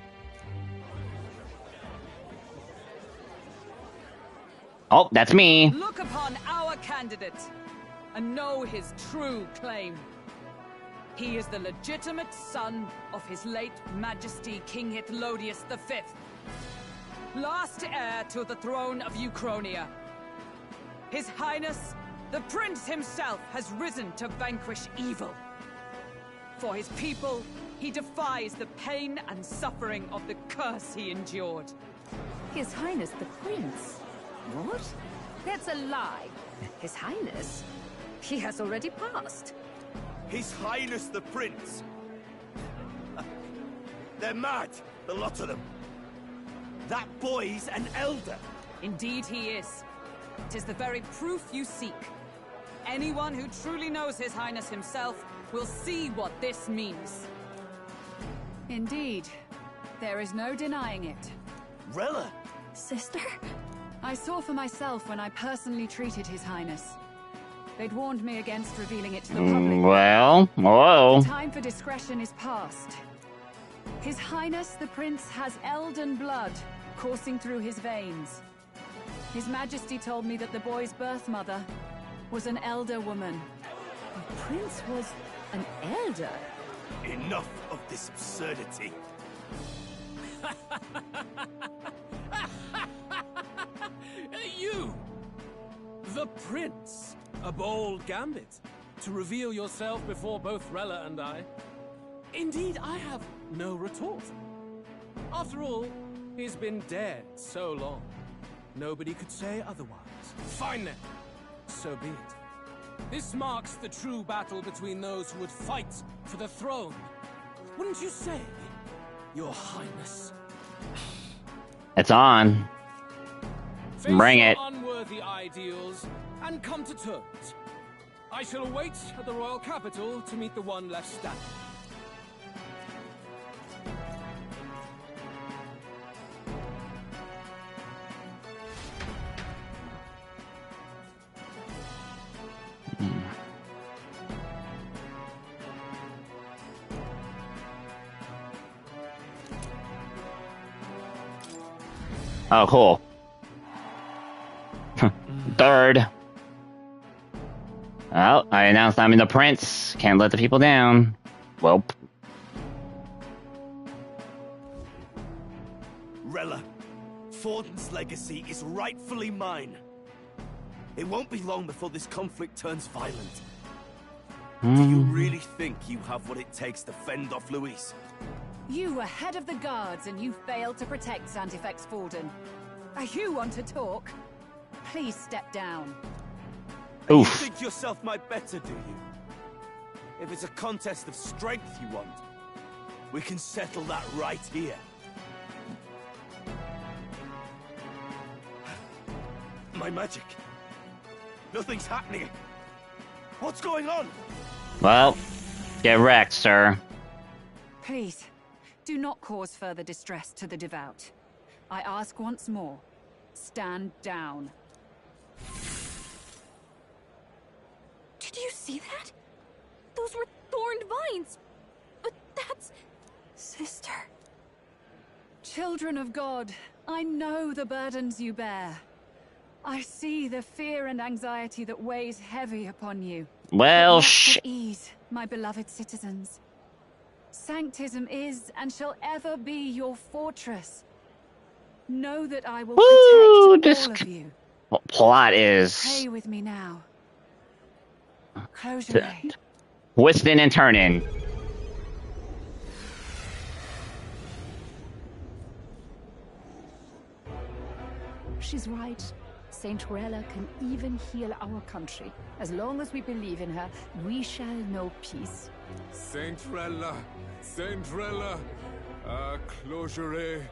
Oh, that's me. Look upon our candidate and know his true claim. He is the legitimate son of his late Majesty King Hytlodius V, last heir to the throne of Uchronia. His Highness, the Prince himself, has risen to vanquish evil. For his people, he defies the pain and suffering of the curse he endured. His Highness the Prince? What? That's a lie. His Highness? He has already passed. His Highness the Prince? They're mad, the lot of them. That boy's an elder. Indeed he is. 'Tis the very proof you seek. Anyone who truly knows His Highness himself will see what this means. Indeed. There is no denying it. Rella! Sister? I saw for myself when I personally treated His Highness. They'd warned me against revealing it to the public. Well, whoa. The time for discretion is past. His Highness the Prince has Elden blood coursing through his veins. His Majesty told me that the boy's birth mother was an elder woman. The Prince was an elder? Enough of this absurdity. You! The Prince! A bold gambit. To reveal yourself before both Rella and I. Indeed, I have no retort. After all, he's been dead so long. Nobody could say otherwise. Fine then. So be it. This marks the true battle between those who would fight for the throne. Wouldn't you say, Your Highness? It's on. Bring it. Unworthy ideals and come to terms. I shall await at the royal capital to meet the one left standing. Oh, cool. Third. Well, I announced I'm the prince. Can't let the people down. Welp. Rella, Forden's legacy is rightfully mine. It won't be long before this conflict turns violent. Do you really think you have what it takes to fend off Luis? You were head of the guards and you failed to protect Santifex Forden. You want to talk? Please step down. You think yourself my better, do you? If it's a contest of strength you want, we can settle that right here. My magic. Nothing's happening. What's going on? Well, get wrecked, sir. Please, do not cause further distress to the devout. I ask once more, stand down. Did you see that? Those were thorned vines. But that's... Sister. Children of God, I know the burdens you bear. I see the fear and anxiety that weighs heavy upon you. Well, at ease, my beloved citizens. Sanctism is and shall ever be your fortress. Know that I will protect all of you. Plot is Pray with me now. Close your eyes. twisting and turning. She's right. Saint Rella can even heal our country. As long as we believe in her, we shall know peace. Saint Rella, closure.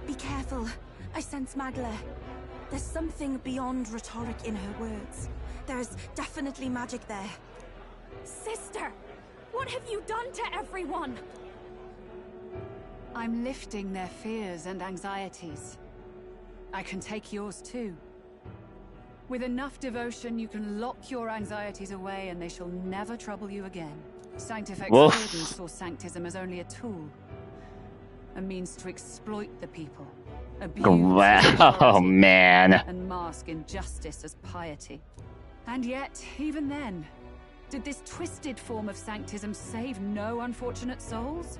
Be careful. I sense Magla. There's something beyond rhetoric in her words. There's definitely magic there. Sister, what have you done to everyone? I'm lifting their fears and anxieties. I can take yours too. With enough devotion, you can lock your anxieties away and they shall never trouble you again. Sanctifex Forden saw Sanctism as only a tool. A means to exploit the people. Abuse Oh, man. and mask injustice as piety. And yet, even then, did this twisted form of Sanctism save no unfortunate souls?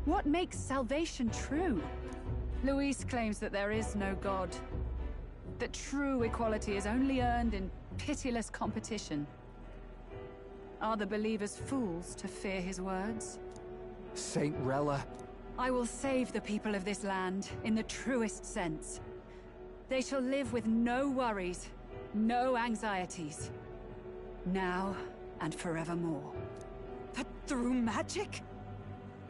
What makes salvation true? Luis claims that there is no God. That true equality is only earned in pitiless competition. Are the believers fools to fear his words? Saint Rella. I will save the people of this land in the truest sense. They shall live with no worries, no anxieties. Now and forevermore. But through magic?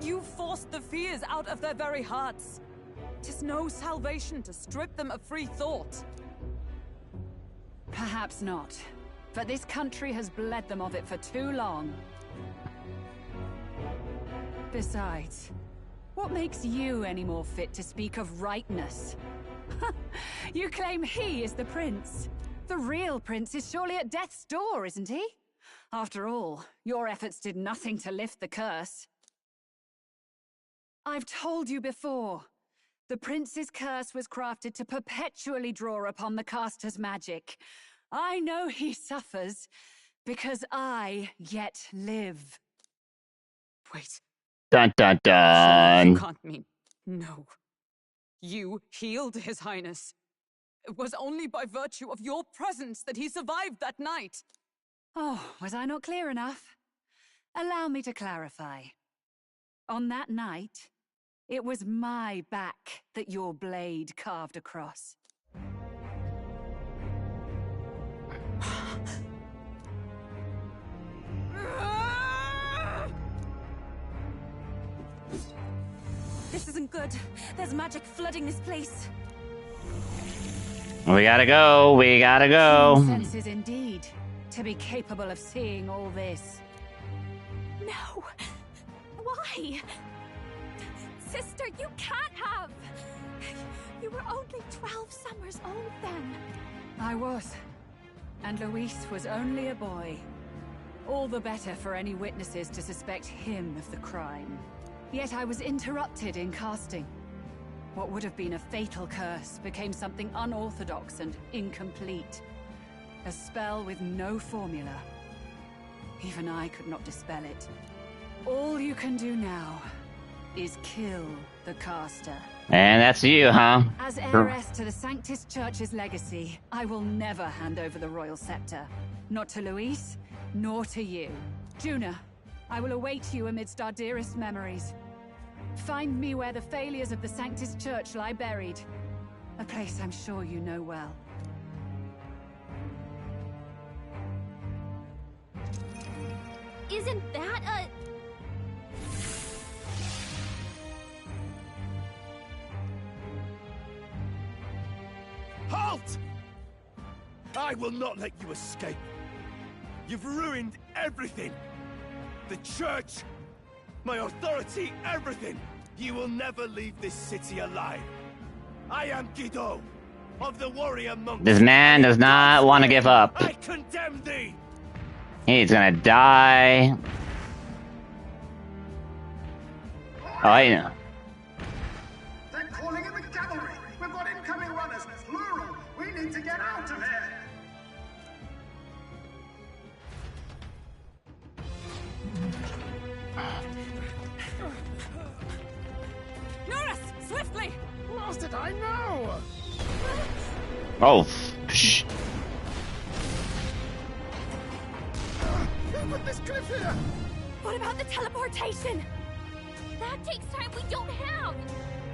You forced the fears out of their very hearts. 'Tis no salvation to strip them of free thought. Perhaps not. But this country has bled them of it for too long. Besides, what makes you any more fit to speak of rightness? You claim he is the prince. The real prince is surely at death's door, isn't he? After all, your efforts did nothing to lift the curse. I've told you before. The prince's curse was crafted to perpetually draw upon the caster's magic. I know he suffers because I yet live. Wait. Dun dun dun. You can't mean... No. You healed His Highness. It was only by virtue of your presence that he survived that night. Oh, was I not clear enough? Allow me to clarify. On that night, it was my back that your blade carved across. This isn't good. There's magic flooding this place. We gotta go. We gotta go. Keen senses indeed, to be capable of seeing all this. No. Why? Sister, you can't have. You were only 12 summers old then. I was. And Luis was only a boy. All the better for any witnesses to suspect him of the crime. Yet I was interrupted in casting. What would have been a fatal curse became something unorthodox and incomplete. A spell with no formula. Even I could not dispel it. All you can do now is kill the caster. And that's you, huh? As heiress to the Sanctus Church's legacy, I will never hand over the royal scepter. Not to Luis, nor to you. Juna, I will await you amidst our dearest memories. Find me where the failures of the Sanctus Church lie buried. A place I'm sure you know well. Isn't that a... Halt! I will not let you escape. You've ruined everything. The church, my authority, everything. You will never leave this city alive. I am Guido, of the warrior monks. This man does not want to give up. I condemn thee. He's gonna die. Oh, I know. They're calling in the cavalry. We've got incoming runners, plural. We need to get out of here. Norris, swiftly! Lost it, I know. Oh, shh. Who put this cliff here? What about the teleportation? That takes time we don't have.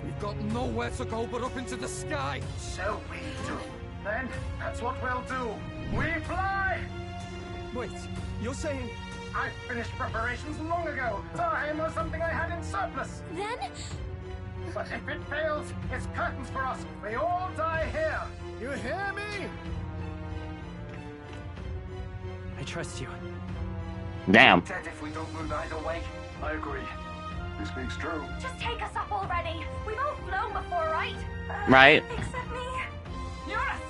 We've got nowhere to go but up into the sky. So we do. Then that's what we'll do. We fly! Wait, you're saying... I finished preparations long ago. Time was something I had in surplus. Then? But if it fails, it's curtains for us. We all die here. You hear me? I trust you. Damn. Dead if we don't move either way. I agree. This speaks true. Just take us up already. We've all flown before, right? Right. Except me. Norris!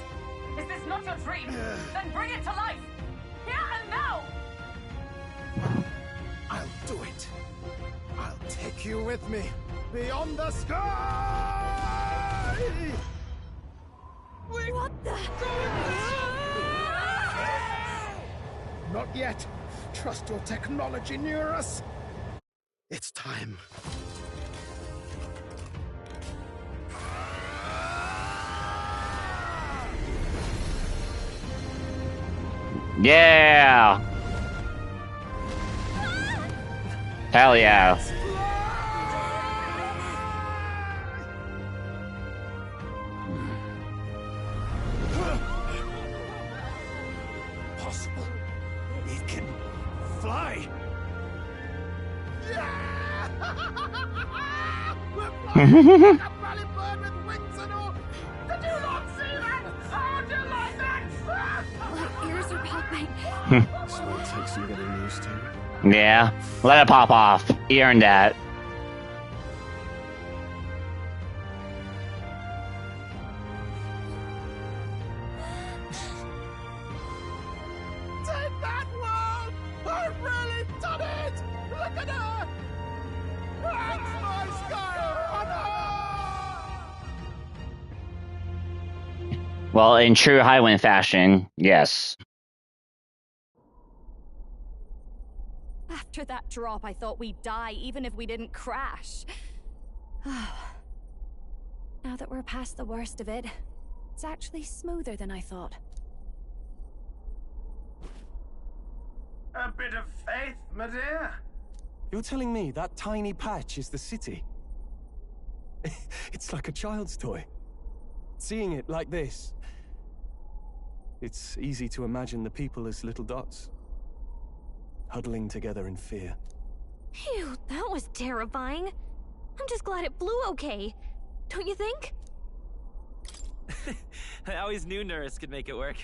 Is this not your dream? Then bring it to life! Here and now! I'll do it. I'll take you with me. Beyond the sky! What the? Not yet. Trust your technology, Neurus. It's time. Yeah. Hell yeah. Possible. It can fly. We're flying like a rally bird with wings and all. Did you not see that? How do you like that? My ears are popping. So it takes some getting used to. Yeah. Let it pop off. You earned that. Take that, world! I've really done it! Look at her! That's my sky honor! Well, in true Highwind fashion, yes. After that drop, I thought we'd die even if we didn't crash. Now that we're past the worst of it, it's actually smoother than I thought. A bit of faith, my dear. You're telling me that tiny patch is the city? It's like a child's toy. Seeing it like this, it's easy to imagine the people as little dots, huddling together in fear. Phew, that was terrifying. I'm just glad it blew okay. Don't you think? I always knew Nurse could make it work.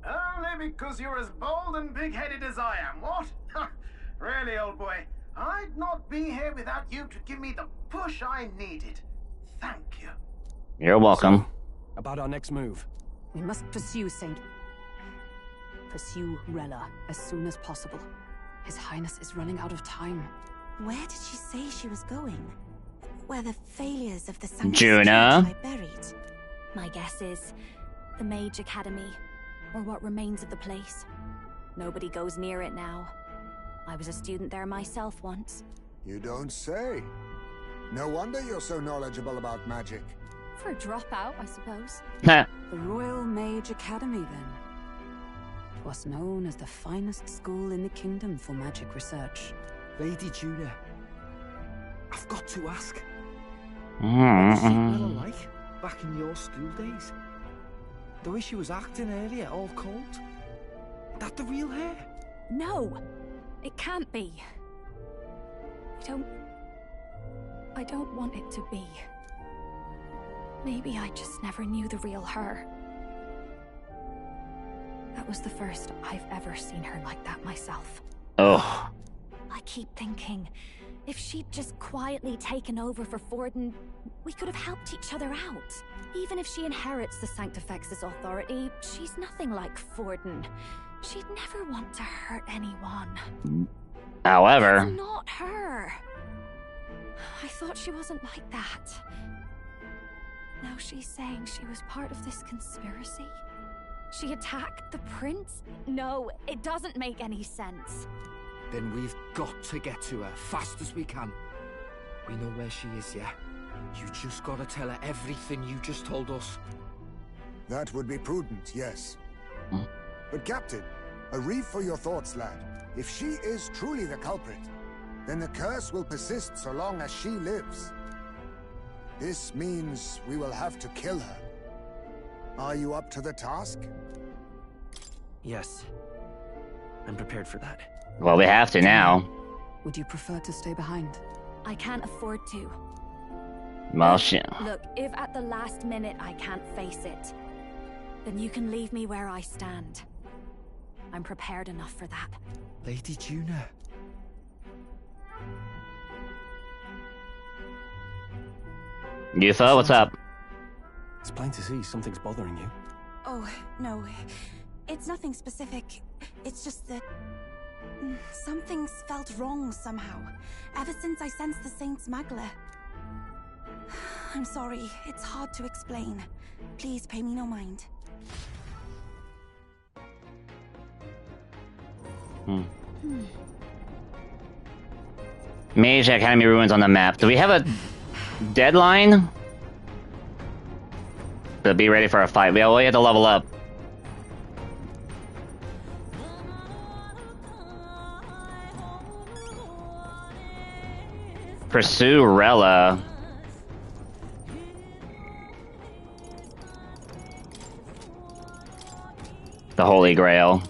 Only because you're as bold and big-headed as I am, what? Really, old boy, I'd not be here without you to give me the push I needed. Thank you. You're welcome. So, about our next move. We must pursue Rella as soon as possible. His Highness is running out of time. Where did she say she was going? Where the failures of the Sanctus Juna? lie buried? My guess is the Mage Academy, or what remains of the place. Nobody goes near it now. I was a student there myself once. You don't say. No wonder you're so knowledgeable about magic. For a dropout, I suppose. The Royal Mage Academy, then. 'Twas known as the finest school in the kingdom for magic research. Lady Juna, I've got to ask. What Mm-hmm. was Cinderella like back in your school days? The way she was acting earlier, all cold? That the real her? No! It can't be. I don't want it to be. Maybe I just never knew the real her. That was the first I've ever seen her like that myself. Oh. I keep thinking, if she'd just quietly taken over for Forden, we could have helped each other out. Even if she inherits the Sanctifex's authority, she's nothing like Forden. She'd never want to hurt anyone. However... It's not her. I thought she wasn't like that. Now she's saying she was part of this conspiracy? She attacked the prince? No, it doesn't make any sense. Then we've got to get to her fast as we can. We know where she is, yeah? You just gotta tell her everything you just told us. That would be prudent, yes. But Captain, a reef for your thoughts, lad. If she is truly the culprit, then the curse will persist so long as she lives. This means we will have to kill her. Are you up to the task? Yes. I'm prepared for that. Well, we have to now. Would you prefer to stay behind? I can't afford to. Well, shit. Look, if at the last minute I can't face it, then you can leave me where I stand. I'm prepared enough for that. Lady Juna. Yufa, what's up? It's plain to see something's bothering you. Oh, no. It's nothing specific. It's just that... something's felt wrong somehow. Ever since I sensed the Saint Smuggler. I'm sorry. It's hard to explain. Please pay me no mind. Mage Academy ruins on the map. Do we have a deadline? To be ready for a fight. We have to level up. Pursue Rella. The Holy Grail.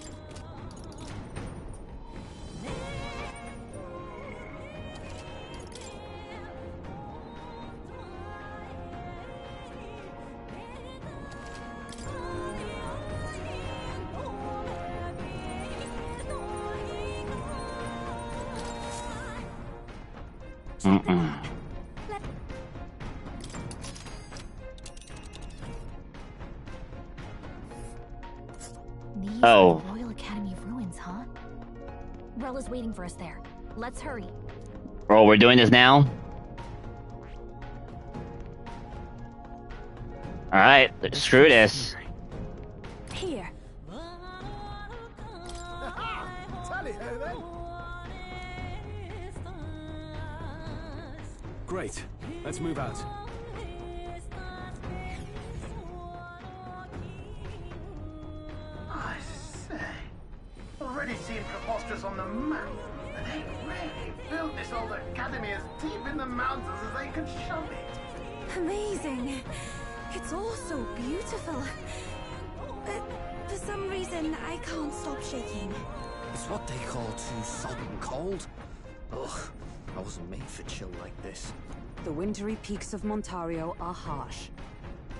These Oh. are Royal Academy ruins, huh? Rella's waiting for us there. Let's hurry. Oh, we're doing this now? Alright, screw this. Here. Tally-ho then. Great. Let's move out. I say, already seemed preposterous on the map, but they really built this old academy as deep in the mountains as they could shove it. Amazing. It's all so beautiful. But for some reason, I can't stop shaking. It's what they call too sodden cold. Ugh. I wasn't made for chill like this. The wintry peaks of Montario are harsh.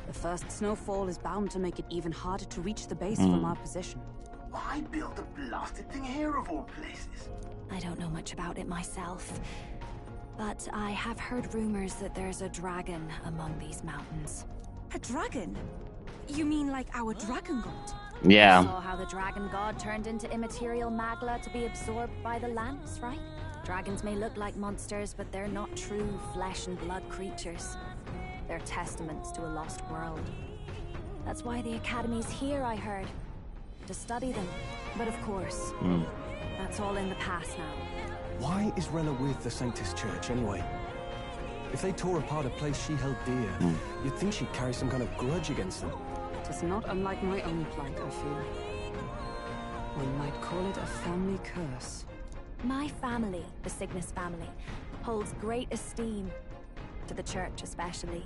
The first snowfall is bound to make it even harder to reach the base from our position. Why build a blasted thing here of all places? I don't know much about it myself, but I have heard rumors that there's a dragon among these mountains. A dragon? You mean like our dragon god? Yeah. You saw how the dragon god turned into immaterial magla to be absorbed by the lance, right? Dragons may look like monsters, but they're not true flesh and blood creatures. They're testaments to a lost world. That's why the Academy's here, I heard. To study them. But of course, that's all in the past now. Why is Rella with the Sanctus Church, anyway? If they tore apart a place she held dear, you'd think she'd carry some kind of grudge against them. It's not unlike my own plight, I feel. One might call it a family curse. My family, the Cygnus family, holds great esteem. To the church especially.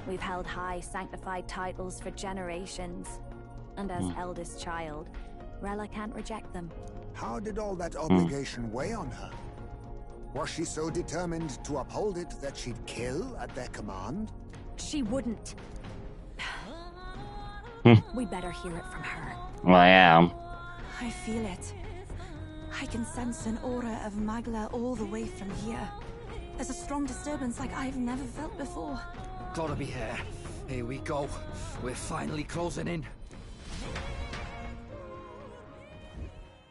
We've held high sanctified titles for generations. And as eldest child, Rella can't reject them. How did all that obligation weigh on her? Was she so determined to uphold it that she'd kill at their command? She wouldn't. We better hear it from her. Well, yeah. I feel it. I can sense an aura of Magla all the way from here. There's a strong disturbance like I've never felt before. Gotta be here. Here we go. We're finally closing in.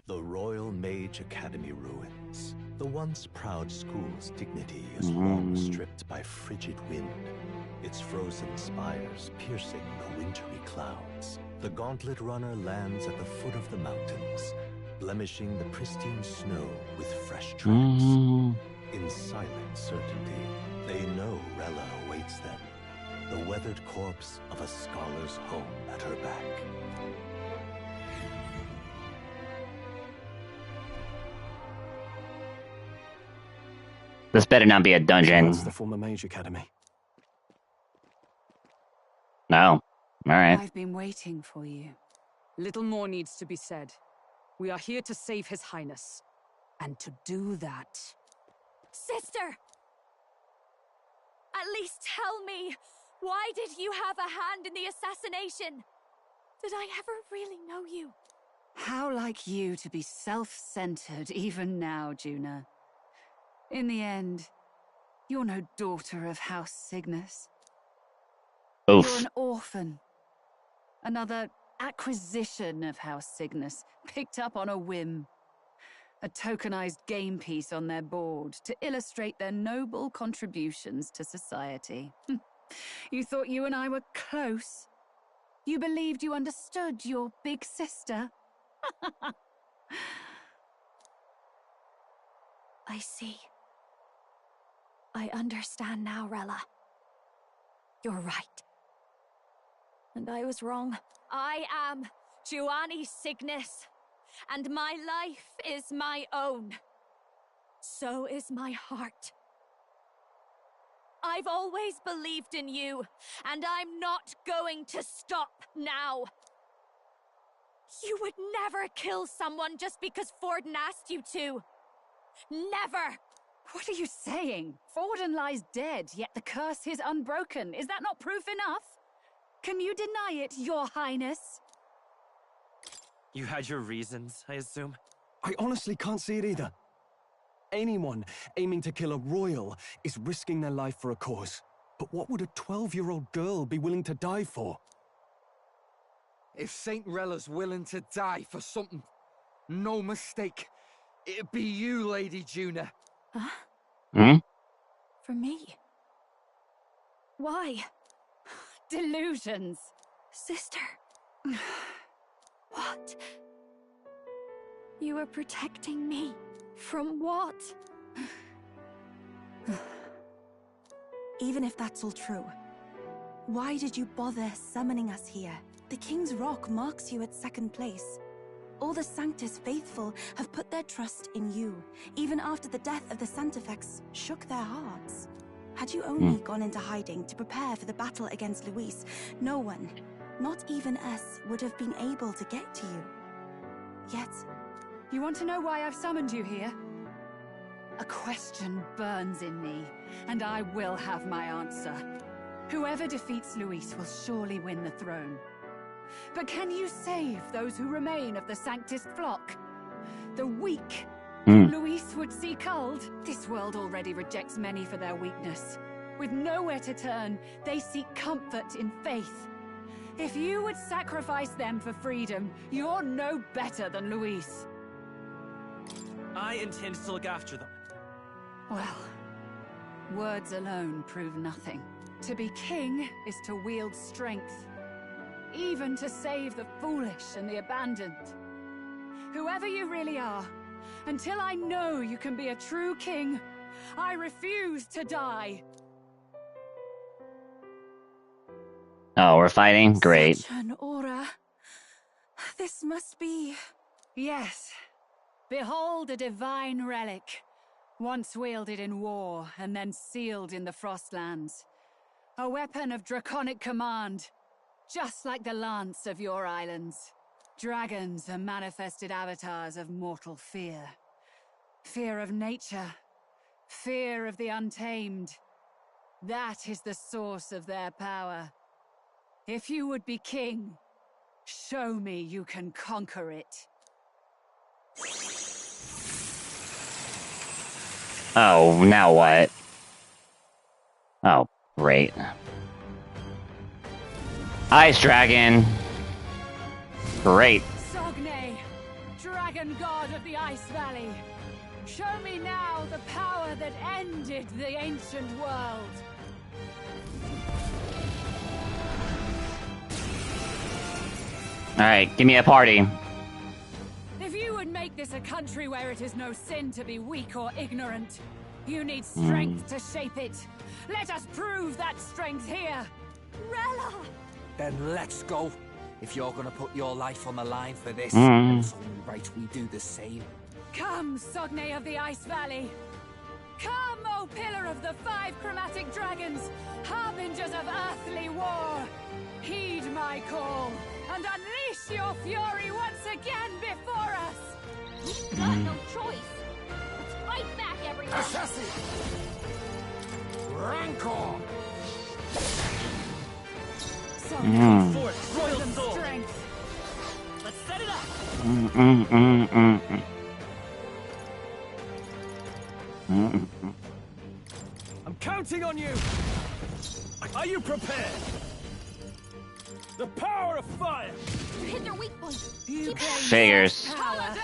The Royal Mage Academy ruins. The once proud school's dignity is long stripped by frigid wind. Its frozen spires piercing the wintry clouds. The gauntlet runner lands at the foot of the mountains, blemishing the pristine snow with fresh tracks. In silent certainty, they know Rella awaits them, the weathered corpse of a scholar's home at her back. This better not be a dungeon. That's the former Mage Academy. No. Alright. I've been waiting for you. Little more needs to be said. We are here to save His Highness. And to do that... Sister! At least tell me, why did you have a hand in the assassination? Did I ever really know you? How like you to be self-centered even now, Juna. In the end, you're no daughter of House Cygnus. Oof. You're an orphan. Another acquisition of House Cygnus, picked up on a whim. A tokenized game piece on their board to illustrate their noble contributions to society. You thought you and I were close? You believed you understood your big sister? I see. I understand now, Rella. You're right. And I was wrong. I am Giovanni Cygnus, and my life is my own. So is my heart. I've always believed in you, and I'm not going to stop now. You would never kill someone just because Forden asked you to. Never! What are you saying? Forden lies dead, yet the curse is unbroken. Is that not proof enough? Can you deny it, Your Highness? You had your reasons, I assume? I honestly can't see it either. Anyone aiming to kill a royal is risking their life for a cause. But what would a 12-year-old girl be willing to die for? If Saint Rella's willing to die for something, no mistake, it'd be you, Lady Juna. Huh? For me? Why? Delusions. Sister. What? You are protecting me. From what? Even if that's all true, why did you bother summoning us here? The King's Rock marks you at second place. All the Sanctus faithful have put their trust in you, even after the death of the Sanctifex shook their hearts. Had you only gone into hiding to prepare for the battle against Luis, no one, not even us, would have been able to get to you. Yet... You want to know why I've summoned you here? A question burns in me, and I will have my answer. Whoever defeats Luis will surely win the throne. But can you save those who remain of the Sanctist flock? The weak, whom Luis would see culled? This world already rejects many for their weakness. With nowhere to turn, they seek comfort in faith. If you would sacrifice them for freedom, you're no better than Luis. I intend to look after them. Well, words alone prove nothing. To be king is to wield strength, even to save the foolish and the abandoned. Whoever you really are, until I know you can be a true king, I refuse to die. Oh, we're fighting? Great. Such an aura. This must be... Yes. Behold a divine relic. Once wielded in war, and then sealed in the Frostlands. A weapon of draconic command, just like the lance of your islands. Dragons are manifested avatars of mortal fear. Fear of nature. Fear of the untamed. That is the source of their power. If you would be king, show me you can conquer it. Oh, now what? Oh, great. Ice Dragon. Great. Sogne, dragon god of the Ice Valley. Show me now the power that ended the ancient world. Alright, give me a party. If you would make this a country where it is no sin to be weak or ignorant, you need strength to shape it. Let us prove that strength here. Rella! Then let's go. If you're gonna put your life on the line for this, it's only right we do the same. Come, Sogne of the Ice Valley. Come, O pillar of the 5 chromatic dragons, harbingers of earthly war. Heed my call, and unleash your fury once again before us. We've got no choice. Let's fight back, everyone. Assassin! Rancor! Force, royal soul. Strength. Let's set it up. I'm counting on you. Are you prepared? The power of fire. You hit their weak point. You Figures. power.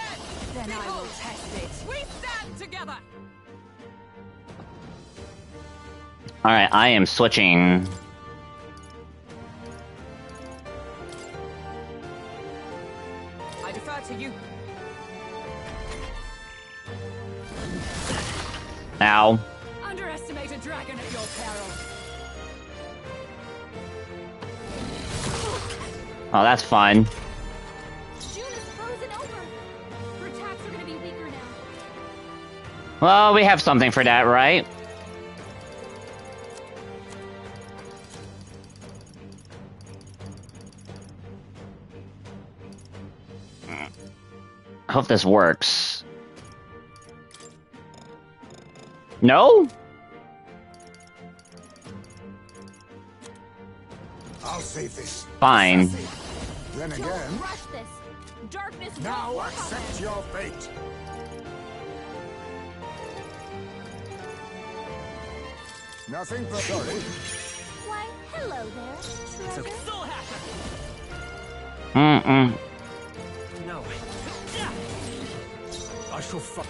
Then I will test it. We stand together. Alright, I am switching. I defer to you. Ow. Underestimate a dragon at your peril. Oh, that's fun. June is frozen over. Her attacks are gonna be weaker now. Well, we have something for that, right? I hope this works. No? I'll save this. Fine. Then again, Don't rush this. Darkness now won't accept your fate. Nothing but sorry. Why, hello there, treasure. Still happen. No. I shall fuck.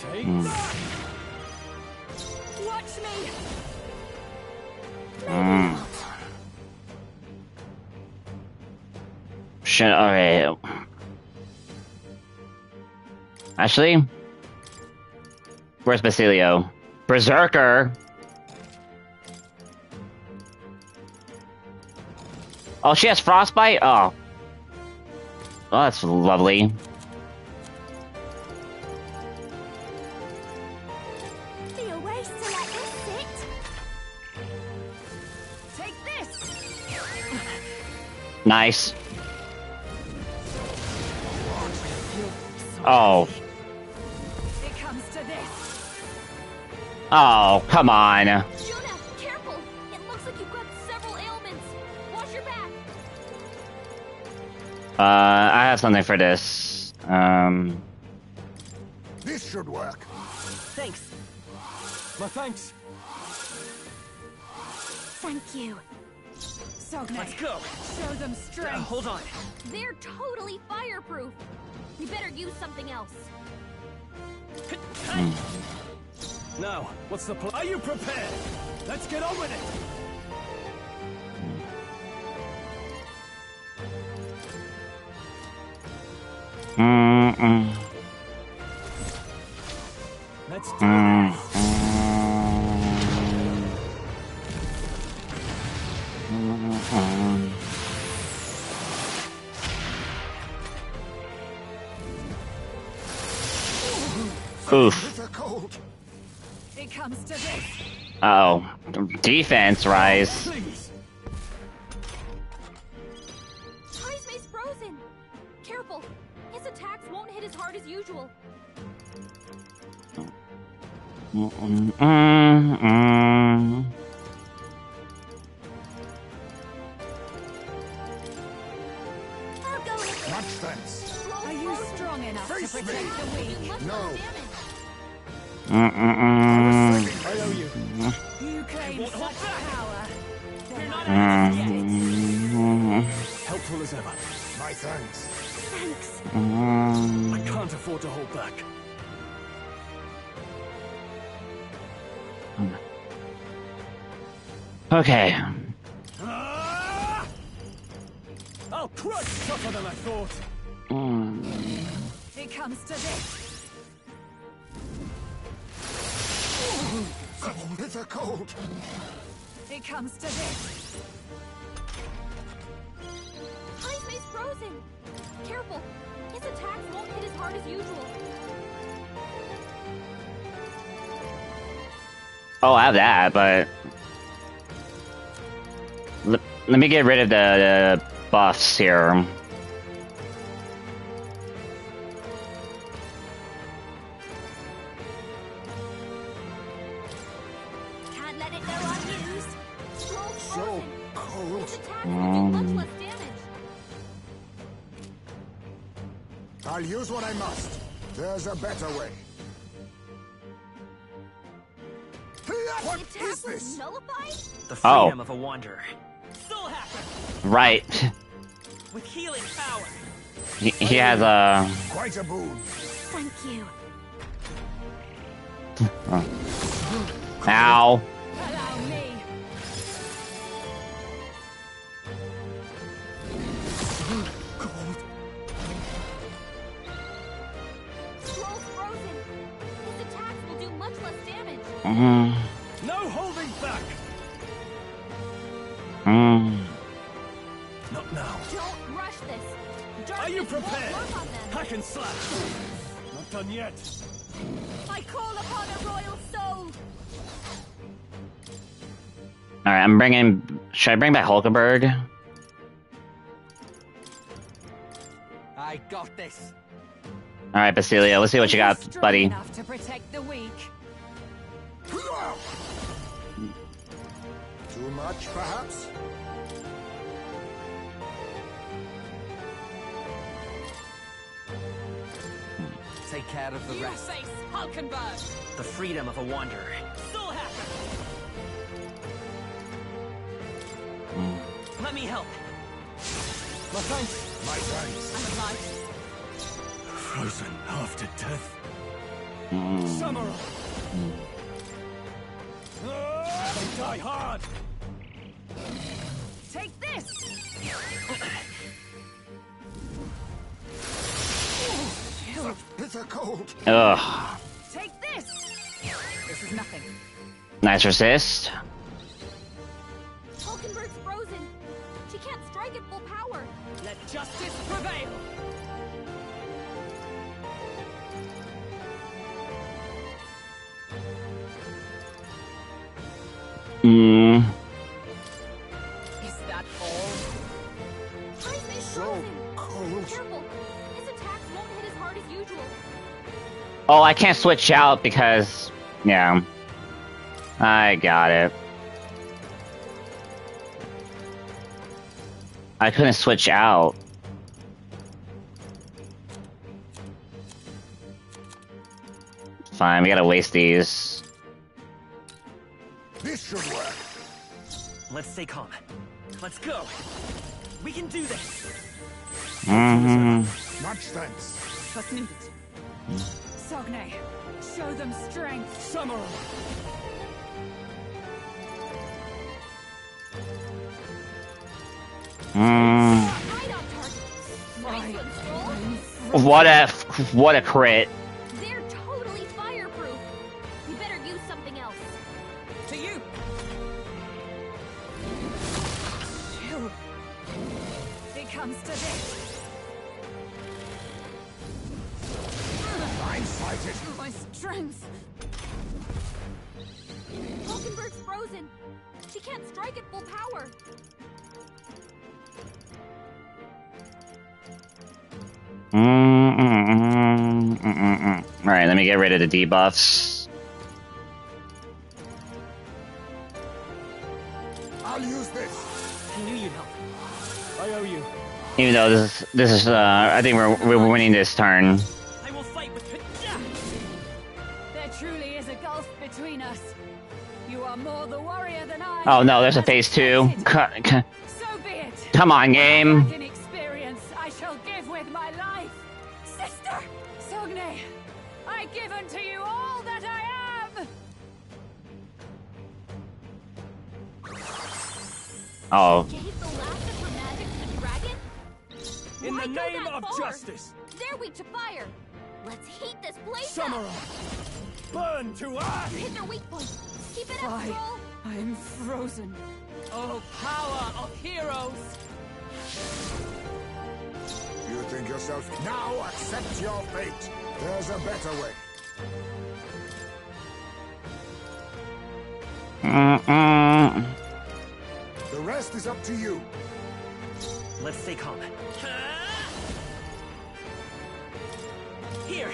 Take that. Watch me. Shit, alright. Actually, where's Basilio? Berserker! Oh, she has frostbite? Oh. Oh, that's lovely. Be a waste to let this sit. Take this. Nice. Oh. It comes to this. Oh, come on. Jonah, careful! It looks like you've got several ailments. Watch your back. I have something for this. This should work. Thanks. My thanks. Thank you. Sogne, Let's go. show them strength. Hold on. They're totally fireproof. We better use something else. Now, what's the plan? Are you prepared? Let's get on with it. Let's do this. Oof. It comes to this. Uh-oh. Defense rise. Heismay's frozen. Careful. His attacks won't hit as hard as usual. Much thanks. Are you strong enough to protect the weak? No. I owe you. You claim such power. They're not Helpful as ever. My thanks. Thanks. I can't afford to hold back. Okay. I'll crush tougher than I thought. It comes to this. Bitter cold. It comes to this. Heismay's frozen. Careful. His attacks won't hit as hard as usual. Oh, I have that, but let me get rid of the buffs here. Can't let it go unused. Scroll's So frozen. cold. His attacks will do much less damage. I'll use what I must. There's a better way. What The is attack was this? nullified? The Oh. freedom of a wanderer. Still happens Right. with healing power. He has a... Quite a boon. Thank you. Ow. Allow me. Scroll's frozen. His attacks will do much less damage. No holding back. Not now. Don't rush this. Are you Darkness won't prepared? work on them. Hack and slash. Not done yet. I call upon a royal soul. Alright, I'm bringing... Should I bring back Hulkenberg? I got this. Alright, Basilio, let's see what you got, Strong buddy. enough to protect the weak. Too much, perhaps? Take care of the You rest. face Hulkenberg. The freedom of a wanderer. Still happens. Let me help. My thanks. My thanks. I'm alive. Frozen after death. Samurai. They die hard. Take this. Bitter cold. Ugh. Take this. This is nothing. Nice resist. Hulkenberg's frozen. She can't strike at full power. Let justice prevail. Is that all? Heismay's So frozen. cold. Careful. His attacks won't hit as hard as usual. Oh, I can't switch out because... Yeah. I got it. I couldn't switch out. Fine, we gotta waste these. This should work. Let's stay calm. Let's go. We can do this. Much thanks. Trust me. Sogne, show them strength. Samurai. What a crit. They're totally fireproof. We better use something else. To you. It comes to this. Blindsided. My strength. Hulkenberg's frozen. She can't strike at full power. Alright, let me get rid of the debuffs. I'll use this. I knew you'd help. I owe you. Even though this is I think we're winning this turn. I will fight with There truly is a gulf between us. You are more the warrior than I. Oh no, there's a phase 2. So be it. Come on, game. In experience, I shall give with my life. Sister! Sogne, I give unto you all that I am! Oh. Gave the last of her magic to the dragon? In Why the go name that of far? justice. They're weak to fire. Let's heat this place Samurai. up. Burn to ash. Hit their weak point. Keep it up, Why? Troll. I am frozen. Oh, power of heroes! You think yourself now accept your fate. There's a better way. The rest is up to you. Let's stay calm. Here.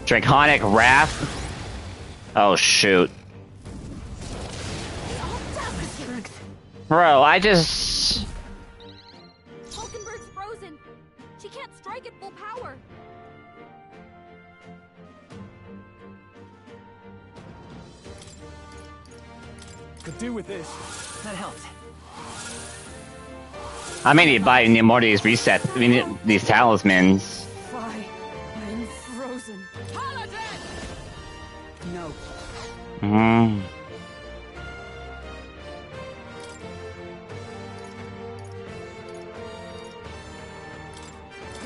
Draconic Wrath? Oh shoot. Bro, I just... Hulkenberg's frozen. She can't strike at full power. Could do with this. That helped. I may need to buy more of these resets, these talismans. Why? I am frozen. Paladin! No.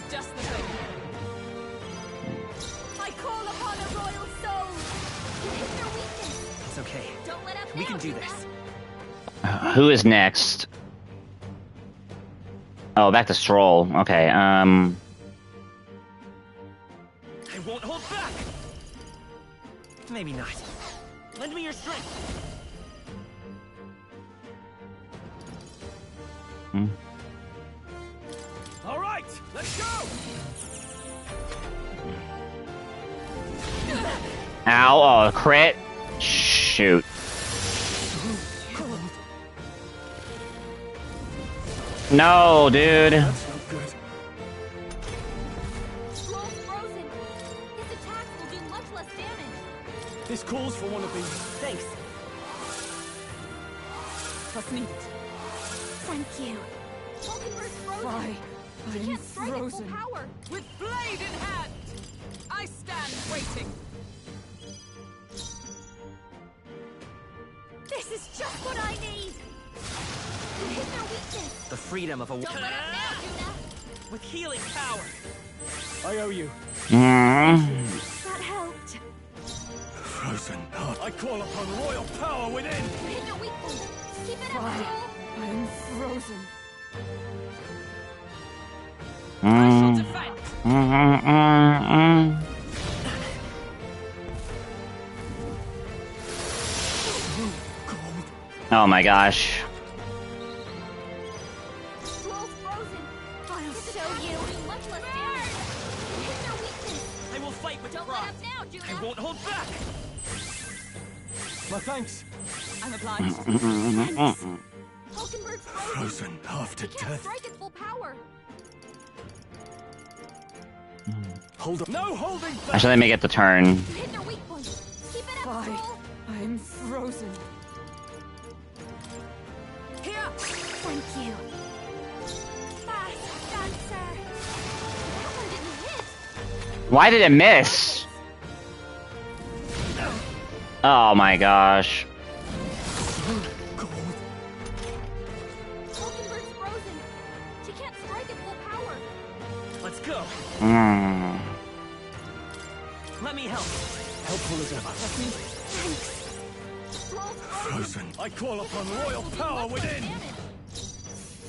Just the thing. I call upon a royal soul. Hit their weakness. It's okay. Don't let up We now, can do Judah. this. Who is next? Oh, back to Stroll. Okay, I won't hold back. Maybe not. Lend me your strength. All right, let's go. Ow, oh, crit? Shoot. No, dude. That's not good. Stroll's frozen. His attacks will do much less damage. This calls for one of these. Thanks. Trust me. Thank you. Hulkenberg's frozen. Why? She I'm can't strike at full frozen. power. With blade in hand, I stand waiting. This is just what I need. You hit their weakness. The freedom of a Don't let up now, Judah. with healing power. I owe you. That helped. Frozen. I call upon royal power within. You hit their weak point. Keep it up, Why? Troll. I'm frozen. I shall defend. Oh my gosh. Stroll's frozen. I'll show you. Much less damage. Hit their weakness. I will fight with Don't pride. let up now, Judah. I won't hold back. My thanks. I'm obliged. Hulkenberg's Frozen after he can't death. strike at full power. Hold on. No holding back. Actually, let me get the turn. Hit their weak point. Keep it up, Cole. I'm frozen. Here. Thank you. Fast, dancer. That one didn't hit. Why did it miss? Oh my gosh. Hulkenberg's frozen. She can't strike at full power. Let's go. Let me help. Helpful as ever. Frozen. I call upon royal power within.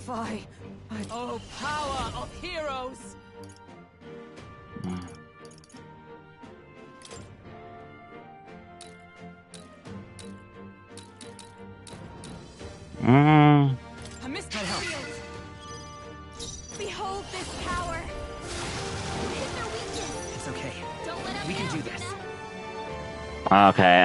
Fie. Oh, power of heroes. I missed the shield. Behold this power. Hit their weakness. It's okay. Don't let up We can now, do this. Okay,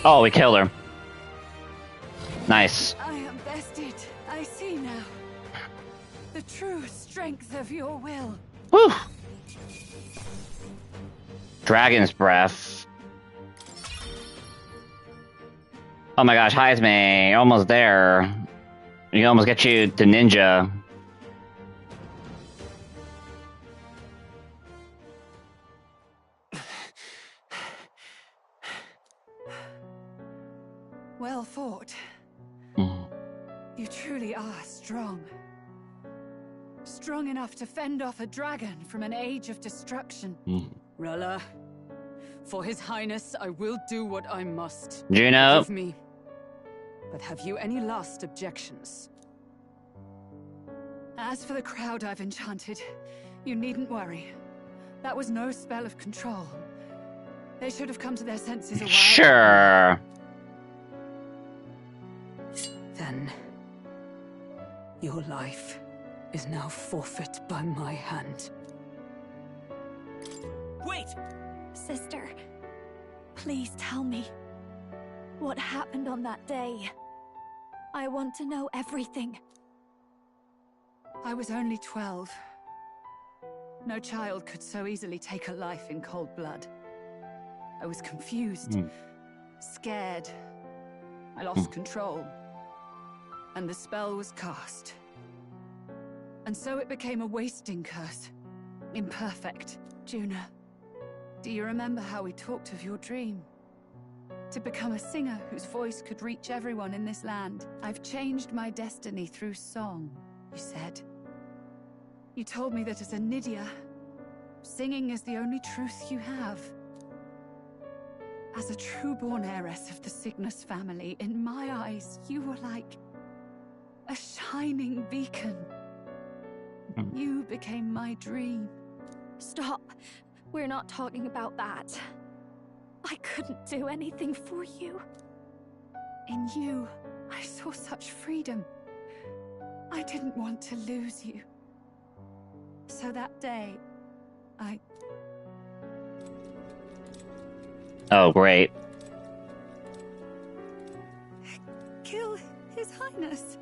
Oh, we killed her. Nice. I am bested. I see now. The true strength of your will. Whew. Dragon's breath. Oh my gosh, Heisme, almost there. You almost get you to ninja. Well fought. You truly are strong. Strong enough to fend off a dragon from an age of destruction. Rella, for His Highness, I will do what I must. Juno. Forgive me. But have you any last objections? As for the crowd I've enchanted, you needn't worry. That was no spell of control. They should have come to their senses a while ago. Sure. Then, your life is now forfeit by my hand. Wait! Sister, please tell me what happened on that day. I want to know everything. I was only 12. No child could so easily take a life in cold blood. I was confused, scared. I lost control. And the spell was cast. And so it became a wasting curse. Imperfect. Juna, do you remember how we talked of your dream? To become a singer whose voice could reach everyone in this land. I've changed my destiny through song, you said. You told me that as a Nydia, singing is the only truth you have. As a true-born heiress of the Cygnus family, in my eyes, you were like a shining beacon. You became my dream. Stop. We're not talking about that. I couldn't do anything for you. In you, I saw such freedom. I didn't want to lose you. So that day, Oh, great. Kill His Highness.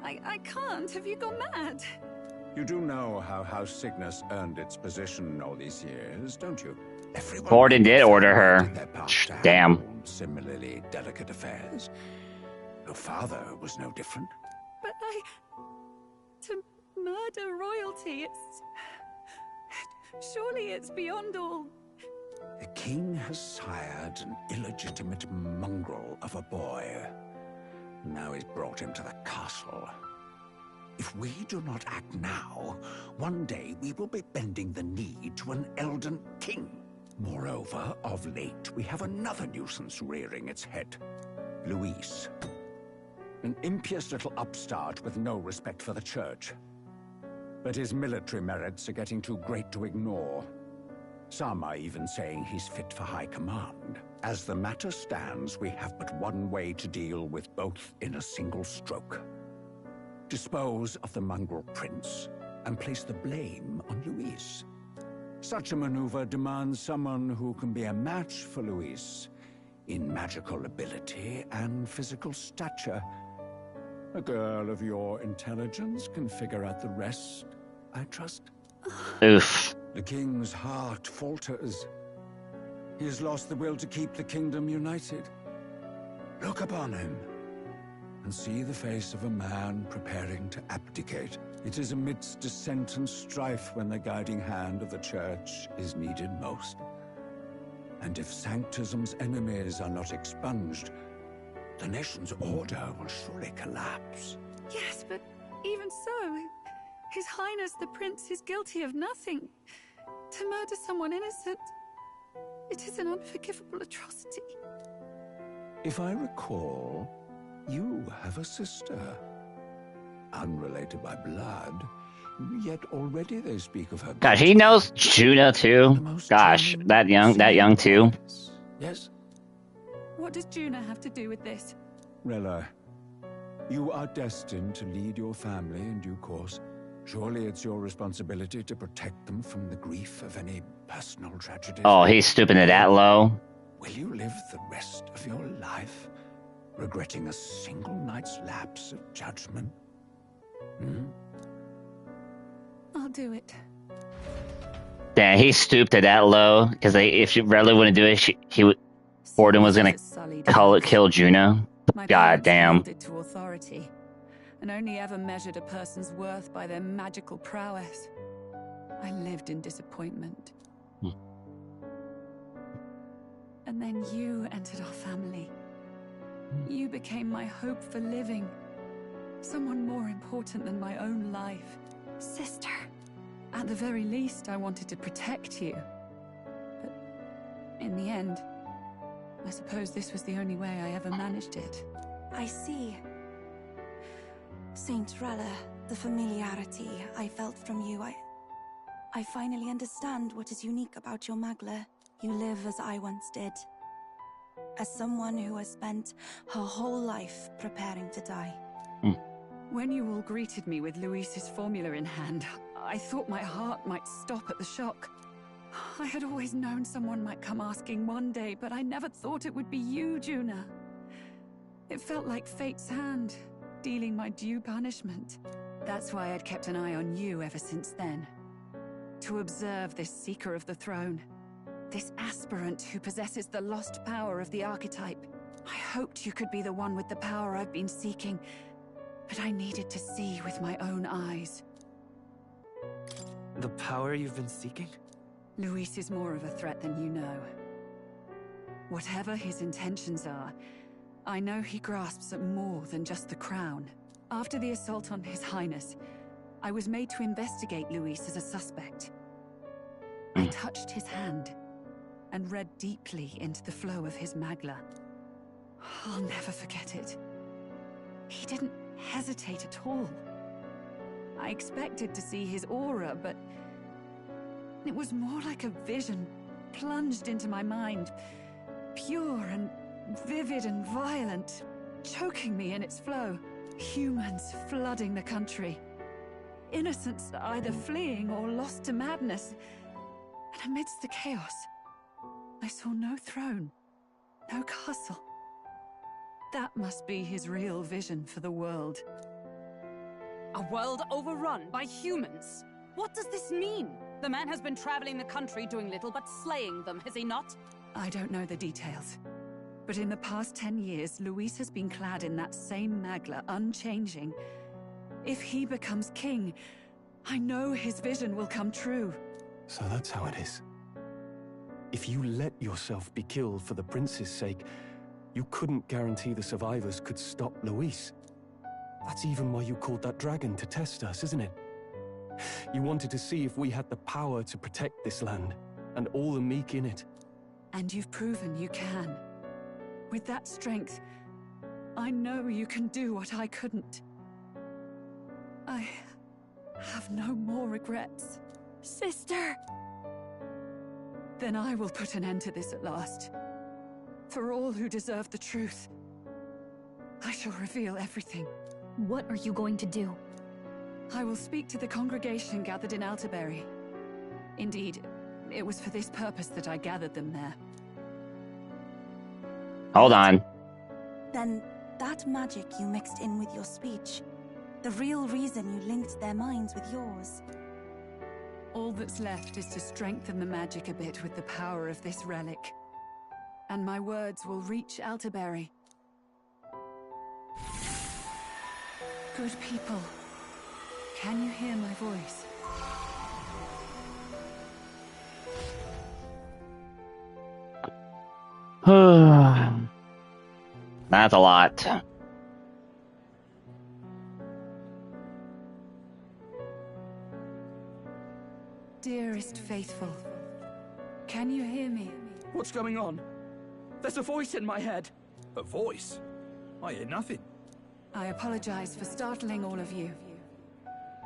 I can't. Have you gone mad? You do know how House Cygnus earned its position all these years, don't you? Everyone Gordon did order her. did their part to Damn. handle similarly delicate affairs. Your father was no different. But to murder royalty, surely it's beyond all. The king has sired an illegitimate mongrel of a boy. Now he's brought him to the castle. If we do not act now, one day we will be bending the knee to an Elden king. Moreover, of late, we have another nuisance rearing its head. Luis. An impious little upstart with no respect for the church. but his military merits are getting too great to ignore. Some are even saying he's fit for high command. As the matter stands, we have but one way to deal with both in a single stroke. Dispose of the mongrel prince and place the blame on Luis. Such a maneuver demands someone who can be a match for Luis in magical ability and physical stature. A girl of your intelligence can figure out the rest, I trust. Oof. The king's heart falters. He has lost the will to keep the kingdom united. Look upon him and see the face of a man preparing to abdicate. It is amidst dissent and strife when the guiding hand of the church is needed most. And if Sanctism's enemies are not expunged, the nation's order will surely collapse. Yes, but even so, His Highness the Prince is guilty of nothing. To murder someone innocent, it is an unforgivable atrocity. If I recall, you have a sister. Unrelated by blood, yet already they speak of her. God, he knows Juna too. Gosh, that young too. Yes? What does Juna have to do with this? Rella, you are destined to lead your family in due course. Surely it's your responsibility to protect them from the grief of any personal tragedy. Oh, he's stooping it that low. Will you live the rest of your life regretting a single night's lapse of judgment? I'll do it. Damn, he stooped it that low because if Rella wouldn't do it, Borden was gonna kill Juna. God damn. To authority, and only ever measured a person's worth by their magical prowess. I lived in disappointment. And then you entered our family. You became my hope for living. Someone more important than my own life. Sister. At the very least, I wanted to protect you. But in the end, I suppose this was the only way I ever managed it. I see. Saint Rella, the familiarity I felt from you, I finally understand what is unique about your Magla. You live as I once did. As someone who has spent her whole life preparing to die. When you all greeted me with Luis's formula in hand, I thought my heart might stop at the shock. I had always known someone might come asking one day, but I never thought it would be you, Juna. It felt like fate's hand, dealing my due punishment. That's why I'd kept an eye on you ever since then. To observe this seeker of the throne. This aspirant who possesses the lost power of the archetype. I hoped you could be the one with the power I've been seeking, but I needed to see with my own eyes. The power you've been seeking? Luis is more of a threat than you know. Whatever his intentions are, I know he grasps at more than just the crown. After the assault on His Highness, I was made to investigate Luis as a suspect. I touched his hand and read deeply into the flow of his Magla. I'll never forget it. He didn't hesitate at all. I expected to see his aura, but it was more like a vision plunged into my mind, pure and vivid and violent, choking me in its flow. Humans flooding the country. Innocents either fleeing or lost to madness. And amidst the chaos, I saw no throne, no castle. That must be his real vision for the world. A world overrun by humans? What does this mean? The man has been traveling the country doing little but slaying them, has he not? I don't know the details. But in the past 10 years, Luis has been clad in that same Magla, unchanging. If he becomes king, I know his vision will come true. So that's how it is. If you let yourself be killed for the prince's sake, you couldn't guarantee the survivors could stop Luis. That's even why you called that dragon to test us, isn't it? You wanted to see if we had the power to protect this land, and all the meek in it. And you've proven you can. With that strength, I know you can do what I couldn't. I have no more regrets. Sister! Then I will put an end to this at last. For all who deserve the truth, I shall reveal everything. What are you going to do? I will speak to the congregation gathered in Alterbury. Indeed, it was for this purpose that I gathered them there. Hold on. Then that magic you mixed in with your speech, the real reason you linked their minds with yours. All that's left is to strengthen the magic a bit with the power of this relic. And my words will reach Alterbury. Good people, can you hear my voice? That's a lot. Dearest faithful, can you hear me? What's going on? There's a voice in my head. A voice? I hear nothing. I apologize for startling all of you.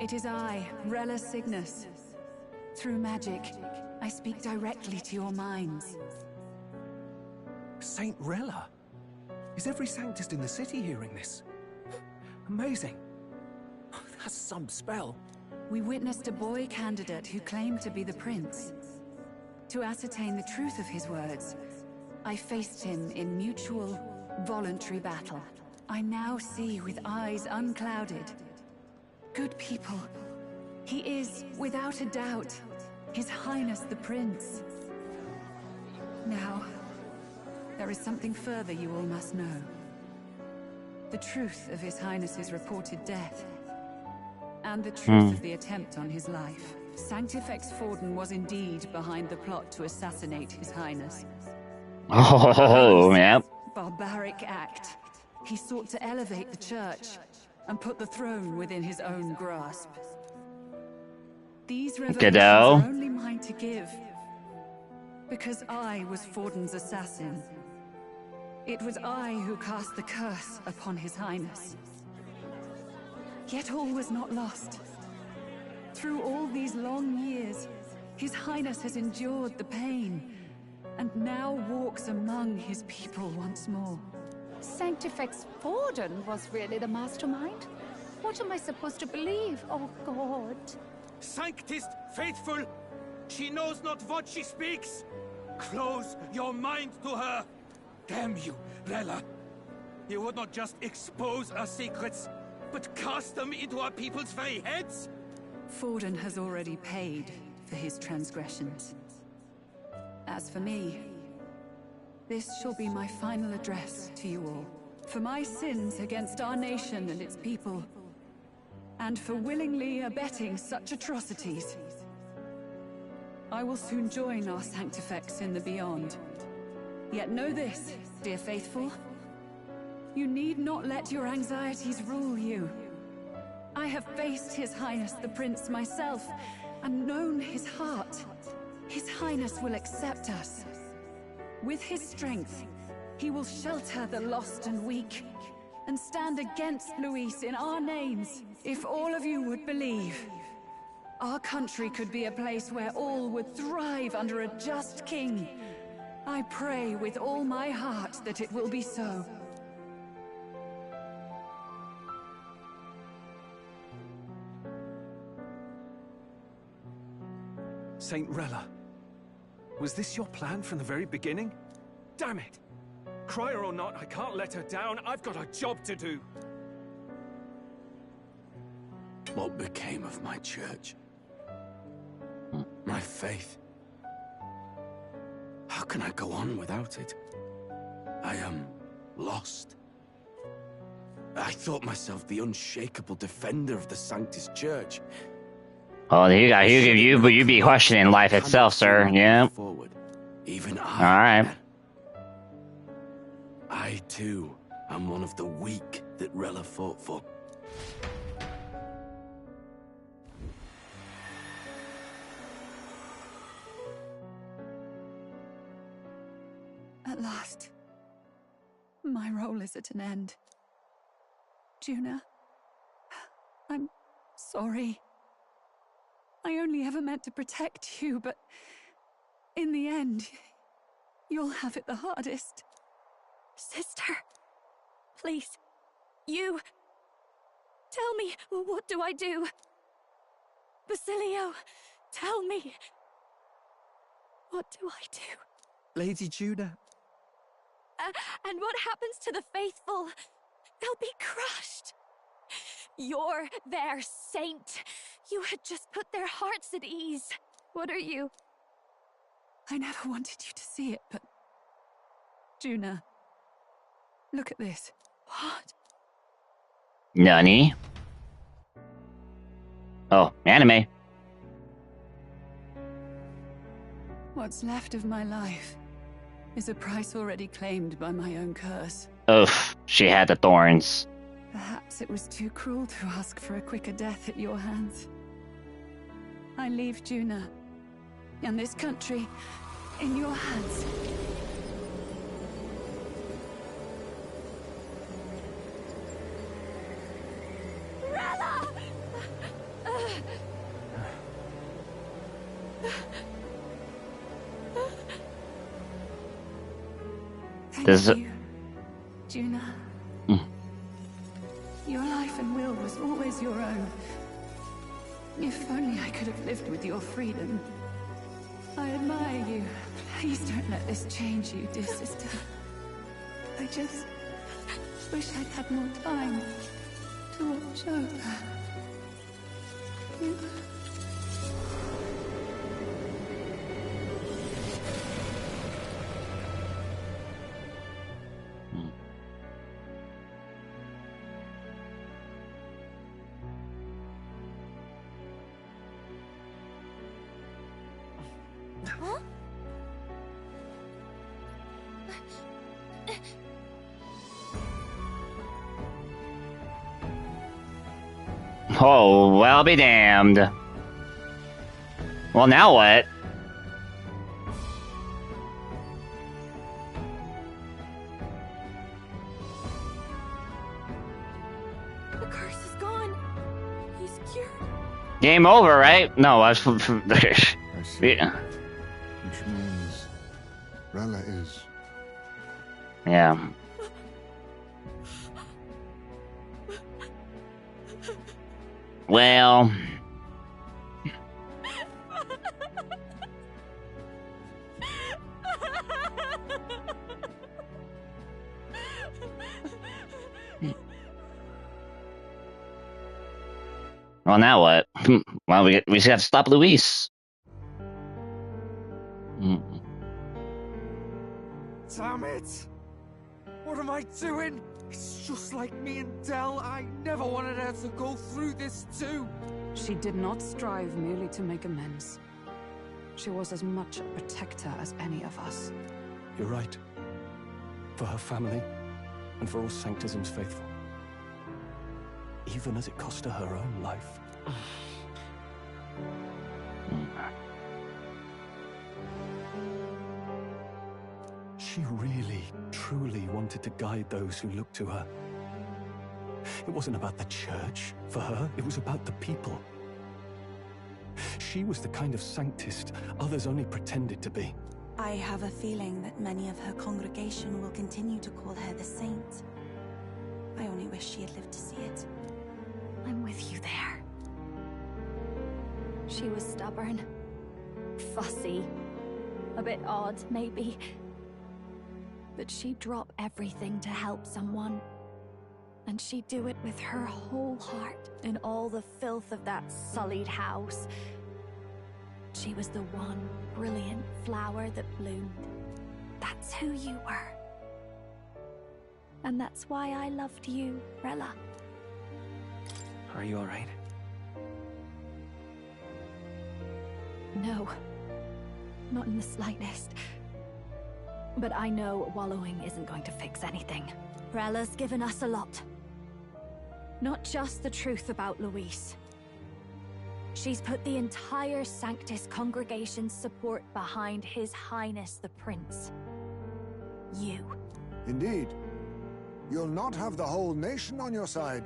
It is I, Rella Cygnus. Through magic, I speak directly to your minds. Saint Rella? Is every Sanctist in the city hearing this? Amazing. That's some spell. We witnessed a boy candidate who claimed to be the prince. To ascertain the truth of his words, I faced him in mutual, voluntary battle. I now see with eyes unclouded. Good people, he is, without a doubt, His Highness the Prince. Now, there is something further you all must know. The truth of His Highness's reported death, and the truth of the attempt on his life. Sanctifex Forden was indeed behind the plot to assassinate His Highness. Oh, man. Barbaric act. He sought to elevate the church and put the throne within his own grasp. These revelations are only mine to give, because I was Forden's assassin. It was I who cast the curse upon His Highness. Yet all was not lost. Through all these long years, His Highness has endured the pain, and now walks among his people once more. Sanctifex Forden was really the mastermind? What am I supposed to believe? Oh, God. Sanctist faithful, she knows not what she speaks. Close your mind to her. Damn you, Rella. You would not just expose our secrets, but cast them into our people's very heads? Forden has already paid for his transgressions. As for me, this shall be my final address to you all. For my sins against our nation and its people, and for willingly abetting such atrocities. I will soon join our Sanctifex in the beyond. Yet know this, dear faithful. You need not let your anxieties rule you. I have faced His Highness the Prince myself, and known his heart. His Highness will accept us. With his strength, he will shelter the lost and weak, and stand against Luis in our names. If all of you would believe, our country could be a place where all would thrive under a just king. I pray with all my heart that it will be so. Saint Rella, was this your plan from the very beginning? Damn it! Crier or not, I can't let her down. I've got a job to do. What became of my church? My faith? How can I go on without it? I am lost. I thought myself the unshakable defender of the Sanctus Church. Oh, you'd be questioning life itself, sir. Yeah. Even I. All right. I too am one of the weak that Rella fought for. At last, my role is at an end. Juna, I'm sorry. I only ever meant to protect you, but in the end, you'll have it the hardest. Sister, please, you... Tell me, what do I do? Basilio, tell me. What do I do? Lady Judah. And what happens to the faithful? They'll be crushed. You're their saint. You had just put their hearts at ease. What are you? I never wanted you to see it, but... Juna, look at this. What? Nani? Oh, anime. What's left of my life is a price already claimed by my own curse. Oof, she had the thorns. Perhaps it was too cruel to ask for a quicker death at your hands. I leave Juna and this country in your hands. Rella! Thank you, Juna. Your life and will was always your own. If only I could have lived with your freedom. I admire you. Please don't let this change you, dear sister. I just wish I'd had more time to watch over you. Huh? Oh, well, I'll be damned. Well, now what? The curse is gone. He's cured. Game over, right? No, I was. Yeah. Which means Rella is. Yeah. Well. Well, now what? Well, we just have to stop Luis. Damn it! What am I doing? It's just like me and Del. I never wanted her to go through this too. She did not strive merely to make amends. She was as much a protector as any of us. You're right. For her family, and for all Sanctism's faithful. Even as it cost her her own life. She really, truly wanted to guide those who looked to her. It wasn't about the church, for her, it was about the people. She was the kind of Sanctist others only pretended to be. I have a feeling that many of her congregation will continue to call her the saint. I only wish she had lived to see it. I'm with you there. She was stubborn, fussy, a bit odd, maybe. But she'd drop everything to help someone. And she'd do it with her whole heart in all the filth of that sullied house. She was the one brilliant flower that bloomed. That's who you were. And that's why I loved you, Rella. Are you alright? No, not in the slightest. But I know wallowing isn't going to fix anything. Rella's given us a lot. Not just the truth about Luis. She's put the entire Sanctus congregation's support behind His Highness the Prince. You. Indeed. You'll not have the whole nation on your side,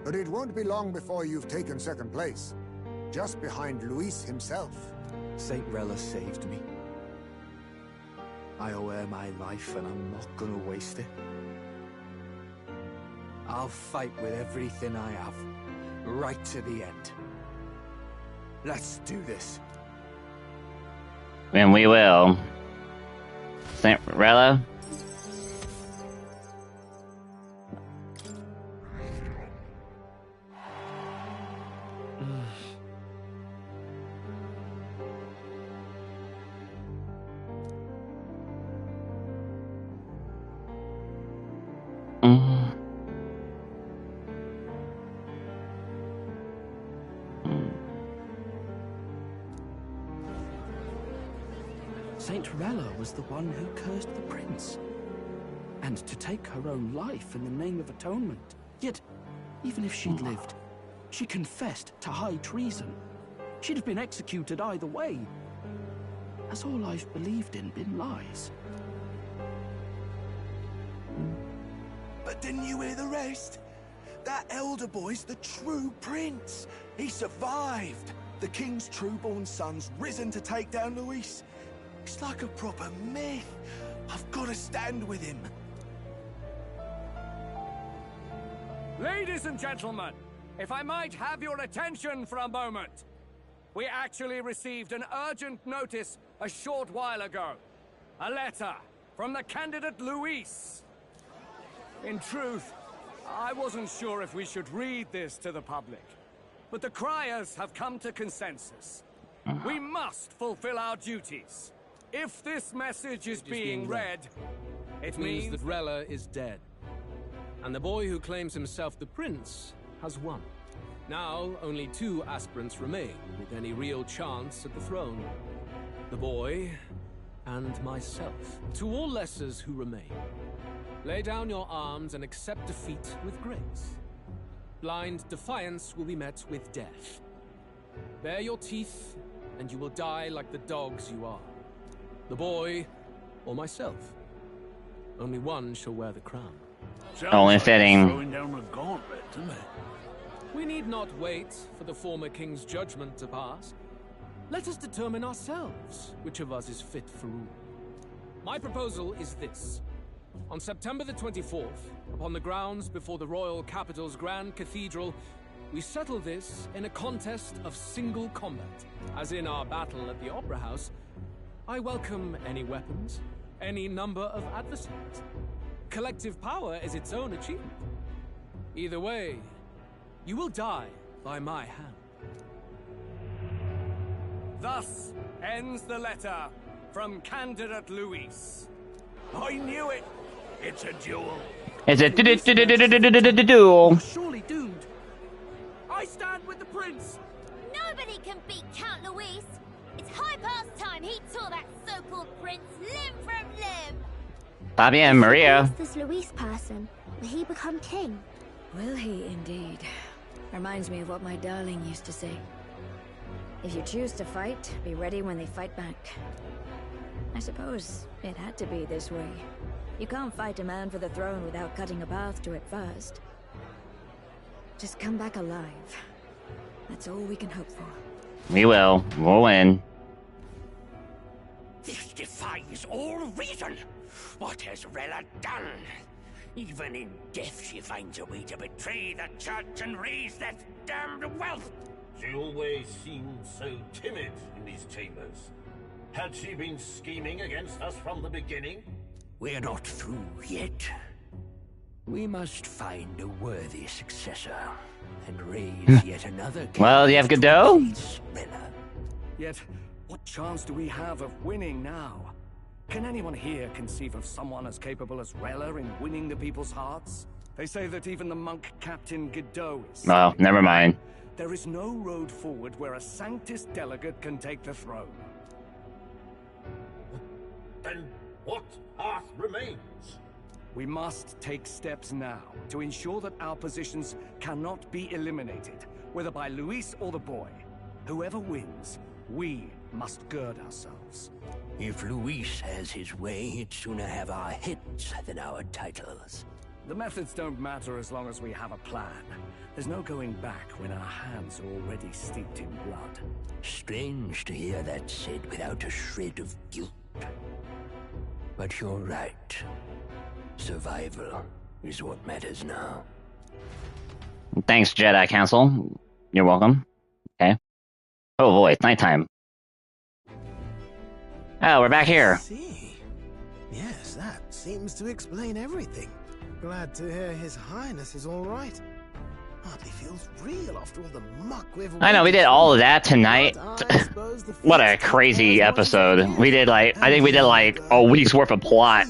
but it won't be long before you've taken second place. just behind Luis himself. Saint Rella saved me. I owe her my life, and I'm not gonna waste it. I'll fight with everything I have, right to the end. Let's do this. And we will. Saint Rella. Saint Rella was the one who cursed the prince. And to take her own life in the name of atonement. Yet, even if she'd lived, she confessed to high treason. She'd have been executed either way. Has all I've believed in been lies? But didn't you hear the rest? That elder boy's the true prince. He survived. The king's true-born son's risen to take down Luis. It's like a proper myth. I've got to stand with him. Ladies and gentlemen, if I might have your attention for a moment. We actually received an urgent notice a short while ago. A letter from the candidate Luis. In truth, I wasn't sure if we should read this to the public. But the criers have come to consensus. We must fulfill our duties. If this message is being read, it means that Rella is dead. And the boy who claims himself the prince has won. Now, only 2 aspirants remain with any real chance at the throne. The boy and myself. To all lessers who remain, lay down your arms and accept defeat with grace. Blind defiance will be met with death. Bare your teeth, and you will die like the dogs you are. The boy, or myself. Only one shall wear the crown. Only fitting. Throwing down the gauntlet, isn't it? We need not wait for the former king's judgment to pass. Let us determine ourselves which of us is fit for rule. My proposal is this. On September the 24th, upon the grounds before the royal capital's Grand Cathedral, we settle this in a contest of single combat. As in our battle at the Opera House, I welcome any weapons, any number of adversaries. Collective power is its own achievement. Either way, you will die by my hand. Thus ends the letter from candidate Luis. I knew it. It's a duel. It's a duel. Surely doomed. I stand with the prince. Nobody can beat Count Luis. It's high past time he tore that so-called prince limb from limb. Bobby and Maria. This Luis person, will he become king? Will he indeed? Reminds me of what my darling used to say. If you choose to fight, be ready when they fight back. I suppose it had to be this way. You can't fight a man for the throne without cutting a path to it first. Just come back alive. That's all we can hope for. We will. We'll win. This defies all reason. What has Rella done? Even in death she finds a way to betray the church and raise that damned wealth. She always seemed so timid in these chambers. Had she been scheming against us from the beginning? We're not through yet. We must find a worthy successor and raise yet another. Well, you have Godot? Yet, what chance do we have of winning now? Can anyone here conceive of someone as capable as Rella in winning the people's hearts? They say that even the monk Captain Godot is... Oh, never mind. There is no road forward where a Sanctus delegate can take the throne. Then what path remains? We must take steps now to ensure that our positions cannot be eliminated, whether by Luis or the boy. Whoever wins, we must gird ourselves. If Luis has his way, he'd sooner have our heads than our titles. The methods don't matter as long as we have a plan. There's no going back when our hands are already steeped in blood. Strange to hear that said without a shred of guilt. But you're right. Survival is what matters now. Thanks, Jedi Council. You're welcome. Okay. Oh boy, it's nighttime. Oh, we're back here. See. Yes, that seems to explain everything. Glad to hear His Highness is all right. Hardly feels real after all the muck we've... I know, we did all of that tonight. What a crazy episode. We did I think we did like a week's worth of plot.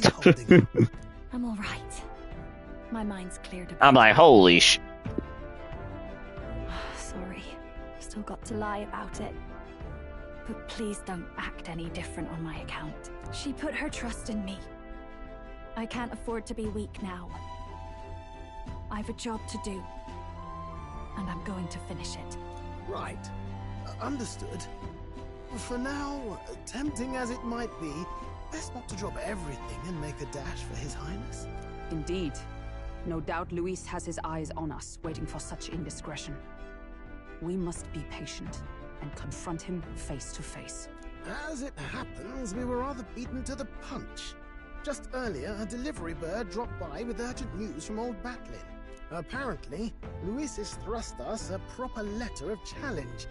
I'm all right. My mind's cleared a bit. I'm like, holy sh... Sorry. Still got to lie about it. But please don't act any different on my account. She put her trust in me. I can't afford to be weak now. I've a job to do. And I'm going to finish it. Right. Understood. For now, tempting as it might be, best not to drop everything and make a dash for His Highness. Indeed. No doubt Luis has his eyes on us, waiting for such indiscretion. We must be patient and confront him face to face. As it happens, we were rather beaten to the punch. Just earlier, a delivery bird dropped by with urgent news from Old Batlin. Apparently, Luis has thrust us a proper letter of challenge.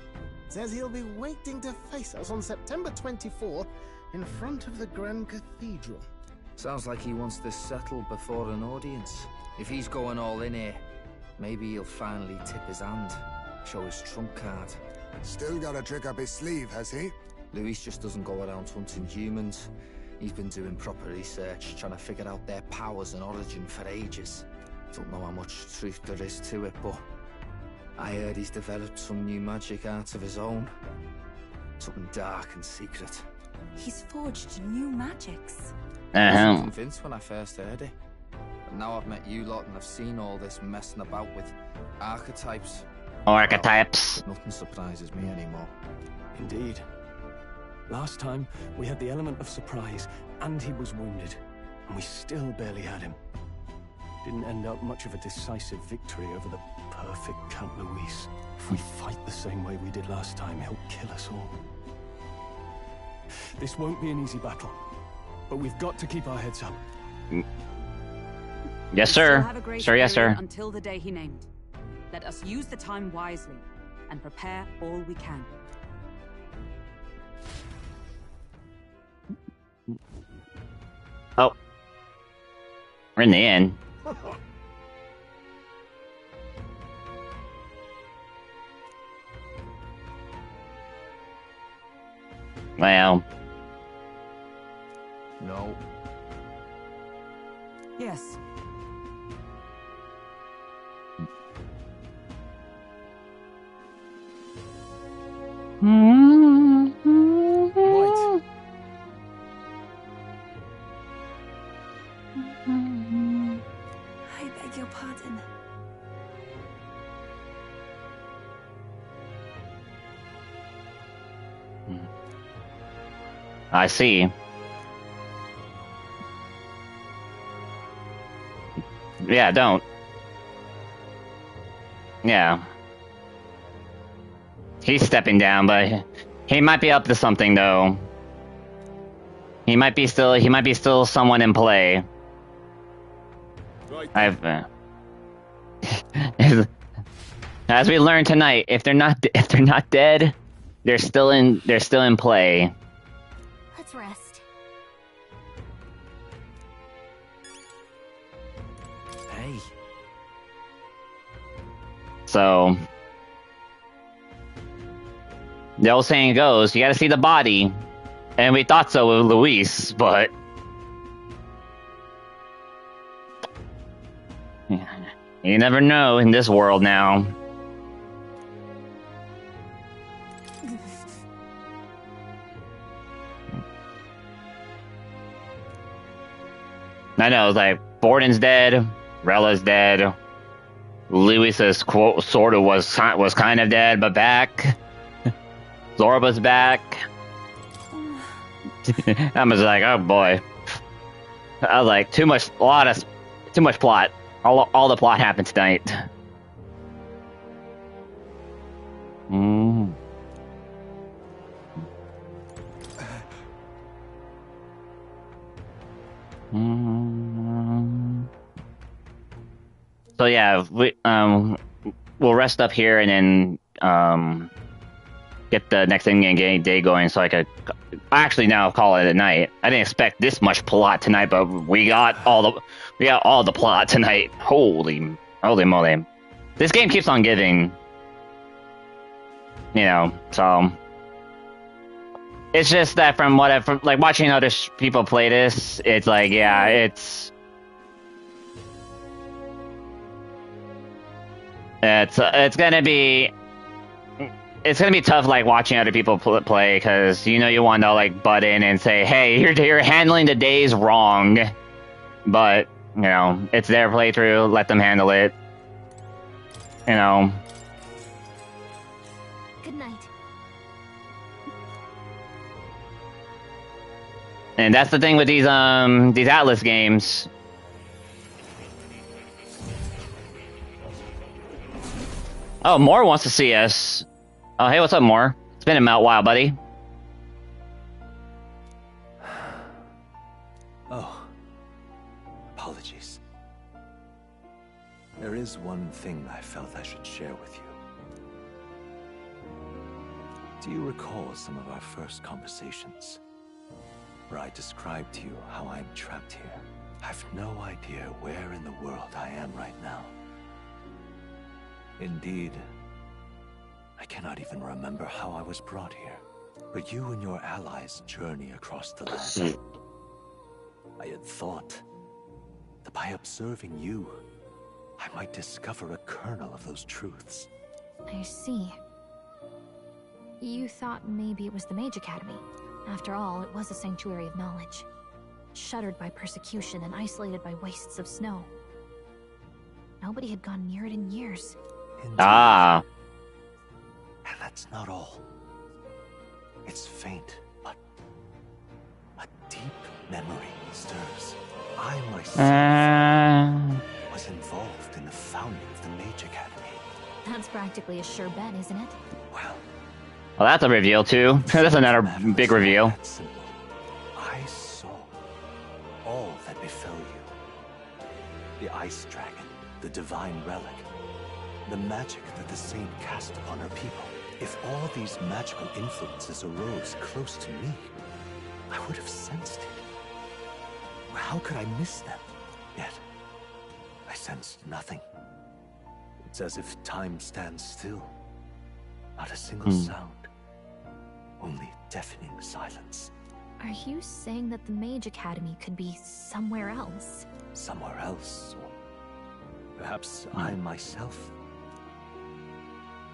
Says he'll be waiting to face us on September 24th in front of the Grand Cathedral. Sounds like he wants this settled before an audience. If he's going all in here, maybe he'll finally tip his hand, show his trump card. Still got a trick up his sleeve, has he? Luis just doesn't go around hunting humans. He's been doing proper research, trying to figure out their powers and origin for ages. Don't know how much truth there is to it, but I heard he's developed some new magic art of his own. Something dark and secret. He's forged new magics. I wasn't convinced when I first heard it. But now I've met you lot and I've seen all this messing about with archetypes. Archetypes. Well, nothing surprises me anymore. Indeed. Last time, we had the element of surprise, and he was wounded, and we still barely had him. Didn't end up much of a decisive victory over the perfect Count Luis. If we fight the same way we did last time, he'll kill us all. This won't be an easy battle, but we've got to keep our heads up. Yes, sir. Sir, yes, sir. Until the day he named. Let us use the time wisely and prepare all we can. Oh. We're in the inn. Well. No. Yes. Right. I beg your pardon. I see. Yeah, don't. Yeah. He's stepping down, but he might be up to something, though. He might be still someone in play. Right. As we learned tonight, if they're not dead, they're still in play. Let's rest. Hey. So the old saying goes, you gotta see the body. And we thought so with Luis, but you never know in this world now. I know, it's like Borden's dead, Rella's dead, Luis's quote sort of was kind of dead, but back. Zorba's back. I was like, oh boy. I was like, too much plot. All the plot happened tonight. So yeah, we'll rest up here and then get the next in-game day going, so I could actually now call it a night. I didn't expect this much plot tonight, but we got all the plot tonight. Holy moly! This game keeps on giving. You know, so it's just that from like watching other people play this, it's like, yeah, it's gonna be tough, like watching other people play, because you want to like butt in and say, hey, you're handling the days wrong, but it's their playthrough, let them handle it. Good night. And that's the thing with these Atlas games. Oh, Moore wants to see us. Oh, hey, what's up, Moore? It's been a while, buddy. Oh, apologies. There is one thing I felt I should share with you. Do you recall some of our first conversations, where I described to you how I'm trapped here? I've no idea where in the world I am right now. Indeed, I cannot even remember how I was brought here. But you and your allies journey across the land. I had thought that by observing you, I might discover a kernel of those truths. I see. You thought maybe it was the Mage Academy. After all, it was a sanctuary of knowledge. Shuttered by persecution and isolated by wastes of snow. Nobody had gone near it in years. Indeed. Ah. And that's not all. It's faint, but a deep memory stirs. I myself was involved in the founding of the Mage Academy. That's practically a sure bet, isn't it? Well, that's a reveal too. That's another big reveal. I saw all that befell you. The ice dragon, the divine relic, the magic that the saint cast upon her people. If all these magical influences arose close to me, I would have sensed it. How could I miss them? Yet, I sensed nothing. It's as if time stands still. Not a single sound. Only deafening silence. Are you saying that the Mage Academy could be somewhere else? Somewhere else? Or perhaps I myself?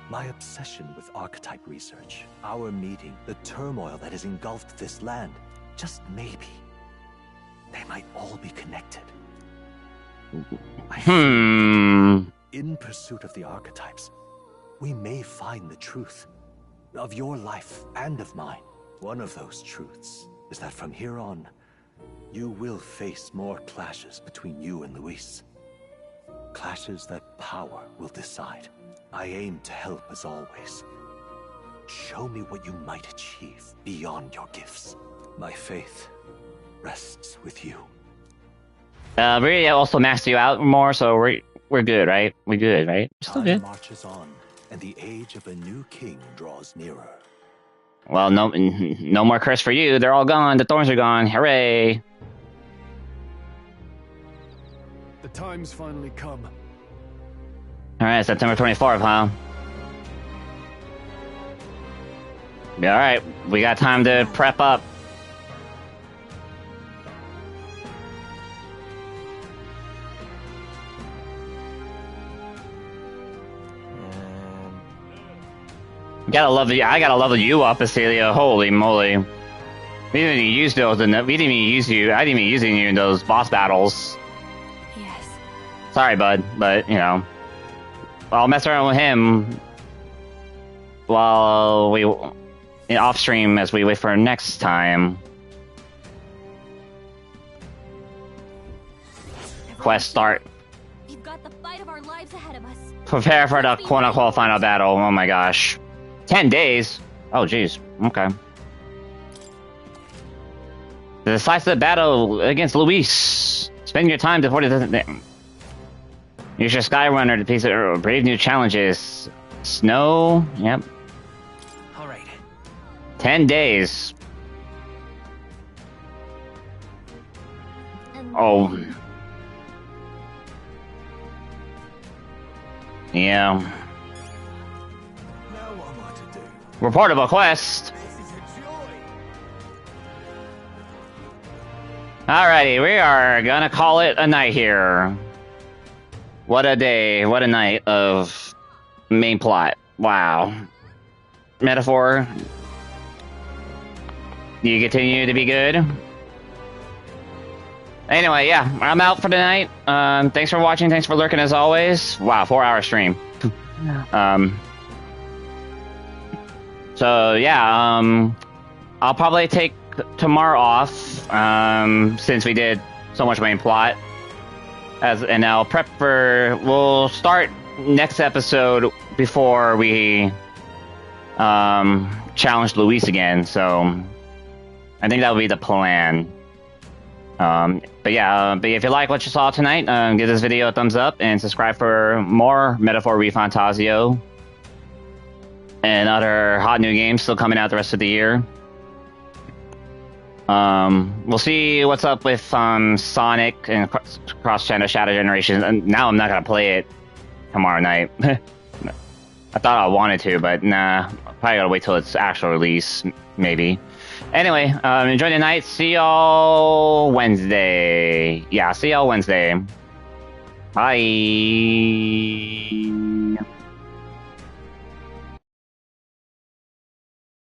My obsession with archetype research, our meeting, the turmoil that has engulfed this land, just maybe, they might all be connected. In pursuit of the archetypes, we may find the truth of your life and of mine. One of those truths is that from here on, you will face more clashes between you and Luis. Clashes that power will decide. I aim to help as always. Show me what you might achieve beyond your gifts. My faith rests with you. We also maxed you out more, so we're good, right? We're good, right? Still good. Time marches on, and the age of a new king draws nearer. Well, no more curse for you. They're all gone. The thorns are gone. Hooray! The time's finally come. All right, September 24th, huh? Yeah, all right, we got time to prep up. I gotta love you up, Acelia. Holy moly! We didn't even use those. We didn't even use you. I didn't even use you in those boss battles. Yes. Sorry, bud, but I'll mess around with him while we off stream as we wait for next time. Quest start. years ahead of us. Prepare for the quote-unquote final battle. Oh my gosh. 10 days? Oh jeez. Okay. The decisive battle against Luis. Spend your time before it doesn't... Use your Skyrunner to piece of brave new challenges. Snow. Yep. Alright. 10 days. Oh. Yeah. Reportable quest. Alrighty, we are gonna call it a night here. What a day, what a night of main plot. Wow. Metaphor. You continue to be good. Anyway, yeah, I'm out for the night. Thanks for watching, thanks for lurking as always. Wow, 4-hour stream. So yeah, I'll probably take tomorrow off, since we did so much main plot. And I'll prep for, we'll start next episode before we challenge Luis again, so I think that would be the plan. But yeah, but if you like what you saw tonight, give this video a thumbs up and subscribe for more Metaphor ReFantazio and other hot new games still coming out the rest of the year. We'll see what's up with Sonic and Cross-Channel Shadow Generation. And now I'm not gonna play it tomorrow night. I thought I wanted to, but nah. Probably gotta wait till its actual release, maybe. Anyway, enjoy the night. See y'all Wednesday. Yeah, see y'all Wednesday. Bye.